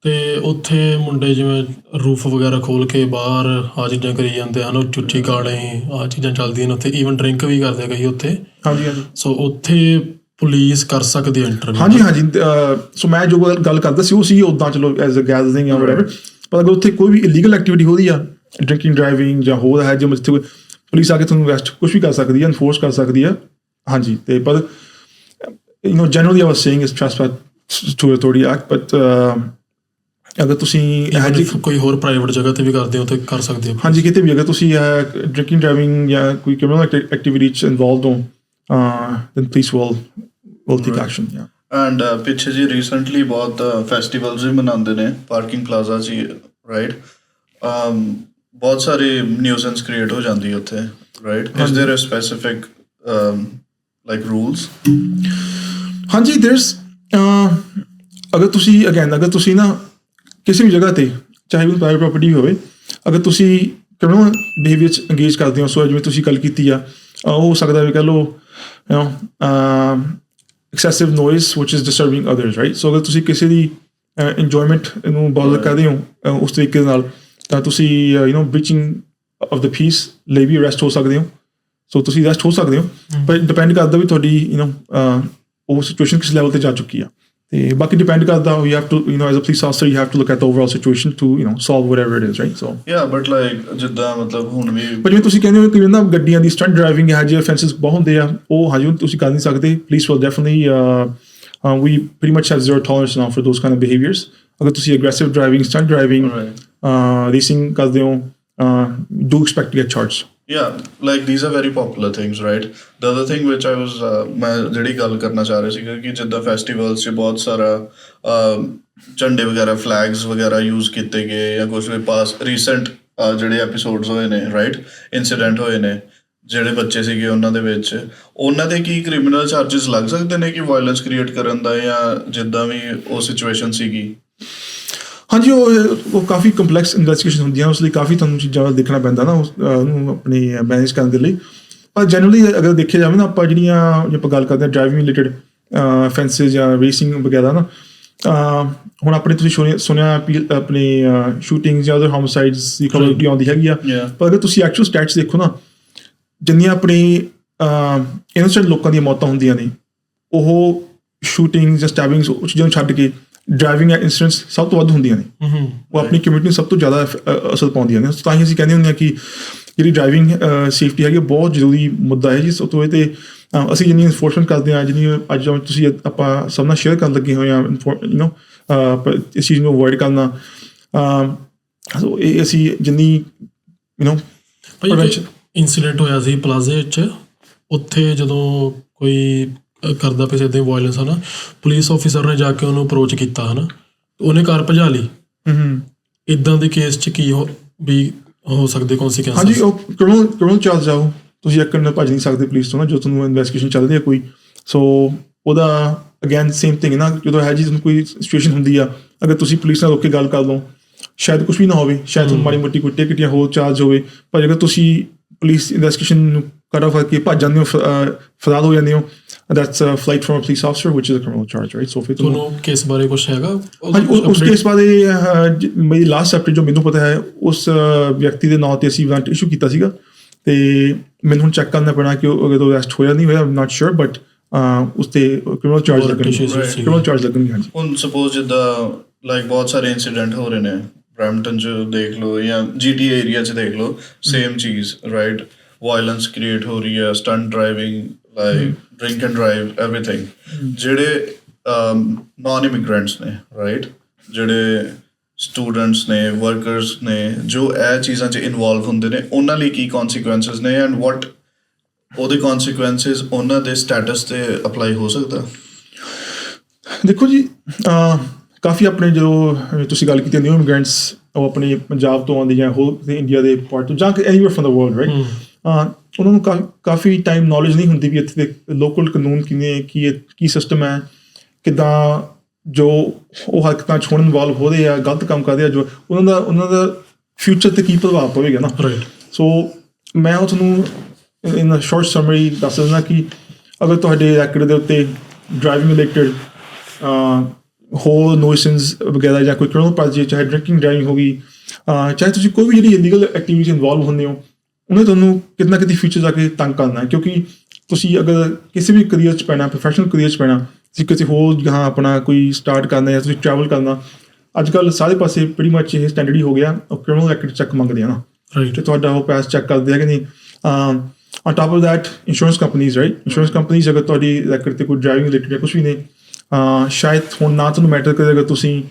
Speaker 6: ਅਤੇ ਉੱਥੇ ਮੁੰਡੇ ਜਿਵੇਂ ਰੂਫ ਵਗੈਰਾ ਖੋਲ੍ਹ ਕੇ ਬਾਹਰ ਆਹ ਚੀਜ਼ਾਂ ਕਰੀ ਜਾਂਦੇ ਹਨ, ਚੁੱਚੀ ਗਾੜੇ ਆਹ ਚੀਜ਼ਾਂ ਚੱਲਦੀਆਂ ਨੇ ਉੱਥੇ, ਈਵਨ ਡਰਿੰਕ ਵੀ ਕਰਦੇ ਕਈ ਉੱਥੇ।
Speaker 2: ਹਾਂਜੀ।
Speaker 6: ਸੋ ਉੱਥੇ ਪੁਲਿਸ ਕਰ ਸਕਦੀ ਹੈ ਇੰਟਰ?
Speaker 2: ਹਾਂਜੀ। ਸੋ ਮੈਂ ਜੋ ਗੱਲ ਕਰਦਾ ਸੀ ਉਹ ਸੀ ਉੱਦਾਂ, ਚਲੋ ਐਜ਼ ਅ ਗੈਦਰਿੰਗ ਜਾਂ ਵਟਐਵਰ, ਪਰ ਅਗਰ ਉੱਥੇ ਕੋਈ ਵੀ ਇਲੀਗਲ ਐਕਟੀਵਿਟੀ ਹੋ ਰਹੀ ਆ, ਡਰਿੰਕਿੰਗ ਡਰਾਈਵਿੰਗ ਜਾਂ ਹੋਰ ਹੈ, ਜਿਵੇਂ ਜਿੱਥੇ ਪੁਲਿਸ ਆ ਕੇ ਤੁਹਾਨੂੰ ਅਰੈਸਟ ਕੁਛ ਵੀ ਕਰ ਸਕਦੀ ਹੈ, ਇਨਫੋਰਸ ਕਰ ਸਕਦੀ ਹੈ। ਹਾਂਜੀ, ਅਤੇ ਪਰ generally I was saying is trespass to authority act, but
Speaker 1: ਅਗਰ ਤੁਸੀਂ ਇਹੋ
Speaker 6: Even
Speaker 1: ਜਿਹੀ
Speaker 6: if ਕੋਈ ਹੋਰ ਪ੍ਰਾਈਵੇਟ ਜਗ੍ਹਾ ਤੇ ਵੀ ਕਰਦੇ ਹੋ ਤੇ ਕਰ ਸਕਦੇ ਹੋ।
Speaker 1: ਹਾਂਜੀ ਕਿਤੇ ਵੀ ਅਗਰ ਤੁਸੀਂ ਡਰਿੰਕਿੰਗ ਡਰਾਈਵਿੰਗ ਜਾਂ ਕੋਈ ਕ੍ਰਿਮੀਨਲ ਐਕਟੀਵਿਟੀ 'ਚ ਇਨਵੋਲਵਡ ਹੋ then police will take action.
Speaker 3: And ਪਿੱਛੇ ਜੀ ਰੀਸੈਂਟਲੀ ਬਹੁਤ ਫੈਸਟੀਵਲਸ ਵੀ ਮਨਾਉਂਦੇ ਨੇ ਪਾਰਕਿੰਗ ਪਲਾਜ਼ਾ 'ਚ ਰਾਈਟ। ਬਹੁਤ ਸਾਰੇ ਨਿਊਜ਼ੈਂਸ ਕ੍ਰੀਏਟ ਹੋ ਜਾਂਦੀ ਉੱਥੇ right. Is there a specific like rules?
Speaker 1: ਹਾਂਜੀ there's ਅਗਰ ਤੁਸੀਂ ਨਾ ਕਿਸੇ ਵੀ ਜਗ੍ਹਾ ਤੇ ਚਾਹੇ ਵੀ ਪ੍ਰਾਈਵੇਟ ਪ੍ਰੋਪਰਟੀ ਹੋਵੇ ਅਗਰ ਤੁਸੀਂ ਕ੍ਰਿਮੀਨਲ ਬਿਹੇਵੀਅਰ 'ਚ ਅੰਗੇਜ ਕਰਦੇ ਹੋ ਸੋ ਜਿਵੇਂ ਤੁਸੀਂ ਗੱਲ ਕੀਤੀ ਆ ਹੋ ਸਕਦਾ ਵੀ ਕਹਿ ਲਓ excessive noise which is disturbing others right। ਸੋ ਅਗਰ ਤੁਸੀਂ ਕਿਸੇ ਦੀ enjoyment ਨੂੰ ਬੋਦਰ ਕਰਦੇ ਹੋ ਉਸ ਤਰੀਕੇ ਦੇ ਨਾਲ ਤਾਂ ਤੁਸੀਂ breaching of the peace ਲਈ ਵੀ ਅਰੈਸਟ ਹੋ ਸਕਦੇ ਹੋ। ਸੋ ਤੁਸੀਂ ਅਰੈਸਟ ਹੋ ਸਕਦੇ ਹੋ ਪਰ ਡਿਪੈਂਡ ਕਰਦਾ ਵੀ ਤੁਹਾਡੀ ਉਹ ਸਿਚੁਏਸ਼ਨ ਕਿਸ ਲੈਵਲ ਤੇ ਜਾ ਚੁੱਕੀ ਆ ਤੇ ਬਾਕੀ ਡਿਪੈਂਡ ਕਰਦਾ you have to as a police officer you have to look at the overall situation to solve whatever it is right। so
Speaker 3: yeah but like ਜਿੱਦਾਂ ਮਤਲਬ ਹੁਣ ਵੀ
Speaker 1: ਪਰ ਜਿਵੇਂ ਤੁਸੀਂ ਕਹਿੰਦੇ ਹੋ ਕਿ ਨਾ ਗੱਡੀਆਂ ਦੀ ਸਟੰਟ ਡਰਾਈਵਿੰਗ ਇਹੋ ਜਿਹੇ offenses ਬਹੁਤ ਹੁੰਦੇ ਆ ਉਹ ਹਾਂਜੀ ਤੁਸੀਂ ਕਰ ਨਹੀਂ ਸਕਦੇ। police will definitely we pretty much have zero tolerance now for those kind of behaviors। ਅਗਰ ਤੁਸੀਂ aggressive driving stunt driving racing ਕਰਦੇ ਹੋ do expect to get charged।
Speaker 3: Yeah, like these are very popular things, right? The other thing which I was ਮੈਂ ਜਿਹੜੀ ਗੱਲ ਕਰਨਾ ਚਾਹ ਰਿਹਾ ਸੀਗਾ ਕਿ ਜਿੱਦਾਂ ਫੈਸਟੀਵਲਸ 'ਚ ਬਹੁਤ ਸਾਰਾ ਝੰਡੇ ਵਗੈਰਾ ਫਲੈਗਸ ਵਗੈਰਾ ਯੂਜ਼ ਕੀਤੇ ਗਏ ਜਾਂ ਕੁਛ ਵੀ ਪਾਸ ਰੀਸੈਂਟ ਜਿਹੜੇ ਐਪੀਸੋਡਸ ਹੋਏ ਨੇ ਰਾਈਟ ਇੰਸੀਡੈਂਟ ਹੋਏ ਨੇ ਜਿਹੜੇ ਬੱਚੇ ਸੀਗੇ ਉਹਨਾਂ ਦੇ ਵਿੱਚ ਉਹਨਾਂ ਦੇ ਕੀ ਕ੍ਰਿਮੀਨਲ ਚਾਰਜਿਸ ਲੱਗ ਸਕਦੇ ਨੇ ਕਿ ਵਾਇਲੈਂਸ ਕ੍ਰੀਏਟ ਕਰਨ ਦਾ ਜਾਂ ਜਿੱਦਾਂ ਵੀ ਉਹ ਸਿਚੁਏਸ਼ਨ ਸੀਗੀ?
Speaker 1: ਹਾਂਜੀ ਉਹ ਕਾਫੀ ਕੰਪਲੈਕਸ ਇਨਵੈਸਟੀਗੇਸ਼ਨ ਹੁੰਦੀਆਂ ਉਸ ਲਈ ਕਾਫੀ ਤੁਹਾਨੂੰ ਚੀਜ਼ਾਂ ਦੇਖਣਾ ਪੈਂਦਾ ਨਾ ਉਹਨੂੰ ਆਪਣੀ ਮੈਨੇਜ ਕਰਨ ਦੇ ਲਈ। ਪਰ ਜਨਰਲੀ ਅਗਰ ਦੇਖਿਆ ਜਾਵੇ ਨਾ ਆਪਾਂ ਜਿਹੜੀਆਂ ਜੇ ਆਪਾਂ ਗੱਲ ਕਰਦੇ ਹਾਂ ਡਰਾਈਵਿੰਗ ਰਿਲੇਟਡ ਫੈਂਸਿਸ ਜਾਂ ਰੇਸਿੰਗ ਵਗੈਰਾ ਨਾ ਹੁਣ ਆਪਣੇ ਤੁਸੀਂ ਸੁਣਿਆ ਆਪਣੇ ਸ਼ੂਟਿੰਗ ਜਾਂ ਅਦਰ ਹੋਮਸਾਈਡਸ ਦੀ ਖਬਰ ਆਉਂਦੀ ਹੈਗੀ ਆ ਪਰ ਅਗਰ ਤੁਸੀਂ ਐਕਚੁਅਲ ਸਟੈਟਸ ਦੇਖੋ ਨਾ ਜਿੰਨੀਆਂ ਆਪਣੀ ਇਨੋਸੈਂਟ ਲੋਕਾਂ ਦੀਆਂ ਮੌਤਾਂ ਹੁੰਦੀਆਂ ਨੇ ਉਹ ਸ਼ੂਟਿੰਗ ਜਾਂ ਸਟੈਬਿੰਗਸ ਉਹ ਚੀਜ਼ਾਂ ਨੂੰ ਛੱਡ ਕੇ ਡਰਾਈਵਿੰਗ ਇੰਸੀਡੈਂਟਸ ਸਭ ਤੋਂ ਵੱਧ ਹੁੰਦੀਆਂ ਨੇ ਉਹ ਆਪਣੀ ਕਮਿਊਨਿਟੀ ਨੂੰ ਸਭ ਤੋਂ ਜ਼ਿਆਦਾ ਅਸਰ ਪਾਉਂਦੀਆਂ ਨੇ। ਤਾਂ ਹੀ ਅਸੀਂ ਕਹਿੰਦੇ ਹੁੰਦੇ ਹਾਂ ਕਿ ਜਿਹੜੀ ਡਰਾਈਵਿੰਗ ਸੇਫਟੀ ਹੈਗੀ ਬਹੁਤ ਜ਼ਰੂਰੀ ਮੁੱਦਾ ਹੈ ਜਿਸ ਉੱਤੇ ਤੇ ਅਸੀਂ ਜਿੰਨੀ ਇਨਫੋਰਸਮੈਂਟ ਕਰਦੇ ਹਾਂ ਜਿੰਨੀ ਅੱਜ ਤੁਸੀਂ ਆਪਾਂ ਸਭ ਨਾਲ ਸ਼ੇਅਰ ਕਰਨ ਲੱਗੇ ਹੋਏ ਹਾਂ ਇਸ ਚੀਜ਼ ਨੂੰ ਅਵੋਇਡ ਕਰਨਾ ਇਹ ਅਸੀਂ ਜਿੰਨੀ
Speaker 6: ਇੰਸੀਡੈਂਟ ਹੋਇਆ ਸੀ ਪਲਾਜ਼ੇ 'ਚ ਉੱਥੇ ਜਦੋਂ ਕੋਈ ਕਰਦਾ ਪਿਆ ਸੀ ਇੱਦਾਂ ਵਾਇਲੈਂਸ ਹੈ ਨਾ ਪੁਲਿਸ ਆਫਿਸਰ ਨੇ ਜਾ ਕੇ ਉਹਨੂੰ ਅਪਰੋਚ ਕੀਤਾ ਹੈ ਨਾ ਉਹਨੇ ਕਾਰ ਭਜਾ ਲਈ। ਇੱਦਾਂ ਦੇ ਕੇਸ 'ਚ ਕੀ ਵੀ ਹੋ ਸਕਦੇ ਕੌਨਸੀਕੁਐਂਸ?
Speaker 1: ਹਾਂਜੀ ਉਹ ਕ੍ਰਿਮੀਨਲ ਚਾਰਜ ਆਓ ਤੁਸੀਂ ਇੱਕ ਭੱਜ ਨਹੀਂ ਸਕਦੇ ਪੁਲਿਸ ਤੋਂ ਨਾ ਜੋ ਤੁਹਾਨੂੰ ਇਨਵੈਸਟੀਗੇਸ਼ਨ ਚੱਲਦੀ ਹੈ ਕੋਈ। ਸੋ ਉਹਦਾ ਅਗੇਨ ਸੇਮ ਥਿੰਗ ਨਾ ਜਦੋਂ ਹੈ ਜੀ ਤੁਹਾਨੂੰ ਕੋਈ ਸਿਚੁਏਸ਼ਨ ਹੁੰਦੀ ਆ ਅਗਰ ਤੁਸੀਂ ਪੁਲਿਸ ਨਾਲ ਰੋਕ ਕੇ ਗੱਲ ਕਰ ਲਓ ਸ਼ਾਇਦ ਕੁਛ ਵੀ ਨਾ ਹੋਵੇ ਸ਼ਾਇਦ ਤੁਹਾਨੂੰ ਮਾੜੀ ਮੋਟੀ ਕੋਈ ਟਿਕਟ ਜਾਂ ਹੋਰ ਚਾਰਜ ਹੋਵੇ ਪਰ ਅਗਰ ਤੁਸੀਂ ਪੁਲਿਸ ਇਨਵੈਸਟੀਗੇਸ਼ਨ ਨੂੰ ਕੱਟ ਆਫ ਕਰਕੇ ਭੱਜ ਜਾਂਦੇ ਹੋ ਫਰਾਰ ਹੋ ਜਾਂਦੇ ਹੋ that's a flight from a police officer which is a criminal charge right। so ਫਿਰ ਤੁਹਾਨੂੰ
Speaker 6: ਕੇਸ ਬਾਰੇ ਕੁਛ ਹੈਗਾ?
Speaker 1: ਉਸ ਕੇਸ ਬਾਰੇ ਮੇਰੀ ਲਾਸਟ ਅਪਡੇਟ ਜੋ ਮੈਨੂੰ ਪਤਾ ਹੈ ਉਸ ਵਿਅਕਤੀ ਦੇ ਨਾਂ ਤੇ ਅਸੀਂ ਵਾਰੰਟ ਇਸ਼ੂ ਕੀਤਾ ਸੀਗਾ ਤੇ ਮੈਨੂੰ ਹੁਣ ਚੈੱਕ ਕਰਨਾ ਪੈਣਾ ਕਿ ਅਗਰ ਉਹ ਅਰੈਸਟ ਹੋਇਆ ਨਹੀਂ ਹੋਇਆ ਆਮ ਨਾਟ ਸ਼ੋਰ ਬਟ ਉਸ ਤੇ ਕ੍ਰਿਮੀਨਲ ਚਾਰਜ ਲੱਗਣਗੇ। ਹਾਂਜੀ
Speaker 3: ਹੁਣ ਸਪੋਜ਼ ਜਿੱਦਾਂ ਲਾਈਕ ਬਹੁਤ ਸਾਰੇ ਇੰਸੀਡੈਂਟ ਹੋ ਰਹੇ ਨੇ ਬ੍ਰੈਂਪਟਨ 'ਚ ਦੇਖ ਲਓ ਜਾਂ GTA ਏਰੀਆ 'ਚ ਦੇਖ ਲਓ ਸੇਮ ਚੀਜ਼ ਰਾਈਟ ਵਾਇਲੈਂਸ ਕ੍ਰੀਏਟ ਹੋ ਰਹੀ ਹੈ stunt driving like drink and drive everything ਜਿਹੜੇ ਨਾਨ ਇਮੀਗ੍ਰੈਂਟਸ ਨੇ ਰਾਈਟ ਜਿਹੜੇ ਸਟੂਡੈਂਟਸ ਨੇ ਵਰਕਰਸ ਨੇ ਜੋ ਇਹ ਚੀਜ਼ਾਂ 'ਚ ਇਨਵੋਲਵ ਹੁੰਦੇ ਨੇ ਉਹਨਾਂ ਲਈ ਕੀ ਕੌਨਸੀਕੁਐਂਸਿਸ ਨੇ ਐਂਡ ਵਾਟ ਉਹਦੇ ਕੌਨਸੀਕੁਐਂਸਿਸ ਉਹਨਾਂ ਦੇ ਸਟੇਟਸ 'ਤੇ ਅਪਲਾਈ ਹੋ ਸਕਦਾ?
Speaker 1: ਦੇਖੋ ਜੀ ਕਾਫੀ ਆਪਣੇ ਜਦੋਂ ਤੁਸੀਂ ਗੱਲ ਕੀਤੀ ਨਿਊ ਇਮੀਗ੍ਰੈਂਟਸ ਉਹ ਆਪਣੇ ਪੰਜਾਬ ਤੋਂ ਆਉਂਦੇ ਜਾਂ ਹੋਰ ਇੰਡੀਆ ਦੇ ਪਾਰਟ ਤੋਂ ਜਾਂ anywhere from the world right ਉਹਨਾਂ ਨੂੰ ਕਾਫੀ ਟਾਈਮ ਨੌਲੇਜ ਨਹੀਂ ਹੁੰਦੀ ਵੀ ਇੱਥੇ ਦੇ ਲੋਕਲ ਕਾਨੂੰਨ ਕਿਵੇਂ ਕੀ ਸਿਸਟਮ ਹੈ ਕਿੱਦਾਂ ਜੋ ਉਹ ਹਰਕਤਾਂ 'ਚ ਹੁਣ ਇਨਵੋਲਵ ਹੋ ਰਹੇ ਆ ਗਲਤ ਕੰਮ ਕਰਦੇ ਆ ਜੋ ਉਹਨਾਂ ਦਾ ਫਿਊਚਰ 'ਤੇ ਕੀ ਪ੍ਰਭਾਵ ਪਵੇਗਾ ਨਾ ਰਾਈਟ। ਸੋ ਮੈਂ ਉਹ ਤੁਹਾਨੂੰ ਇਨ ਸ਼ੋਰਟ ਸਮਰੀ ਦੱਸ ਦਿੰਦਾ ਕਿ ਅਗਰ ਤੁਹਾਡੇ ਰੈਕਡ ਦੇ ਉੱਤੇ ਡਰਾਈਵਿੰਗ ਰਿਲੇਟਡ ਹੋਰ ਨੋਇਸੈਂਸ ਵਗੈਰਾ ਜਾਂ ਕੋਈ ਕ੍ਰਿਮੀਨਲ ਪਾਰਟੀ ਚਾਹੇ ਡਰਿੰਕਿੰਗ ਡਰਾਈਵਿੰਗ ਹੋ ਗਈ ਚਾਹੇ ਤੁਸੀਂ ਕੋਈ ਵੀ ਜਿਹੜੀ ਇਲੀਗਲ ਐਕਟੀਵਿਟੀ ਇਨਵੋਲਵ ਹੁੰਦੇ ਹੋ ਉਹਨੇ ਤੁਹਾਨੂੰ ਕਿਤੇ ਨਾ ਕਿਤੇ ਫਿਊਚਰ ਜਾ ਕੇ ਤੰਗ ਕਰਨਾ ਕਿਉਂਕਿ ਤੁਸੀਂ ਅਗਰ ਕਿਸੇ ਵੀ ਕਰੀਅਰ 'ਚ ਪੈਣਾ ਪ੍ਰੋਫੈਸ਼ਨਲ ਕਰੀਅਰ 'ਚ ਪੈਣਾ ਤੁਸੀਂ ਕਿਸੇ ਹੋਰ ਜਗ੍ਹਾ ਆਪਣਾ ਕੋਈ ਸਟਾਰਟ ਕਰਨਾ ਜਾਂ ਤੁਸੀਂ ਟਰੈਵਲ ਕਰਨਾ ਅੱਜ ਕੱਲ੍ਹ ਸਾਰੇ ਪਾਸੇ ਪ੍ਰੀਟੀ ਮੱਚ ਇਹ ਸਟੈਂਡਰਡ ਹੀ ਹੋ ਗਿਆ ਉਹ ਕ੍ਰਿਮੀਨਲ ਰੈਕਡ ਚੈੱਕ ਮੰਗਦੇ ਆ ਨਾ ਅਤੇ ਤੁਹਾਡਾ ਉਹ ਪੈਸ ਚੈੱਕ ਕਰਦੇ ਆ ਕਿ ਨਹੀਂ। on top of that insurance companies right insurance companies ਅਗਰ ਤੁਹਾਡੀ ਰੈਕਡ 'ਤੇ ਕੋਈ ਡਰਾਈਵਿੰਗ ਰਿਲੇਟਡ ਜਾਂ ਕੁਛ ਵੀ ਨਹੀਂ ਸ਼ਾਇਦ ਹੁਣ ਨਾ ਤੁਹਾਨੂੰ ਮੈਟਰ ਕਰੇ ਅਗਰ ਤੁਸੀਂ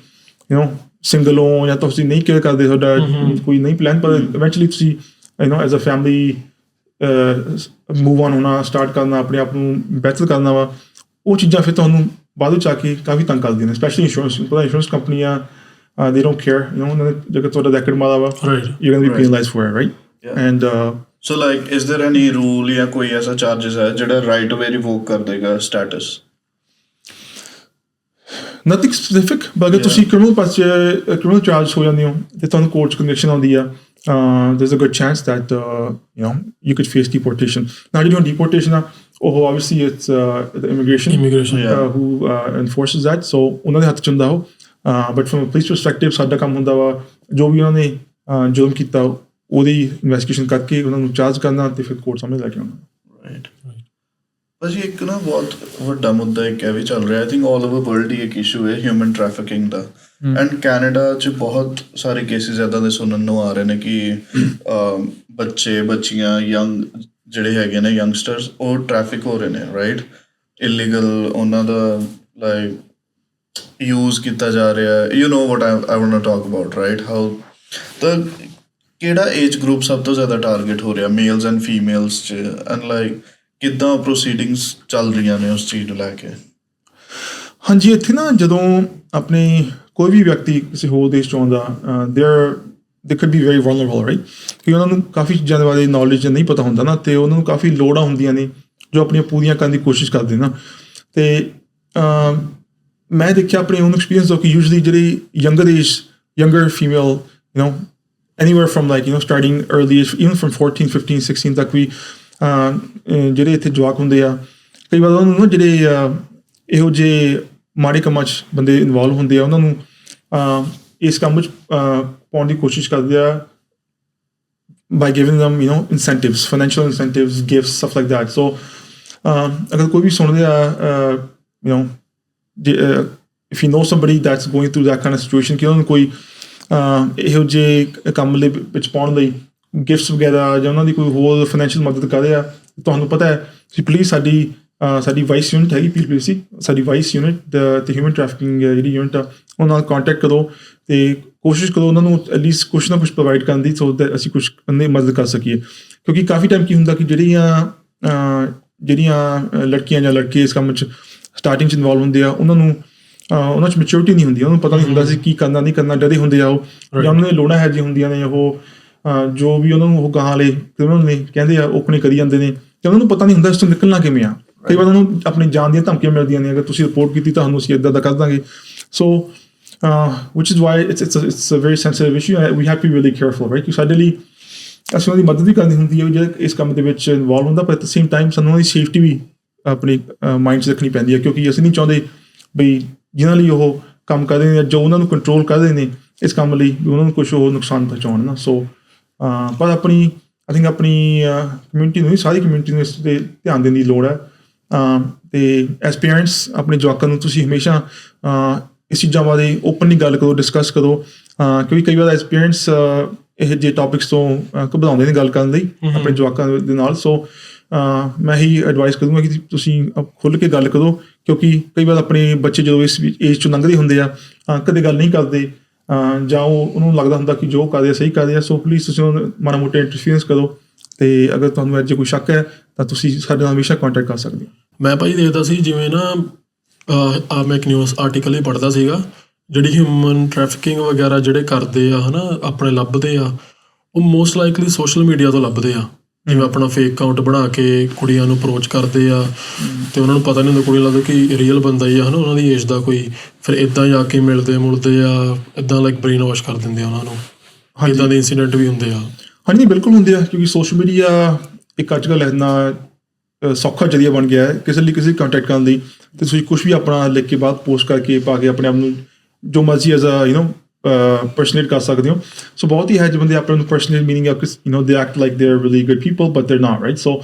Speaker 2: ਸਿੰਗਲ ਹੋ ਜਾਂ ਤੁਸੀਂ ਨਹੀਂ ਕੇਅਰ ਕਰਦੇ, ਤੁਹਾਡਾ ਕੋਈ ਨਹੀਂ ਪਲਾਨ, ਪਰ ਇਵੈਂਚੁਅਲੀ ਤੁਸੀਂ as a family move on ਹੋਣਾ ਸਟਾਰਟ ਕਰਨਾ, ਆਪਣੇ ਆਪ ਨੂੰ ਬਿਹਤਰ ਕਰਨਾ ਵਾ, ਉਹ ਚੀਜ਼ਾਂ ਫਿਰ ਤੁਹਾਨੂੰ ਬਾਅਦ ਵਿੱਚ ਆ ਕੇ ਕਾਫੀ ਤੰਗ ਕਰਦੀਆਂ ਨੇ, ਸਪੈਸ਼ਲੀ ਇੰਸ਼ੋਰੈਂਸ। ਪਤਾ ਇੰਸ਼ੋਰੈਂਸ ਕੰਪਨੀਆਂ they don't care, ਉਹਨਾਂ ਨੇ ਜੇਕਰ ਤੁਹਾਡਾ ਰੈਕਡ ਮਾੜਾ ਵਾ, you're gonna be penalized for it, right? And
Speaker 3: so like is there any rule ਜਾਂ ਕੋਈ ਐਸਾ ਚਾਰजेस ਹੈ ਜਿਹੜਾ right away revoke ਕਰ ਦੇਗਾ status?
Speaker 2: nothing specific, but ਅਗਰ ਤੁਸੀਂ criminal charge ਹੋ ਜਾਂਦੇ ਹੋ ਤੇ ਤੁਹਾਨੂੰ ਕੋਰਟ 'ਚ conviction ਆਉਂਦੀ ਆ, there's a good chance that you could face deportation. Now ਜਿਹੜੀ ਹੁਣ deportation ਆ, ਉਹ obviously it's the immigration who enforces that, so ਉਹਨਾਂ ਦੇ ਹੱਥ 'ਚ ਹੁੰਦਾ ਉਹ, but from a police perspective ਸਾਡਾ ਕੰਮ ਹੁੰਦਾ ਵਾ ਜੋ ਵੀ ਉਹਨਾਂ ਨੇ ਜ਼ੁਲਮ ਕੀਤਾ ਉਹਦੀ ਇਨਵੈਸਟੀਗੇਸ਼ਨ ਕਰਕੇ ਉਹਨਾਂ ਨੂੰ ਚਾਰਜ ਕਰਨਾ ਤੇ ਫਿਰ ਕੋਰਟ ਸਾਹਮਣੇ ਲੈ ਕੇ ਆਉਣਾ।
Speaker 3: ਰਾਈਟ। ਭਾਜੀ ਇੱਕ ਨਾ ਬਹੁਤ ਵੱਡਾ ਮੁੱਦਾ ਇੱਕ ਇਹ ਵੀ ਚੱਲ ਰਿਹਾ, I think all over world ਹੀ ਇੱਕ ਇਸ਼ੂ ਹੈ ਹਿਊਮਨ ਟ੍ਰੈਫਿਕਿੰਗ ਦਾ, ਐਂਡ ਕੈਨੇਡਾ 'ਚ ਬਹੁਤ ਸਾਰੇ ਕੇਸਿਸ ਇੱਦਾਂ ਦੇ ਸੁਣਨ ਨੂੰ ਆ ਰਹੇ ਨੇ ਕਿ ਬੱਚੇ ਬੱਚੀਆਂ ਯੰਗ ਜਿਹੜੇ ਹੈਗੇ ਨੇ ਯੰਗਸਟਰਸ ਉਹ ਟ੍ਰੈਫਿਕ ਹੋ ਰਹੇ ਨੇ, ਰਾਈਟ, ਇਲੀਗਲ ਉਹਨਾਂ ਦਾ ਲਾਈਕ ਯੂਜ਼ ਕੀਤਾ ਜਾ ਰਿਹਾ, you know what I want to talk about, right? How ਤਾਂ ਕਿਹੜਾ ਏਜ ਗਰੁੱਪ ਸਭ ਤੋਂ ਜ਼ਿਆਦਾ ਟਾਰਗੇਟ ਹੋ ਰਿਹਾ, ਮੇਲਸ ਐਂਡ ਫੀਮੇਲਸ 'ਚ, ਐਂਡ ਲਾਈਕ ਕਿੱਦਾਂ ਪ੍ਰੋਸੀਡਿੰਗਸ ਚੱਲ ਰਹੀਆਂ ਨੇ ਉਸ ਚੀਜ਼ ਨੂੰ ਲੈ ਕੇ?
Speaker 2: ਹਾਂਜੀ, ਇੱਥੇ ਨਾ ਜਦੋਂ ਆਪਣੇ ਕੋਈ ਵੀ ਵਿਅਕਤੀ ਕਿਸੇ ਹੋਰ ਦੇਸ਼ 'ਚ ਆਉਂਦਾ, they could be very vulnerable, right? ਕਿ ਉਹਨਾਂ ਨੂੰ ਕਾਫੀ ਚੀਜ਼ਾਂ ਦੇ ਬਾਰੇ ਨੌਲੇਜ ਨਹੀਂ ਪਤਾ ਹੁੰਦਾ ਨਾ, ਅਤੇ ਉਹਨਾਂ ਨੂੰ ਕਾਫੀ ਲੋੜਾਂ ਹੁੰਦੀਆਂ ਨੇ ਜੋ ਆਪਣੀਆਂ ਪੂਰੀਆਂ ਕਰਨ ਦੀ ਕੋਸ਼ਿਸ਼ ਕਰਦੇ ਨਾ। ਅਤੇ ਮੈਂ ਦੇਖਿਆ ਆਪਣੇ ਓਨ ਐਕਸਪੀਰੀਅੰਸ ਤੋਂ ਕਿ ਯੂਜਲੀ ਜਿਹੜੀ younger female anywhere from like starting early, even from 14, 15, 16 ਤੱਕ ਵੀ ਜਿਹੜੇ ਇੱਥੇ ਜਵਾਕ ਹੁੰਦੇ ਆ, ਕਈ ਵਾਰ ਉਹਨਾਂ ਨੂੰ ਜਿਹੜੇ ਇਹੋ ਜਿਹੇ ਮਾੜੇ ਕੰਮਾਂ 'ਚ ਬੰਦੇ ਇਨਵੋਲਵ ਹੁੰਦੇ ਆ, ਉਹਨਾਂ ਨੂੰ ਇਸ ਕੰਮ ਵਿੱਚ ਪਾਉਣ ਦੀ ਕੋਸ਼ਿਸ਼ ਕਰਦੇ ਆ by giving them incentives, financial incentives, gifts, stuff like that. So ਅਗਰ ਕੋਈ ਵੀ ਸੁਣਦੇ ਆ if you know somebody that's going through that kind of situation, ਕਿ ਉਹਨਾਂ ਨੂੰ ਕੋਈ ਇਹੋ ਜਿਹੇ ਕੰਮ ਦੇ ਵਿੱਚ ਪਾਉਣ ਲਈ ਗਿਫਟਸ ਵਗੈਰਾ ਜਾਂ ਉਹਨਾਂ ਦੀ ਕੋਈ ਹੋਰ ਫਾਈਨੈਂਸ਼ੀਅਲ ਮਦਦ ਕਰਦੇ ਆ, ਤੁਹਾਨੂੰ ਪਤਾ ਹੈ ਤੁਸੀਂ ਪਲੀਜ਼ ਸਾਡੀ ਵਾਈਸ ਯੂਨਿਟ ਹੈਗੀ PPC, ਸਾਡੀ ਵਾਈਸ ਯੂਨਿਟ ਅਤੇ ਹਿਊਮਨ ਟ੍ਰੈਫਿਕਿੰਗ ਜਿਹੜੀ ਯੂਨਿਟ ਆ ਉਹਨਾਂ ਨਾਲ ਕੰਟੈਕਟ ਕਰੋ ਅਤੇ ਕੋਸ਼ਿਸ਼ ਕਰੋ ਉਹਨਾਂ ਨੂੰ ਐਟਲੀਸਟ ਕੁਛ ਨਾ ਕੁਛ ਪ੍ਰੋਵਾਈਡ ਕਰਨ ਦੀ, ਸੋ ਦੈਟ ਅਸੀਂ ਕੁਛ ਬੰਦੇ ਮਦਦ ਕਰ ਸਕੀਏ। ਕਿਉਂਕਿ ਕਾਫੀ ਟਾਈਮ ਕੀ ਹੁੰਦਾ ਕਿ ਜਿਹੜੀਆਂ ਲੜਕੀਆਂ ਜਾਂ ਲੜਕੇ ਇਸ ਕੰਮ 'ਚ ਸਟਾਰਟਿੰਗ 'ਚ ਇਨਵੋਲਵ ਹੁੰਦੇ ਆ, ਉਹਨਾਂ 'ਚ ਮੈਚਿਓਰਿਟੀ ਨਹੀਂ ਹੁੰਦੀ, ਉਹਨਾਂ ਨੂੰ ਪਤਾ ਨਹੀਂ ਹੁੰਦਾ ਸੀ ਕੀ ਕਰਨਾ ਨਹੀਂ ਕਰਨਾ, ਡਰੇ ਹੁੰਦੇ ਆ ਉਹ, ਜਾਂ ਉਹਨਾਂ ਦੀਆਂ ਲੋੜਾਂ ਇਹੋ ਜਿਹੀਆਂ ਹੁੰਦੀਆਂ ਨੇ, ਉਹ ਜੋ ਵੀ ਉਹਨਾਂ ਨੂੰ ਉਹ ਗਾਹਾਂ ਵਾਲੇ ਕ੍ਰਿਮੀਨਲ ਨੇ ਕਹਿੰਦੇ ਆ ਉਹ ਕਰੀ ਜਾਂਦੇ ਨੇ, ਅਤੇ ਉਹਨਾਂ ਨੂੰ ਪਤਾ ਨਹੀਂ ਹੁੰਦਾ ਇਸ ਤੋਂ ਨਿਕਲਣਾ ਕਿਵੇਂ ਆ। ਕਈ ਵਾਰ ਉਹਨਾਂ ਨੂੰ ਆਪਣੀ ਜਾਨ ਦੀਆਂ ਧਮਕੀਆਂ ਮਿਲਦੀਆਂ ਨੇ, ਅਗਰ ਤੁਸੀਂ ਰਿਪੋਰਟ ਕੀਤੀ ਤੁਹਾਨੂੰ ਅਸੀਂ ਇੱਦਾਂ ਦਾ ਕਰ ਦਾਂਗੇ। ਸੋ which is why it's a very sensitive issue. We have to be really careful, right? ਕਿ ਸਾਡੇ ਲਈ ਅਸੀਂ ਉਹਨਾਂ ਦੀ ਮਦਦ ਵੀ ਕਰਨੀ ਹੁੰਦੀ ਹੈ ਜਿਹੜਾ ਇਸ ਕੰਮ ਦੇ ਵਿੱਚ ਇਨਵੋਲਵ ਹੁੰਦਾ, ਪਰ ਐਟ ਦ ਸੇਮ ਟਾਈਮ ਸਾਨੂੰ ਉਹਨਾਂ ਦੀ ਸੇਫਟੀ ਵੀ ਆਪਣੀ ਮਾਈਂਡ 'ਚ ਰੱਖਣੀ ਪੈਂਦੀ ਹੈ, ਕਿਉਂਕਿ ਅਸੀਂ ਨਹੀਂ ਚਾਹੁੰਦੇ ਬਈ ਜਿਹਨਾਂ ਲਈ ਉਹ ਕੰਮ ਕਰ ਰਹੇ ਨੇ, ਜੋ ਉਹਨਾਂ ਨੂੰ ਕੰਟਰੋਲ ਕਰ ਰਹੇ ਨੇ ਇਸ ਕੰਮ ਲਈ, ਉਹਨਾਂ ਨੂੰ ਕੁਛ ਹੋਰ ਨੁਕਸਾਨ ਪਹੁੰਚਾਉਣ ਨਾ। ਸੋ ਪਰ ਆਈ ਥਿੰਕ ਆਪਣੀ ਕਮਿਊਨਿਟੀ ਨੂੰ, ਸਾਰੀ ਕਮਿਊਨਿਟੀ ਨੂੰ ਇਸ 'ਤੇ ਧਿਆਨ ਦੇਣ ਦੀ ਲੋੜ ਹੈ। ਅਤੇ ਐਜ਼ ਪੇਰੈਂਟਸ ਆਪਣੇ ਜਵਾਕਾਂ ਨੂੰ ਤੁਸੀਂ ਹਮੇਸ਼ਾ ਇਸ ਚੀਜ਼ਾਂ ਬਾਰੇ ਓਪਨਲੀ ਗੱਲ ਕਰੋ, ਡਿਸਕਸ ਕਰੋ, ਕਿਉਂਕਿ ਕਈ ਵਾਰ ਐਜ਼ ਪੇਰੈਂਟਸ ਇਹੋ ਜਿਹੇ ਟੌਪਿਕਸ ਤੋਂ ਘਬਰਾਉਂਦੇ ਨੇ ਗੱਲ ਕਰਨ ਲਈ ਆਪਣੇ ਜਵਾਕਾਂ ਦੇ ਨਾਲ। ਸੋ ਮੈਂ ਇਹੀ ਐਡਵਾਈਸ ਕਰੂੰਗਾ ਕਿ ਤੁਸੀਂ ਖੁੱਲ੍ਹ ਕੇ ਗੱਲ ਕਰੋ, ਕਿਉਂਕਿ ਕਈ ਵਾਰ ਆਪਣੇ ਬੱਚੇ ਜਦੋਂ ਇਸ ਏਜ 'ਚੋਂ ਲੰਘਦੇ ਹੁੰਦੇ ਆ ਕਦੇ ਗੱਲ ਨਹੀਂ ਕਰਦੇ, ਜਾਂ ਉਹਨੂੰ ਲੱਗਦਾ ਹੁੰਦਾ ਕਿ ਜੋ ਕਰਦੇ ਆ ਸਹੀ ਕਰਦੇ ਆ। ਸੋ ਪਲੀਜ਼ ਤੁਸੀਂ ਉਹਨੂੰ ਮਾੜਾ ਮੋਟਾ ਇੰਟਰਫੀਅਰੈਂਸ ਕਰੋ, ਅਤੇ ਅਗਰ ਤੁਹਾਨੂੰ ਅੱਜ ਕੋਈ ਸ਼ੱਕ ਹੈ ਤਾਂ ਤੁਸੀਂ ਸਾਡੇ ਨਾਲ ਹਮੇਸ਼ਾ ਕੰਟੈਕਟ ਕਰ ਸਕਦੇ ਹੋ।
Speaker 6: ਮੈਂ ਭਾਈ ਦੇਖਦਾ ਸੀ ਜਿਵੇਂ ਨਾ ਮੈਂ ਇੱਕ ਨਿਊਜ਼ ਆਰਟੀਕਲ ਹੀ ਪੜ੍ਹਦਾ ਸੀਗਾ, ਜਿਹੜੀ ਹਿਊਮਨ ਟ੍ਰੈਫਿਕਿੰਗ ਵਗੈਰਾ ਜਿਹੜੇ ਕਰਦੇ ਆ ਹੈ ਨਾ, ਆਪਣੇ ਲੱਭਦੇ ਆ, ਉਹ ਮੋਸਟ ਲਾਈਕਲੀ ਸੋਸ਼ਲ ਮੀਡੀਆ ਤੋਂ ਲੱਭਦੇ ਆ। ਜਿਵੇਂ ਆਪਣਾ ਫੇਕ ਅਕਾਊਂਟ ਬਣਾ ਕੇ ਕੁੜੀਆਂ ਨੂੰ ਅਪਰੋਚ ਕਰਦੇ ਆ, ਅਤੇ ਉਹਨਾਂ ਨੂੰ ਪਤਾ ਨਹੀਂ ਹੁੰਦਾ, ਕੁੜੀਆਂ ਲੱਗਦਾ ਕਿ ਰੀਅਲ ਬੰਦਾ ਹੀ ਆ ਹੈ ਨਾ, ਉਹਨਾਂ ਦੀ ਏਜ ਦਾ ਕੋਈ, ਫਿਰ ਇੱਦਾਂ ਜਾ ਕੇ ਮਿਲਦੇ ਆ, ਇੱਦਾਂ ਲਾਈਕ ਬ੍ਰੇਨ ਵਾਸ਼ ਕਰ ਦਿੰਦੇ ਆ ਉਹਨਾਂ ਨੂੰ। ਇੱਦਾਂ ਦੇ ਇੰਸੀਡੈਂਟ ਵੀ ਹੁੰਦੇ ਆ।
Speaker 2: ਹਾਂਜੀ, ਬਿਲਕੁਲ ਹੁੰਦੇ ਆ, ਕਿਉਂਕਿ ਸੋਸ਼ਲ ਮੀਡੀਆ ਇੱਕ ਅੱਜ ਕੱਲ੍ਹ ਇੰਨਾ ਸੌਖਾ ਜ਼ਰੀਆ ਬਣ ਗਿਆ ਹੈ ਕਿਸੇ ਕੰਟੈਕਟ ਕਰਨ ਲਈ, ਅਤੇ ਤੁਸੀਂ ਕੁਛ ਵੀ ਆਪਣਾ ਲਿਖ ਕੇ ਬਾਅਦ ਪੋਸਟ ਕਰਕੇ ਪਾ ਕੇ ਆਪਣੇ ਆਪ ਨੂੰ ਜੋ ਮਰਜ਼ੀ ਐਜ਼ ਪਰਸਨੇਟ ਕਰ ਸਕਦੇ ਹੋ। ਸੋ ਬਹੁਤ ਹੀ ਹੈ ਜਿਹੇ ਬੰਦੇ ਆਪਣੇ ਨੂੰ ਪਰਸਨੇਟ ਮੀਨਿੰਗ ਦੇ act like they are really good people but ਦੇਰ ਨਾਟ, ਰਾਈਟ? ਸੋ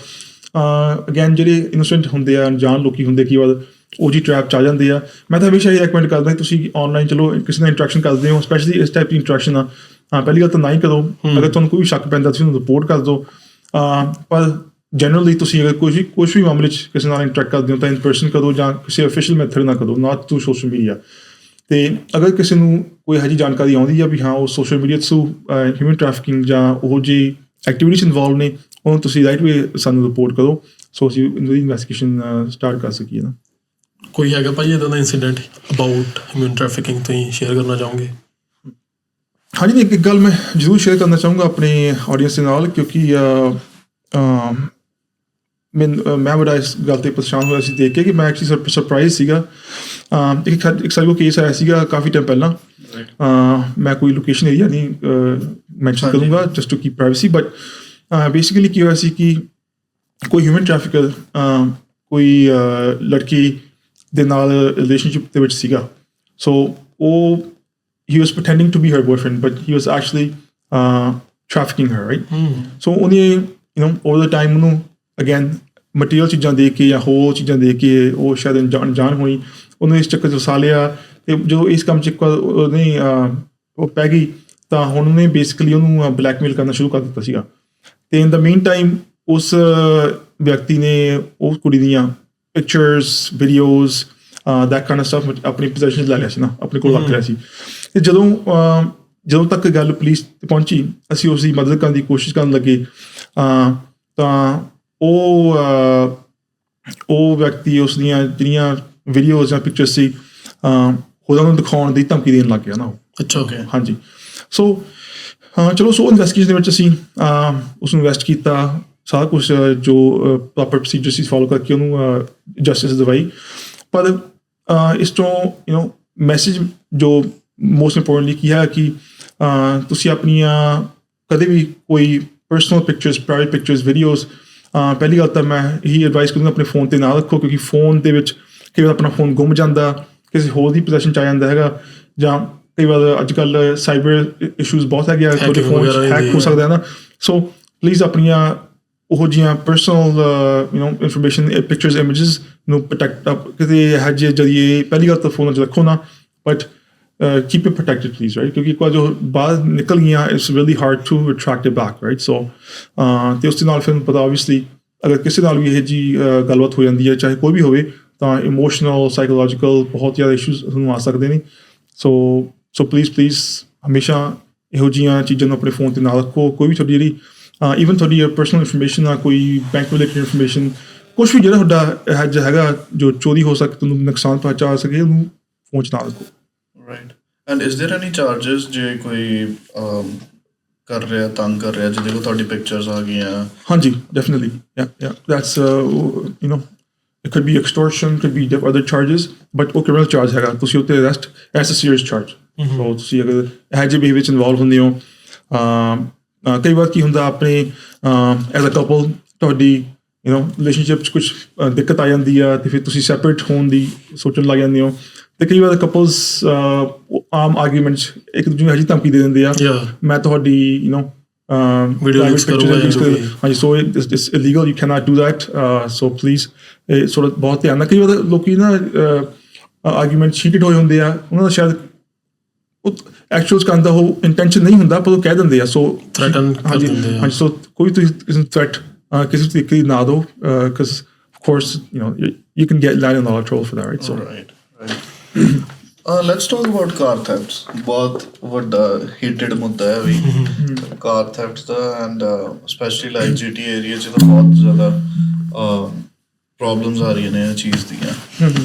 Speaker 2: ਅਗੇਨ ਜਿਹੜੇ ਇਨੋਸੈਂਟ ਹੁੰਦੇ ਆ, ਅਣਜਾਣ ਲੋਕੀ ਹੁੰਦੇ, ਕਈ ਵਾਰ ਉਹ ਜੀ ਟਰੈਪ 'ਚ ਆ ਜਾਂਦੇ ਆ। ਮੈਂ ਤਾਂ ਹਮੇਸ਼ਾ ਇਹ ਰეკਮੈਂਡ ਕਰਦਾ ਕਿ ਤੁਸੀਂ ਔਨਲਾਈਨ ਚਲੋ ਕਿਸੇ ਨਾਲ ਇੰਟਰੈਕਸ਼ਨ ਕਰਦੇ ਹੋ, ਸਪੈਸ਼ਲੀ ਇਸ ਟਾਈਪ ਦੀ ਇੰਟਰੈਕਸ਼ਨ ਆ, ਪਹਿਲੀ ਗੱਲ ਤਾਂ ਨਾ ਹੀ ਕਰੋ। ਅਗਰ ਤੁਹਾਨੂੰ ਕੋਈ ਸ਼ੱਕ ਪੈਂਦਾ ਤੁਸੀਂ ਉਹਨੂੰ ਰਿਪੋਰਟ ਕਰ ਦਿਓ, ਪਰ ਜਨਰਲੀ ਤੁਸੀਂ ਅਗਰ ਕੁਛ ਵੀ ਮਾਮਲੇ 'ਚ ਕਿਸੇ ਨਾਲ ਇੰਟਰੈਕਟ ਕਰਦੇ ਹੋ ਤਾਂ ਇਨ ਪਰਸਨ ਕਰੋ, ਜਾਂ ਕਿਸੇ ਅਫੀਸ਼ੀਅਲ ਮੈਥਡ ਨਾਲ ਕਰੋ, ਨਾਟ ਥਰੂ ਸੋਸ਼ਲ ਮੀਡੀਆ। ਅਤੇ ਅਗਰ ਕਿਸੇ ਨੂੰ ਕੋਈ ਇਹੋ ਜਿਹੀ ਜਾਣਕਾਰੀ ਆਉਂਦੀ ਆ ਵੀ ਹਾਂ ਉਹ social media through human trafficking ਜਾਂ ਉਹੋ ਜਿਹੀ ਐਕਟੀਵਿਟੀਜ਼ ਇਨਵੋਲਵ ਨੇ, ਉਹਨੂੰ ਤੁਸੀਂ ਰਾਈਟ ਵੇ ਸਾਨੂੰ ਰਿਪੋਰਟ ਕਰੋ ਸੋ ਅਸੀਂ ਉਹਦੀ ਇਨਵੈਸਟੀਗੇਸ਼ਨ ਸਟਾਰਟ ਕਰ ਸਕੀਏ ਨਾ।
Speaker 6: ਕੋਈ ਹੈਗਾ ਭਾਜੀ ਇੱਦਾਂ ਦਾ ਇੰਸੀਡੈਂਟ ਅਬਾਊਟ ਹਿਊਮਨ ਟ੍ਰੈਫਿਕਿੰਗ ਤੁਸੀਂ ਸ਼ੇਅਰ ਕਰਨਾ ਚਾਹੋਗੇ?
Speaker 2: ਹਾਂਜੀ, ਇੱਕ ਗੱਲ ਮੈਂ ਜ਼ਰੂਰ ਸ਼ੇਅਰ ਕਰਨਾ ਚਾਹੂੰਗਾ ਆਪਣੇ ਆਡੀਅנס ਦੇ ਨਾਲ, ਕਿਉਂਕਿ ਮੈਂ ਬੜਾ ਇਸ ਗੱਲ 'ਤੇ ਪਰੇਸ਼ਾਨ ਹੋਇਆ ਸੀ ਦੇਖ ਕੇ ਕਿ ਮੈਂ ਐਕਚੁਅਲੀ ਸਰਪ੍ਰਾਈਜ਼ ਸੀਗਾ। ਇੱਕ ਸਾਡੇ ਕੋਲ ਕੇਸ ਆਇਆ ਸੀਗਾ ਕਾਫੀ ਟਾਈਮ ਪਹਿਲਾਂ। ਮੈਂ ਕੋਈ ਲੋਕੇਸ਼ਨ ਏਰੀਆ ਨਹੀਂ ਮੈਂਸ਼ਨ ਕਰੂੰਗਾ just to keep privacy, but basically ਕੀ ਹੋਇਆ ਸੀ ਕਿ ਕੋਈ ਹਿਊਮਨ ਟ੍ਰੈਫਿਕਰ ਕੋਈ ਲੜਕੀ ਦੇ ਨਾਲ ਰਿਲੇਸ਼ਨਸ਼ਿਪ ਦੇ ਵਿੱਚ ਸੀਗਾ। ਸੋ ਉਹ he was pretending to be her boyfriend, but he was actually trafficking her, right? So ਉਹਨੇ over the time ਉਹਨੂੰ again ਮਟੀਰੀਅਲ ਚੀਜ਼ਾਂ ਦੇ ਕੇ ਜਾਂ ਹੋਰ ਚੀਜ਼ਾਂ ਦੇ ਕੇ ਉਹ ਸ਼ਾਇਦ ਅਣਜਾਣ ਹੋਈ, ਉਹਨੂੰ ਇਸ ਚੱਕਰ 'ਚ ਫਸਾ ਲਿਆ। ਅਤੇ ਜਦੋਂ ਇਸ ਕੰਮ 'ਚ ਇੱਕ ਵਾਰ ਉਹਨੇ ਉਹ ਪੈ ਗਈ ਤਾਂ ਹੁਣ ਉਹਨੇ ਬੇਸਿਕਲੀ ਉਹਨੂੰ ਬਲੈਕਮੇਲ ਕਰਨਾ ਸ਼ੁਰੂ ਕਰ ਦਿੱਤਾ ਸੀਗਾ। ਅਤੇ ਇਨ ਦਾ ਮੇਨ ਟਾਈਮ ਉਸ ਵਿਅਕਤੀ ਨੇ ਉਸ ਕੁੜੀ ਦੀਆਂ pictures, videos, that kind of stuff ਆਪਣੀ ਪੋਜੈਸ਼ਨ 'ਚ ਲੈ ਲਿਆ ਸੀ ਨਾ, ਆਪਣੇ ਕੋਲ ਰੱਖ ਲਿਆ ਸੀ। ਅਤੇ ਜਦੋਂ ਤੱਕ ਗੱਲ ਪੁਲਿਸ 'ਤੇ ਪਹੁੰਚੀ, ਅਸੀਂ ਉਸ ਦੀ ਮਦਦ ਕਰਨ ਦੀ ਕੋਸ਼ਿਸ਼ ਕਰਨ ਲੱਗੇ ਤਾਂ ਉਹ ਵਿਅਕਤੀ ਉਸ ਦੀਆਂ ਜਿਹੜੀਆਂ ਵੀਡੀਓਜ਼ ਜਾਂ ਪਿਕਚਰਸ ਸੀ ਉਹਨਾਂ ਨੂੰ ਦਿਖਾਉਣ ਦੀ ਧਮਕੀ ਦੇਣ ਲੱਗ ਗਿਆ ਨਾ ਉਹ।
Speaker 6: ਅੱਛਾ, ਓਕੇ।
Speaker 2: ਹਾਂਜੀ, ਸੋ ਚਲੋ ਇਨਵੈਸਟੀਗੇਸ਼ਨ ਦੇ ਵਿੱਚ ਅਸੀਂ ਉਸ ਨੂੰ ਇਨਵੈਸਟ ਕੀਤਾ, ਸਾਰਾ ਕੁਛ ਜੋ ਪ੍ਰੋਪਰ ਪ੍ਰੋਸੀਜਰ ਸੀ ਫੋਲੋ ਕਰਕੇ ਉਹਨੂੰ ਜਸਟਿਸ ਦਿਵਾਈ। ਪਰ ਇਸ ਤੋਂ ਮੈਸੇਜ ਜੋ ਮੋਸਟ ਇੰਪੋਰਟੈਂਟਲੀ ਕੀ ਹੈ ਕਿ ਤੁਸੀਂ ਆਪਣੀਆਂ ਕਦੇ ਵੀ ਕੋਈ personal pictures, private pictures, videos, ਪਹਿਲੀ ਗੱਲ ਤਾਂ ਮੈਂ ਇਹੀ ਐਡਵਾਈਸ ਕਰੂੰਗਾ ਆਪਣੇ ਫੋਨ 'ਤੇ ਨਾ ਰੱਖੋ, ਕਿਉਂਕਿ ਫੋਨ ਦੇ ਵਿੱਚ ਕਈ ਵਾਰ ਆਪਣਾ ਫੋਨ ਗੁੰਮ ਜਾਂਦਾ, ਕਿਸੇ ਹੋਰ ਦੀ ਪੋਜੈਸ਼ਨ 'ਚ ਆ ਜਾਂਦਾ ਹੈਗਾ, ਜਾਂ ਕਈ ਵਾਰ ਅੱਜ ਕੱਲ੍ਹ ਸਾਈਬਰ ਇਸ਼ੂਜ਼ ਬਹੁਤ ਹੈਗੇ ਆ, ਤੁਹਾਡੇ ਫੋਨ 'ਚ ਹੈਕ ਹੋ ਸਕਦਾ ਹੈ ਨਾ। ਸੋ ਪਲੀਜ਼ ਆਪਣੀਆਂ ਉਹੋ ਜਿਹੀਆਂ ਪਰਸਨਲ ਇਨਫੋਰਮੇਸ਼ਨ, ਪਿਕਚਰਸ, ਇਮੇਜਿਸ ਨੂੰ ਪ੍ਰੋਟੈਕਟ ਕਿਤੇ ਇਹੋ ਜਿਹੇ ਜ਼ਰੀਏ ਪਹਿਲੀ ਗੱਲ ਤਾਂ ਫੋਨ 'ਚ ਰੱਖੋ ਨਾ, but keep it protected please, right? ਕਿਉਂਕਿ ਇੱਕ ਵਾਰ ਜੋ ਬਾਹਰ ਨਿਕਲ ਗਈਆਂ it's really hard to retract it back, right? So ਅਤੇ ਉਸ ਦੇ ਨਾਲ ਫਿਰ ਪਤਾ obviously ਅਗਰ ਕਿਸੇ ਨਾਲ ਵੀ ਇਹ ਜਿਹੀ ਗੱਲਬਾਤ ਹੋ ਜਾਂਦੀ ਹੈ, ਚਾਹੇ ਕੋਈ ਵੀ ਹੋਵੇ, ਤਾਂ ਇਮੋਸ਼ਨਲ, ਸਾਈਕੋਲੋਜੀਕਲ ਬਹੁਤ ਜ਼ਿਆਦਾ ਇਸ਼ੂਜ਼ ਤੁਹਾਨੂੰ ਆ ਸਕਦੇ ਨੇ। ਸੋ ਪਲੀਜ਼ ਹਮੇਸ਼ਾ ਇਹੋ ਜਿਹੀਆਂ ਚੀਜ਼ਾਂ ਨੂੰ ਆਪਣੇ ਫੋਨ 'ਤੇ ਨਾ ਰੱਖੋ। ਕੋਈ ਵੀ ਤੁਹਾਡੀ ਜਿਹੜੀ ਈਵਨ ਤੁਹਾਡੀ ਪਰਸਨਲ ਇਨਫੋਰਮੇਸ਼ਨ ਆ, ਕੋਈ ਬੈਂਕ ਰਿਲੇਟਡ ਇਨਫੋਰਮੇਸ਼ਨ, ਕੁਛ ਵੀ ਜਿਹੜਾ ਤੁਹਾਡਾ ਇਹੋ ਜਿਹਾ ਹੈਗਾ ਜੋ ਚੋਰੀ ਹੋ ਸਕੇ, ਤੁਹਾਨੂੰ ਨੁਕਸਾਨ ਪਹੁੰਚਾ ਸਕੇ, ਉਹਨੂੰ ਫੋਨ 'ਚ ਨਾ ਰੱਖੋ।
Speaker 3: Right. And is there any charges ਜੇ ਕੋਈ ਕਰ ਰਿਹਾ, ਤੰਗ ਕਰ ਰਿਹਾ, ਜਿਹਦੇ ਕੋਲ ਤੁਹਾਡੀ ਪਿਕਚਰਸ ਆ ਗਈਆਂ? ਹਾਂਜੀ,
Speaker 2: definitely, yeah, that's it could be extortion, could be other charges, but ਉਹ criminal charge ਹੈਗਾ, ਤੁਸੀਂ ਉੱਤੇ arrest as a serious charge। so ਤੁਸੀਂ ਅਗਰ ਇਹੋ ਜਿਹੇ ਬਿਹੇਵੀਅਰ 'ਚ ਇਨਵੋਲਵ ਹੁੰਦੇ ਹੋ, ਕਈ ਵਾਰ ਕੀ ਹੁੰਦਾ ਆਪਣੇ ਐਜ਼ ਅ ਕਪਲ ਤੁਹਾਡੀ ਰਿਲੇਸ਼ਨਸ਼ਿਪ 'ਚ ਕੁਛ ਦਿੱਕਤ ਆ ਜਾਂਦੀ ਆ ਅਤੇ ਫਿਰ ਤੁਸੀਂ ਸੈਪਰੇਟ ਹੋਣ ਦੀ ਸੋਚਣ ਲੱਗ ਜਾਂਦੇ ਹੋ, ਅਤੇ ਕਈ ਵਾਰ ਕਪਲਸ ਆਮ ਆਰਗੂਮੈਂਟ 'ਚ ਇੱਕ ਦੂਜੇ ਨੂੰ ਇਹੋ ਜਿਹੀ ਧਮਕੀ ਦੇ ਦਿੰਦੇ ਆ, ਮੈਂ ਤੁਹਾਡੀ ਹਾਂਜੀ, so it's illegal, you can not do that, so please ਥੋੜ੍ਹਾ ਬਹੁਤ ਧਿਆਨ ਨਾਲ। ਕਈ ਵਾਰ ਲੋਕ ਨਾ ਆਰਗੂਮੈਂਟ ਸ਼ੀਟਡ ਹੋਏ ਹੁੰਦੇ ਆ, ਉਹਨਾਂ ਦਾ ਸ਼ਾਇਦ ਉਹ ਐਕਚੁਅਲ ਕਰਨ ਦਾ ਉਹ ਇੰਟੈਂਸ਼ਨ ਨਹੀਂ ਹੁੰਦਾ, ਪਰ ਉਹ ਕਹਿ ਦਿੰਦੇ ਆ। ਸੋ ਹਾਂਜੀ, ਸੋ ਕੋਈ ਤੁਸੀਂ ਥ੍ਰੈਟ ਕਿਸੇ ਤਰੀਕੇ ਦੀ ਨਾ ਦਿਓ, because of course you can get land in a lot of trouble for that, right? So
Speaker 3: let's talk about car thefts. ਬਹੁਤ ਵੱਡਾ ਹੀਟਡ ਮੁੱਦਾ ਹੈ ਵੀ ਕਾਰ ਥੈਫਟਸ ਦਾ, and specially like GTA area 'ਚ ਤਾਂ ਬਹੁਤ ਜ਼ਿਆਦਾ ਪ੍ਰੋਬਲਮਸ ਆ ਰਹੀਆਂ ਨੇ ਇਹ ਚੀਜ਼ ਦੀਆਂ।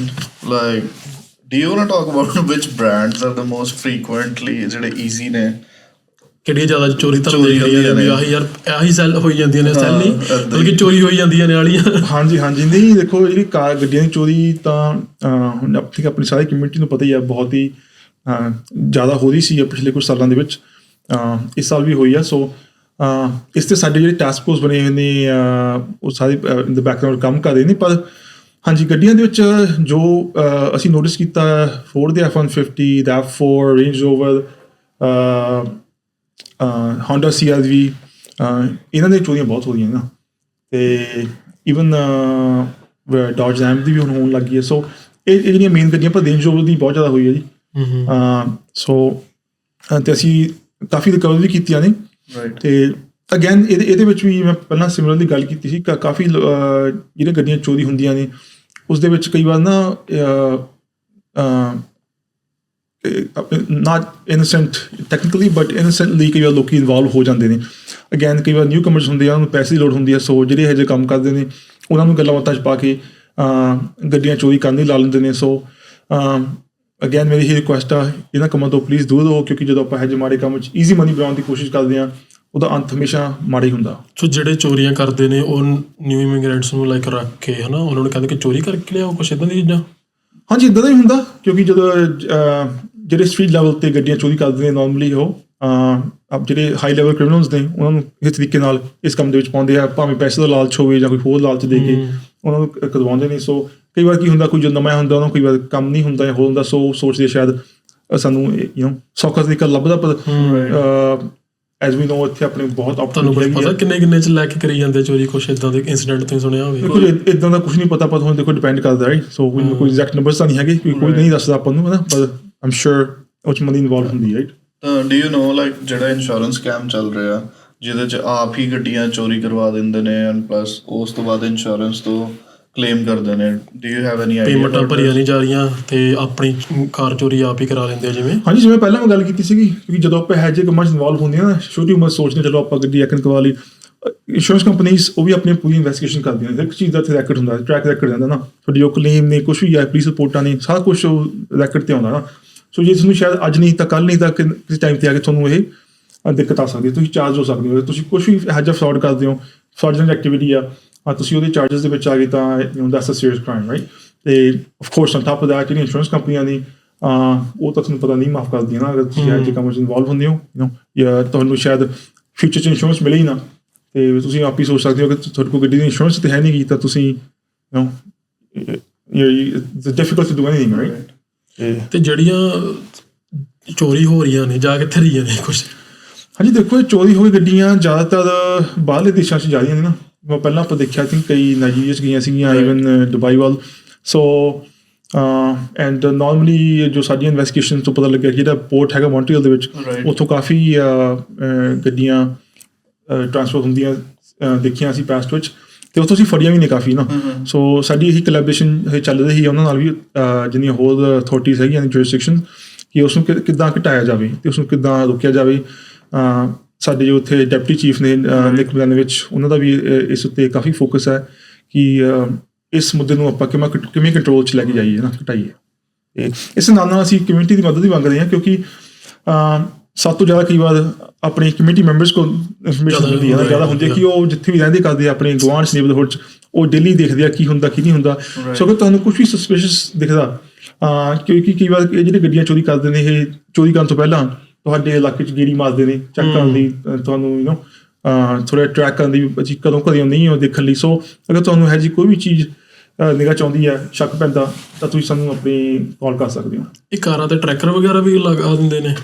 Speaker 3: Like do you want to talk about which brands are the most frequently ਜਿਹੜੇ ਈਜ਼ੀ ਨੇ,
Speaker 6: ਕਿਹੜੀਆਂ ਜ਼ਿਆਦਾ ਚੋਰੀ ਧੰਦੀਆਂ ਨੇ? ਆਹੀ ਸੈੱਲ ਹੋਈ ਜਾਂਦੀਆਂ ਨੇ, ਸੈੱਲ ਨਹੀਂ ਬਲਕਿ ਚੋਰੀ ਹੋਈ ਜਾਂਦੀਆਂ ਨੇ ਵਾਲੀਆਂ।
Speaker 2: ਹਾਂਜੀ, ਨਹੀਂ ਦੇਖੋ, ਜਿਹੜੀ ਗੱਡੀਆਂ ਦੀ ਚੋਰੀ ਤਾਂ ਹੁਣ ਆਪਣੀ ਸਾਰੀ ਕਮਿਊਨਿਟੀ ਨੂੰ ਪਤਾ ਹੀ ਆ, ਬਹੁਤ ਹੀ ਜ਼ਿਆਦਾ ਹੋ ਰਹੀ ਸੀ ਪਿਛਲੇ ਕੁਝ ਸਾਲਾਂ ਦੇ ਵਿੱਚ, ਇਸ ਸਾਲ ਵੀ ਹੋਈ ਆ। ਸੋ ਇਸ 'ਤੇ ਸਾਡੇ ਜਿਹੜੇ ਟਾਸਕ ਫੋਰਸ ਬਣੇ ਹੋਏ ਨੇ ਉਹ ਸਾਰੇ ਇਨ ਦਾ ਬੈਕਗਰਾਊਂਡ ਕੰਮ ਕਰ ਰਹੇ ਨੇ। ਪਰ ਹਾਂਜੀ, ਗੱਡੀਆਂ ਦੇ ਵਿੱਚ ਜੋ ਅਸੀਂ ਨੋਟਿਸ ਕੀਤਾ, ਫੋਰਡ ਦੇ F-150, ਦਾ F4, range Rover, Honda CR-V, ਇਹਨਾਂ ਦੀਆਂ ਚੋਰੀਆਂ ਬਹੁਤ ਹੋ ਰਹੀਆਂ ਨਾ, ਅਤੇ ਈਵਨ ਡੌਜ ਰੈਮ ਦੀ ਵੀ ਹੁਣ ਹੋਣ ਲੱਗ ਗਈ ਹੈ। ਸੋ ਇਹ ਜਿਹੜੀਆਂ ਮੇਨ ਗੱਡੀਆਂ, ਪਰ ਰੇਂਜ ਰੋਵਰ ਦੀ ਬਹੁਤ ਜ਼ਿਆਦਾ ਹੋਈ ਹੈ ਜੀ। ਸੋ ਅਤੇ ਅਸੀਂ ਕਾਫੀ ਰਿਕਵਰ ਵੀ ਕੀਤੀਆਂ ਨੇ। ਅਤੇ ਅਗੇਨ ਇਹਦੇ ਵਿੱਚ ਵੀ ਮੈਂ ਪਹਿਲਾਂ ਸਿਮਿਲਰਲੀ ਗੱਲ ਕੀਤੀ ਸੀ, ਕਾਫੀ ਜਿਹੜੀਆਂ ਗੱਡੀਆਂ ਚੋਰੀ ਹੁੰਦੀਆਂ ਨੇ ਉਸ ਦੇ ਵਿੱਚ ਕਈ ਵਾਰ ਨਾ ਨਾਟ ਇਨੋਸੈਂਟ ਟੈਕਨੀਕਲੀ ਬਟ ਇਨੋਸੈਂਟਲੀ ਕਈ ਵਾਰ ਲੋਕੀ ਇਨਵੋਲਵ ਹੋ ਜਾਂਦੇ ਨੇ। ਅਗੇਨ ਕਈ ਵਾਰ ਨਿਊ ਕਮਰਸ ਹੁੰਦੇ ਆ, ਉਹਨੂੰ ਪੈਸੇ ਦੀ ਲੋੜ ਹੁੰਦੀ ਆ, ਸੋ ਜਿਹੜੇ ਇਹੋ ਜਿਹੇ ਕੰਮ ਕਰਦੇ ਨੇ ਉਹਨਾਂ ਨੂੰ ਗੱਲਾਂ ਬਾਤਾਂ 'ਚ ਪਾ ਕੇ ਗੱਡੀਆਂ ਚੋਰੀ ਕਰਨ ਲਈ ਲਾ ਲੈਂਦੇ ਨੇ। ਸੋ ਅਗੇਨ ਮੇਰੀ ਇਹ ਰਿਕੁਐਸਟ ਆ, ਇਹਨਾਂ ਕੰਮਾਂ ਤੋਂ ਪਲੀਜ਼ ਦੂਰ ਰਹੋ, ਕਿਉਂਕਿ ਜਦੋਂ ਆਪਾਂ ਇਹੋ ਜਿਹੇ ਮਾੜੇ ਕੰਮ 'ਚ ਈਜ਼ੀ ਮਨੀ ਬਣਾਉਣ ਦੀ ਕੋਸ਼ਿਸ਼ ਕਰਦੇ ਹਾਂ ਉਹਦਾ ਅੰਤ ਹਮੇਸ਼ਾ ਮਾੜਾ ਹੀ ਹੁੰਦਾ।
Speaker 6: ਸੋ ਜਿਹੜੇ ਚੋਰੀਆਂ ਕਰਦੇ ਨੇ ਉਹ ਨਿਊ ਇਮੀਗ੍ਰੈਂਟਸ ਨੂੰ ਲਾਈਕ ਰੱਖ ਕੇ ਹੈ ਨਾ, ਉਹਨਾਂ ਨੂੰ ਕਹਿੰਦੇ ਕਿ ਚੋਰੀ ਕਰਕੇ ਲਿਆਓ ਕੁਛ ਇੱਦਾਂ ਦੀ ਚੀਜ਼ਾਂ।
Speaker 2: ਹਾਂਜੀ, ਇੱਦਾਂ ਦਾ ਹੀ ਹੁੰਦਾ, ਕਿਉਂਕਿ ਜਦੋਂ ਜਿਹੜੇ ਸਟਰੀਟ ਲੈਵਲ 'ਤੇ ਗੱਡੀਆਂ ਚੋਰੀ ਕਰਦੇ ਨੇ ਨੋਰਮਲੀ ਉਹ ਜਿਹੜੇ ਹਾਈ ਲੈਵਲ ਕ੍ਰਿਮੀਨਲਸ ਨੇ ਉਹਨਾਂ ਨੂੰ ਇਸ ਤਰੀਕੇ ਨਾਲ ਇਸ ਕੰਮ ਦੇ ਵਿੱਚ ਪਾਉਂਦੇ ਆ, ਭਾਵੇਂ ਪੈਸੇ ਦਾ ਲਾਲਚ ਹੋਵੇ ਜਾਂ ਕੋਈ ਹੋਰ ਲਾਲਚ ਦੇ ਕੇ ਉਹਨਾਂ ਨੂੰ ਕਰਵਾਉਂਦੇ ਨੇ। ਸੋ ਕਈ ਵਾਰ ਕੀ ਹੁੰਦਾ, ਕੋਈ ਜੋ ਨਵਾਂ ਹੁੰਦਾ ਉਹਨੂੰ ਕਈ ਵਾਰ ਕੰਮ ਨਹੀਂ ਹੁੰਦਾ ਜਾਂ ਹੋਰ ਹੁੰਦਾ, ਸੋ ਸੋਚਦੇ ਸ਼ਾਇਦ ਸਾਨੂੰ ਸੌਖਾ ਤਰੀਕਾ ਲੱਭਦਾ, ਪਰ ਐਜ਼ ਵੀ ਨੋ ਇੱਥੇ ਆਪਣੇ ਬਹੁਤ
Speaker 6: ਤੁਹਾਨੂੰ ਕੁਝ ਪਤਾ ਕਿੰਨੇ 'ਚ ਲੈ ਕੇ ਕਰੀ ਜਾਂਦੇ ਚੋਰੀ? ਕੁਛ ਇੱਦਾਂ ਦੇ ਇੰਸੀਡੈਂਟ ਤੁਸੀਂ ਸੁਣਿਆ ਹੋਵੇ?
Speaker 2: ਦੇਖੋ ਇੱਦਾਂ ਦਾ ਕੁਛ ਨਹੀਂ ਪਤਾ, ਪਰ ਹੁਣ ਦੇਖੋ ਡਿਪੈਂਡ ਕਰਦਾ ਰਾਈਟ। ਸੋ ਕੋਈ ਐਗਜ਼ੈਕਟ ਨੰਬਰਸ ਤਾਂ ਨਹੀਂ ਹੈਗੇ, ਕੋਈ ਨਹੀਂ ਦੱਸਦਾ ਆਪਾਂ ਨੂੰ, ਹੈ ਨਾ, ਪਰ ਆਮ ਸ਼ੋਰ ਉਹ 'ਚ ਮਨੀ ਇਨਵੋਲਵ ਹੁੰਦੀ ਰਾਈਟ।
Speaker 3: ਤਾਂ ਡੂ ਯੂ ਨੋ ਲਾਈਕ ਜਿਹੜਾ ਇੰਸ਼ੋਰੈਂਸ ਸਕੈਮ ਚੱਲ ਰਿਹਾ ਜਿਹਦੇ 'ਚ ਆਪ ਹੀ ਗੱਡੀਆਂ ਚੋਰੀ ਕਰਵਾ ਦਿੰਦੇ ਨੇ ਐਂਡ ਪਲੱਸ ਉਸ ਤੋਂ ਬਾਅਦ ਇੰਸ਼ੋਰੈਂਸ ਤੋਂ ਕਲੇਮ ਕਰਦੇ ਨੇ, do you have any idea?
Speaker 6: ਪੇਮੈਂਟਾਂ ਭਰੀਆਂ ਨਹੀਂ ਜਾ ਰਹੀਆਂ ਤੇ ਆਪਣੀ ਕਾਰ ਚੋਰੀ ਆਪ ਹੀ ਕਰਾ ਲੈਂਦੇ ਆ ਜਿਵੇਂ।
Speaker 2: ਹਾਂਜੀ, ਜਿਵੇਂ ਪਹਿਲਾਂ ਮੈਂ ਗੱਲ ਕੀਤੀ ਸੀਗੀ, ਕਿਉਂਕਿ ਜਦੋਂ ਆਪਾਂ ਇਹੋ ਜਿਹੇ ਕੰਮਾਂ 'ਚ ਇਨਵੋਲਵ ਹੁੰਦੇ ਹਾਂ ਨਾ, ਛੋਟੀ ਉਮਰ ਸੋਚਦੇ ਚਲੋ ਆਪਾਂ ਗੱਡੀ ਐਕਨ ਕਰਵਾ ਲਈ, ਇੰਸ਼ੋਰੈਂਸ ਕੰਪਨੀਜ਼ ਉਹ ਵੀ ਆਪਣੀ ਪੂਰੀ ਇਨਵੈਸਟੀਗੇਸ਼ਨ ਕਰਦੀਆਂ ਨੇ, ਹਰ ਇੱਕ ਚੀਜ਼ ਦਾ ਇੱਥੇ ਰੈਕਡ ਹੁੰਦਾ, ਟਰੈਕ ਰੈਕਡ ਰਹਿੰਦਾ ਨਾ, ਤੁਹਾਡੀ ਜੋ ਕਲੇਮ ਨੇ ਕੁਛ ਵੀ ਹੈ, ਪੁਲਿਸ ਰਿਪੋਰਟਾਂ ਨੇ, ਸਾਰਾ ਕੁਛ ਰੈਕਡ 'ਤੇ ਆਉਂਦਾ ਨਾ। ਸੋ ਜੇ ਤੁਹਾਨੂੰ ਸ਼ਾਇਦ ਅੱਜ ਨਹੀਂ ਤਾਂ ਕੱਲ੍ਹ ਨਹੀਂ ਤਾਂ ਕਿਸੇ ਟਾਈਮ 'ਤੇ ਆ ਕੇ ਤੁਹਾਨੂੰ ਇਹ ਦਿੱਕਤ ਆ ਸਕਦੀ ਹੈ, ਤੁਸੀਂ ਚਾਰਜ ਹੋ ਸਕਦੇ ਹੋ, ਤੁਸੀਂ ਕੁਛ ਵੀ ਇਹੋ ਜਿਹਾ ਫਰਾਡ ਕਰਦੇ ਹੋ, ਫਰਾਡੂਲੈਂਟ ਐਕਟੀਵਿਟੀ ਆ, ਤੁਸੀਂ ਉਹਦੇ ਚਾਰਜਸ ਦੇ ਵਿੱਚ ਆ ਗਏ ਤਾਂ that's a serious crime right. ਤੇ of course on top of that ਜਿਹੜੀਆਂ ਇੰਸ਼ੋਰੈਂਸ ਕੰਪਨੀਆਂ ਨੇ ਉਹ ਤਾਂ ਤੁਹਾਨੂੰ ਪਤਾ ਨਹੀਂ ਮਾਫ ਕਰਦੀਆਂ ਨਾ, ਅਗਰ ਤੁਸੀਂ ਇਹੋ ਜਿਹੇ ਕੰਮਾਂ 'ਚ ਇਨਵੋਲਵ ਹੁੰਦੇ ਹੋ ਜਾਂ ਤੁਹਾਨੂੰ ਸ਼ਾਇਦ ਫਿਊਚਰ 'ਚ ਇੰਸ਼ੋਰੈਂਸ ਮਿਲੇ ਹੀ ਨਾ, ਤੇ ਤੁਸੀਂ ਆਪ ਹੀ ਸੋਚ ਸਕਦੇ ਹੋ ਕਿ ਤੁਹਾਡੇ ਕੋਲ ਗੱਡੀ ਦੀ ਇੰਸ਼ੋਰੈਂਸ ਤਾਂ ਹੈ ਨਹੀਂ ਗੀ, ਤਾਂ ਤੁਸੀਂ difficult to do anything right.
Speaker 6: ਤੇ ਜਿਹੜੀਆਂ ਚੋਰੀ ਹੋ ਰਹੀਆਂ ਨੇ ਜਾ ਕਿੱਥੇ ਰਹੀਆਂ ਨੇ ਕੁਛ?
Speaker 2: ਹਾਂਜੀ, ਦੇਖੋ ਇਹ ਚੋਰੀ ਹੋਈ ਗੱਡੀਆਂ ਜ਼ਿਆਦਾਤਰ ਬਾਹਰਲੇ ਦੇਸ਼ਾਂ 'ਚ ਜਾ ਰਹੀਆਂ ਨੇ ਨਾ। ਪਹਿਲਾਂ ਆਪਾਂ ਦੇਖਿਆ ਸੀ ਕਈ ਨਾਈਜੀਰੀਆ 'ਚ ਗਈਆਂ ਸੀਗੀਆਂ, ਈਵਨ ਦੁਬਈ ਵੱਲ। ਸੋ ਐਂਡ ਨਾਰਮਲੀ ਜੋ ਸਾਡੀਆਂ ਇਨਵੈਸਟੀਗੇਸ਼ਨ ਤੋਂ ਪਤਾ ਲੱਗਿਆ ਜਿਹੜਾ ਪੋਰਟ ਹੈਗਾ ਮੌਂਟਰੀਅਲ ਦੇ ਵਿੱਚ, ਉੱਥੋਂ ਕਾਫੀ ਗੱਡੀਆਂ ਟਰਾਂਸਫਰ ਹੁੰਦੀਆਂ ਦੇਖੀਆਂ ਅਸੀਂ ਪਾਸਟ ਵਿੱਚ, ਅਤੇ ਉੱਥੋਂ ਅਸੀਂ ਫੜੀਆਂ ਵੀ ਨੇ ਕਾਫੀ ਨਾ। ਸੋ ਸਾਡੀ ਇਹੀ ਕੋਲੈਬੋਰੇਸ਼ਨ ਚੱਲ ਰਹੀ ਹੈ ਉਹਨਾਂ ਨਾਲ ਵੀ, ਜਿੰਨੀਆਂ ਹੋਰ ਅਥਾਰਟੀਜ਼ ਹੈਗੀਆਂ ਨੇ ਜੁਰਿਸਡਿਕਸ਼ਨ, ਕਿ ਉਸ ਨੂੰ ਕਿੱਦਾਂ ਘਟਾਇਆ ਜਾਵੇ ਅਤੇ ਉਸ ਨੂੰ ਕਿੱਦਾਂ ਰੋਕਿਆ ਜਾਵੇ। ਸਾਡੇ ਜੋ ਉੱਥੇ ਡਿਪਟੀ ਚੀਫ ਨੇ ਨਿਕ ਦੇ ਵਿੱਚ, ਉਹਨਾਂ ਦਾ ਵੀ ਇਸ ਉੱਤੇ ਕਾਫੀ ਫੋਕਸ ਹੈ ਕਿ ਇਸ ਮੁੱਦੇ ਨੂੰ ਆਪਾਂ ਕਿਵੇਂ ਕੰਟਰੋਲ 'ਚ ਲੈ ਕੇ ਜਾਈਏ ਨਾ, ਘਟਾਈਏ। ਅਤੇ ਇਸ ਨਾਲ ਅਸੀਂ ਕਮਿਊਨਿਟੀ ਦੀ ਮਦਦ ਵੀ ਮੰਗਦੇ ਹਾਂ, ਕਿਉਂਕਿ ਸਭ ਤੋਂ ਜ਼ਿਆਦਾ ਕਈ ਵਾਰ ਆਪਣੇ ਕਮਿਊਨਿਟੀ ਮੈਂਬਰਸ ਕੋਲ ਇਨਫੋਰਮੇਸ਼ਨ ਮਿਲਦੀ ਹੈ ਜ਼ਿਆਦਾ ਹੁੰਦੀ ਹੈ, ਕਿ ਉਹ ਜਿੱਥੇ ਵੀ ਰਹਿੰਦੇ ਕਰਦੇ ਆਪਣੇ ਗੁਆਂਢ ਨੇਬਰਹੁੱਡ 'ਚ ਉਹ ਡੇਲੀ ਦੇਖਦੇ ਆ ਕੀ ਹੁੰਦਾ ਕੀ ਨਹੀਂ ਹੁੰਦਾ। ਸੋ ਅਗਰ ਤੁਹਾਨੂੰ ਕੁਛ ਵੀ ਸਸਪੀਸ਼ੀਅਸ ਦਿਖਦਾ, ਕਿਉਂਕਿ ਕਈ ਵਾਰ ਇਹ ਜਿਹੜੇ ਗੱਡੀਆਂ ਚੋਰੀ ਕਰਦੇ ਨੇ, ਇਹ ਚੋਰੀ ਕਰਨ ਤੋਂ ਪਹਿਲਾਂ ਤੁਹਾਡੇ ਇਲਾਕੇ 'ਚ ਗੇੜੀ ਮਾਰਦੇ ਨੇ ਚੈੱਕ ਕਰਨ ਲਈ, ਤੁਹਾਨੂੰ ਥੋੜ੍ਹਾ ਟਰੈਕ ਕਰਨ ਦੀ ਅਸੀਂ ਕਦੋਂ ਕਦੇ ਨਹੀਂ ਉਹ ਦੇਖਣ ਲਈ। ਸੋ ਅਗਰ ਤੁਹਾਨੂੰ ਇਹੋ ਜਿਹੀ ਕੋਈ ਵੀ ਚੀਜ਼ ਨਿਗਾਹ 'ਚ ਆਉਂਦੀ ਹੈ, ਸ਼ੱਕ ਪੈਂਦਾ, ਤਾਂ ਤੁਸੀਂ ਸਾਨੂੰ ਆਪਣੀ ਕਾਲ ਕਰ ਸਕਦੇ ਹੋ।
Speaker 6: ਇਹ ਕਾਰਾਂ 'ਤੇ ਟਰੈਕਰ ਵਗੈਰਾ ਵੀ ਲਗਾ ਦਿੰਦੇ ਨੇ?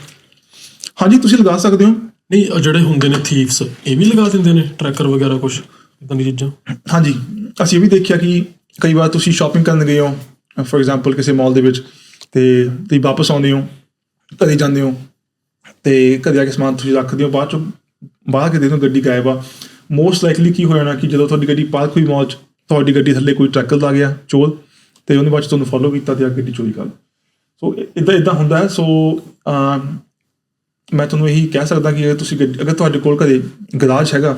Speaker 2: ਹਾਂਜੀ, ਤੁਸੀਂ ਲਗਾ ਸਕਦੇ ਹੋ।
Speaker 6: ਨਹੀਂ, ਜਿਹੜੇ ਹੁੰਦੇ ਨੇ ਥੀਵਸ, ਇਹ ਵੀ ਲਗਾ ਦਿੰਦੇ ਨੇ ਟਰੈਕਰ ਵਗੈਰਾ ਕੁਛ ਇੱਦਾਂ ਦੀ ਚੀਜ਼ਾਂ?
Speaker 2: ਹਾਂਜੀ, ਅਸੀਂ ਇਹ ਵੀ ਦੇਖਿਆ ਕਿ ਕਈ ਵਾਰ ਤੁਸੀਂ ਸ਼ਾਪਿੰਗ ਕਰਨ ਗਏ ਹੋ ਫੋਰ ਐਗਜ਼ਾਮਪਲ ਕਿਸੇ ਮਾਲ ਦੇ ਵਿੱਚ, ਅਤੇ ਤੁਸੀਂ ਵਾਪਸ ਆਉਂਦੇ ਹੋ, ਘਰੇ ਜਾਂਦੇ ਹੋ, ਅਤੇ ਘਰੇ ਆ ਕੇ ਸਮਾਨ ਤੁਸੀਂ ਰੱਖਦੇ ਹੋ, ਬਾਅਦ 'ਚੋਂ ਬਾਹਰ ਕੇ ਦੇਖੋ ਗੱਡੀ ਗਾਇਬ ਆ। ਮੋਸਟ ਲਾਈਕਲੀ ਕੀ ਹੋ ਜਾਣਾ ਕਿ ਜਦੋਂ ਤੁਹਾਡੀ ਗੱਡੀ ਪਾਰਕ ਹੋਈ ਮਾਲ 'ਚ, ਤੁਹਾਡੀ ਗੱਡੀ ਥੱਲੇ ਕੋਈ ਟਰੱਕਰ ਲਾ ਗਿਆ ਚੋਰ, ਅਤੇ ਉਹਨੇ ਬਾਅਦ 'ਚ ਤੁਹਾਨੂੰ ਫੋਲੋ ਕੀਤਾ ਅਤੇ ਆ ਗੱਡੀ ਚੋਰੀ ਕਰ। ਸੋ ਇੱਦਾਂ ਹੁੰਦਾ ਹੈ। ਸੋ ਮੈਂ ਤੁਹਾਨੂੰ ਇਹੀ ਕਹਿ ਸਕਦਾ ਕਿ ਅਗਰ ਤੁਹਾਡੇ ਕੋਲ ਘਰੇ ਗਰਾਜ ਹੈਗਾ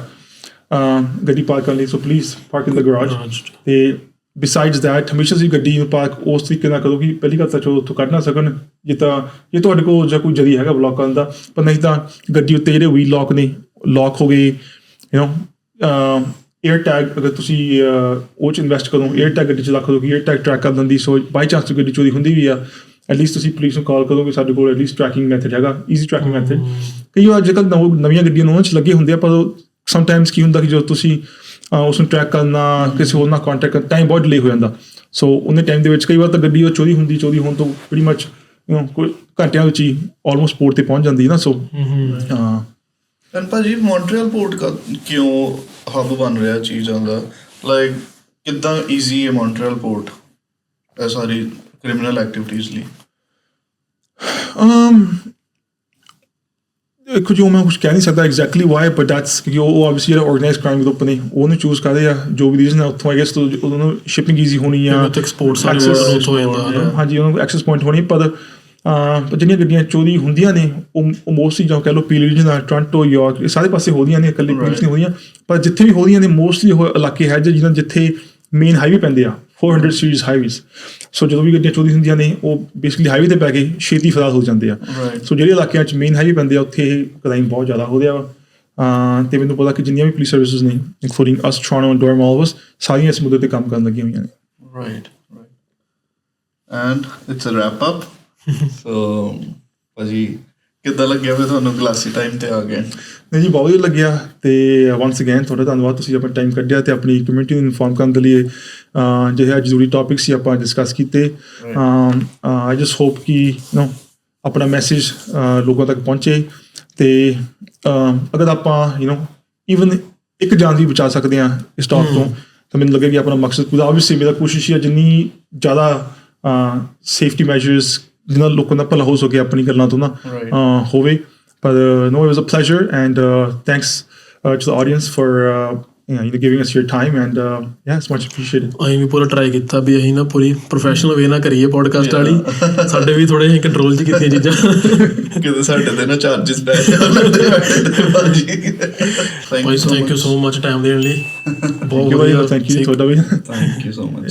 Speaker 2: ਗੱਡੀ ਪਾਰਕ ਕਰਨ ਲਈ, so please park in the garage. ਅਤੇ ਬਿਸਾਈਡਸ ਦੈਟ ਹਮੇਸ਼ਾ ਤੁਸੀਂ ਗੱਡੀ ਨੂੰ ਪਾਰਕ ਉਸ ਤਰੀਕੇ ਨਾਲ ਕਰੋ ਕਿ ਪਹਿਲੀ ਗੱਲ ਤਾਂ ਚੋਰ ਉੱਥੋਂ ਕੱਢ ਨਾ ਸਕਣ, ਜੇ ਤੁਹਾਡੇ ਕੋਲ ਜਾਂ ਕੋਈ ਜ਼ਰੀਆ ਹੈਗਾ ਬਲੌਕ ਕਰਨ ਦਾ, ਪਰ ਨਹੀਂ ਤਾਂ ਗੱਡੀ ਉੱਤੇ ਜਿਹੜੇ ਵੀਲ ਲੌਕ ਨੇ ਲੌਕ ਹੋ ਗਏ, ਏਅਰ ਟੈਗ ਅਗਰ ਤੁਸੀਂ ਉਹ 'ਚ ਇਨਵੈਸਟ ਕਰੋ, ਏਅਰ ਟੈਗ ਗੱਡੀ 'ਚ ਰੱਖ ਦਿਓ ਕਿ ਏਅਰ ਟੈਗ ਟਰੈਕ ਕਰ ਦਿੰਦੀ। ਸੋ ਬਾਈ ਚਾਂਸ ਗੱਡੀ ਚੋਰੀ ਹੁੰਦੀ ਵੀ ਆ, ਐਟਲੀਸਟ ਤੁਸੀਂ ਪੁਲਿਸ ਨੂੰ ਕਾਲ ਕਰੋ ਕਿ ਸਾਡੇ ਕੋਲ ਐਟਲੀਸਟ ਟਰੈਕਿੰਗ ਮੈਥਡ ਹੈਗਾ, ਈਜ਼ੀ ਟਰੈਕਿੰਗ ਮੈਥਡ। ਕਈ ਵਾਰ ਅੱਜ ਕੱਲ੍ਹ ਨਵੀਆਂ ਗੱਡੀਆਂ ਨੂੰ ਉਹਨਾਂ 'ਚ ਲੱਗੇ ਹੁੰਦੇ ਆ, ਪਰ ਸਮਟਾਈਮਸ ਕੀ ਹੁੰਦਾ ਕਿ ਜਦੋਂ ਤੁਸੀਂ ਉਸ ਨੂੰ ਟਰੈਕ ਕਰਨਾ, ਕਿਸੇ ਹੋਰ ਨਾਲ ਕੰਟੈਕਟ ਕਰਨਾ, ਟਾਈਮ ਬਹੁਤ ਡਿਲੇ ਹੋ ਜਾਂਦਾ। ਸੋ ਉਹਨੇ ਟਾਈਮ ਦੇ ਵਿੱਚ ਕਈ ਵਾਰ ਤਾਂ ਗੱਡੀ ਉਹ ਚੋਰੀ ਹੋਣ ਤੋਂ pretty much ਕੋਈ ਘੰਟਿਆਂ ਵਿੱਚ ਹੀ ਆਲਮੋਸਟ ਪੋਰਟ 'ਤੇ ਪਹੁੰਚ ਜਾਂਦੀ ਨਾ। ਸੋ
Speaker 3: ਐਂਡ ਭਾਜੀ ਮੌਂਟਰੀਅਲ ਪੋਰਟ ਕਿਉਂ ਹੱਬ ਬਣ ਰਿਹਾ ਚੀਜ਼ਾਂ ਦਾ? ਲਾਈਕ ਕਿੱਦਾਂ ਈਜ਼ੀ ਹੈ ਮੌਂਟਰੀਅਲ ਪੋਰਟ ਇਹ ਸਾਰੀ ਕ੍ਰਿਮੀਨਲ ਐਕਟੀਵਿਟੀਜ਼ ਲਈ?
Speaker 2: ਦੇਖੋ ਜੀ, ਮੈਂ ਕੁਛ ਕਹਿ ਨਹੀਂ ਸਕਦਾ ਐਗਜ਼ੈਕਟਲੀ ਵਾਈ, ਬਟ ਦੈਟਸ ਕਿਉਂਕਿ ਉਹ ਆਬਵੀਅਸਲੀ ਜਿਹੜਾ ਆਰਗੇਨਾਈਜ਼ ਕ੍ਰਾਈਮ ਗਰੁੱਪ ਨੇ ਉਹਨੂੰ ਚੂਜ਼ ਕਰਦੇ ਆ, ਜੋ ਵੀ ਰੀਜ਼ਨ ਹੈ ਉੱਥੋਂ ਆਈ ਗੈਸ ਉਹਨਾਂ ਨੂੰ ਸ਼ਿਪਿੰਗ ਈਜ਼ੀ ਹੋਣੀ ਆ,
Speaker 6: ਐਕਸਪੋਰਟਸ ਉੱਥੋਂ ਜਾਂਦਾ।
Speaker 2: ਹਾਂਜੀ, ਉਹਨਾਂ ਨੂੰ ਐਕਸੈਸ ਪੁਆਇੰਟ ਹੋਣੀ। ਪਰ ਪਰ ਜਿਹੜੀਆਂ ਗੱਡੀਆਂ ਚੋਰੀ ਹੁੰਦੀਆਂ ਨੇ ਉਹ ਮੋਸਟਲੀ ਜਾਂ ਕਹਿ ਲਓ ਪੀਲ ਰੀਜਨ ਦਾ ਟੋਰਾਂਟੋ ਯਾਰਕ ਇਹ ਸਾਰੇ ਪਾਸੇ ਹੋਦੀਆਂ ਨੇ, ਇਕੱਲੇ ਕੁਈਨਸ ਨਹੀਂ ਹੋਦੀਆਂ, ਪਰ ਜਿੱਥੇ ਵੀ ਹੋਦੀਆਂ ਨੇ ਮੋਸਟਲੀ ਉਹ ਇਲਾਕੇ ਹੈ ਜਿਹਨਾਂ ਜਿੱਥੇ ਮੇਨ ਹਾਈਵੇ ਪੈਂਦੇ ਆ 400 ਸੀਰੀਜ਼ ਹਾਈਵੇਜ਼। ਸੋ ਜਦੋਂ ਵੀ ਗੱਡੀਆਂ ਚੋਰੀ ਹੁੰਦੀਆਂ ਨੇ ਉਹ ਬੇਸਿਕਲੀ ਹਾਈਵੇ 'ਤੇ ਪੈ ਕੇ ਛੇਤੀ ਫਰਾਰ ਹੋ ਜਾਂਦੇ ਆ। ਸੋ ਜਿਹੜੇ ਇਲਾਕਿਆਂ 'ਚ ਮੇਨ ਹਾਈਵੇ ਪੈਂਦੇ ਆ ਉੱਥੇ ਕ੍ਰਾਈਮ ਬਹੁਤ ਜ਼ਿਆਦਾ ਹੋ ਰਿਹਾ ਵਾ। ਅਤੇ ਮੈਨੂੰ ਪਤਾ ਕਿ ਜਿੰਨੀਆਂ ਵੀ ਪੁਲਿਸ ਸਰਵਿਸਿਜ਼ ਨੇ ਇਨਕਲੂਡਿੰਗ ਅਸ ਟੋਰਾਂਟੋ ਐਂਡ ਡੋਰਮ ਆਲ ਸਾਰੀਆਂ ਇਸ ਮੁੱਦੇ 'ਤੇ ਕੰਮ ਕਰਨ ਲੱਗੀਆਂ ਹੋਈਆਂ ਨੇ।
Speaker 3: Right. And it's a wrap up. So ਭਾਜੀ ਕਿੱਦਾਂ ਲੱਗਿਆ ਫਿਰ ਤੁਹਾਨੂੰ ਗਲਾਸੀ ਟਾਈਮ ਤੇ ਆ ਗਏ?
Speaker 2: ਨਹੀਂ ਜੀ, ਬਹੁਤ ਵਧੀਆ ਲੱਗਿਆ। ਅਤੇ ਵੰਸ ਅਗੇਨ ਤੁਹਾਡਾ ਧੰਨਵਾਦ, ਤੁਸੀਂ ਆਪਣਾ ਟਾਈਮ ਕੱਢਿਆ ਅਤੇ ਆਪਣੀ ਕਮਿਊਨਿਟੀ ਨੂੰ ਇਨਫੋਰਮ ਕਰਨ ਦੇ ਲਈ ਜਿਹੜੇ ਅੱਜ ਜ਼ਰੂਰੀ ਟੋਪਿਕ ਸੀ ਆਪਾਂ ਡਿਸਕਸ ਕੀਤੇ। ਆਈ ਜਸਟ ਹੋਪ ਕਿ ਆਪਣਾ ਮੈਸੇਜ ਲੋਕਾਂ ਤੱਕ ਪਹੁੰਚੇ ਅਤੇ ਅਗਰ ਆਪਾਂ ਈਵਨ ਇੱਕ ਜਾਨ ਵੀ ਬਚਾ ਸਕਦੇ ਹਾਂ ਇਸ ਟਾਕ ਤੋਂ ਤਾਂ ਮੈਨੂੰ ਲੱਗੇ ਕਿ ਆਪਣਾ ਮਕਸਦ ਪੂਰਾ। ਆਬਵੀਅਸਲੀ ਮੇਰਾ ਕੋਸ਼ਿਸ਼ ਹੈ ਜਿੰਨੀ ਜ਼ਿਆਦਾ ਸੇਫਟੀ ਮੈਜਰਸ ਜਿੰਨਾ ਲੋਕਾਂ ਦਾ ਭਲਾ ਹੋ ਸਕੇ ਆਪਣੀ ਗੱਲਾਂ ਤੋਂ ਹੋਵੇ। ਪਰ no, it was a pleasure and thanks to the audience for giving us your time and yeah, it's much appreciated.
Speaker 6: ਅਸੀਂ ਵੀ ਪੂਰਾ ਟਰਾਈ ਕੀਤਾ ਵੀ ਅਸੀਂ ਨਾ ਪੂਰੀ ਪ੍ਰੋਫੈਸ਼ਨਲ ਵੇ ਨਾਲ ਕਰੀਏ ਪੋਡਕਾਸਟ ਵਾਲੀ। ਸਾਡੇ ਵੀ ਥੋੜੇ ਅਸੀਂ ਕੰਟਰੋਲ 'ਚ ਕੀਤੀਆਂ ਚੀਜ਼ਾਂ
Speaker 3: ਕਿਤੇ ਸਾਡੇ ਤੇ ਨਾ ਚਾਰਜਿਸ ਪੈ ਜਾਣ।
Speaker 6: Thank you so much time ਦੇਣ ਲਈ। ਬਹੁਤ
Speaker 2: ਵਧੀਆ, ਥੈਂਕ ਯੂ ਤੁਹਾਡਾ ਵੀ।
Speaker 3: Thank you so much.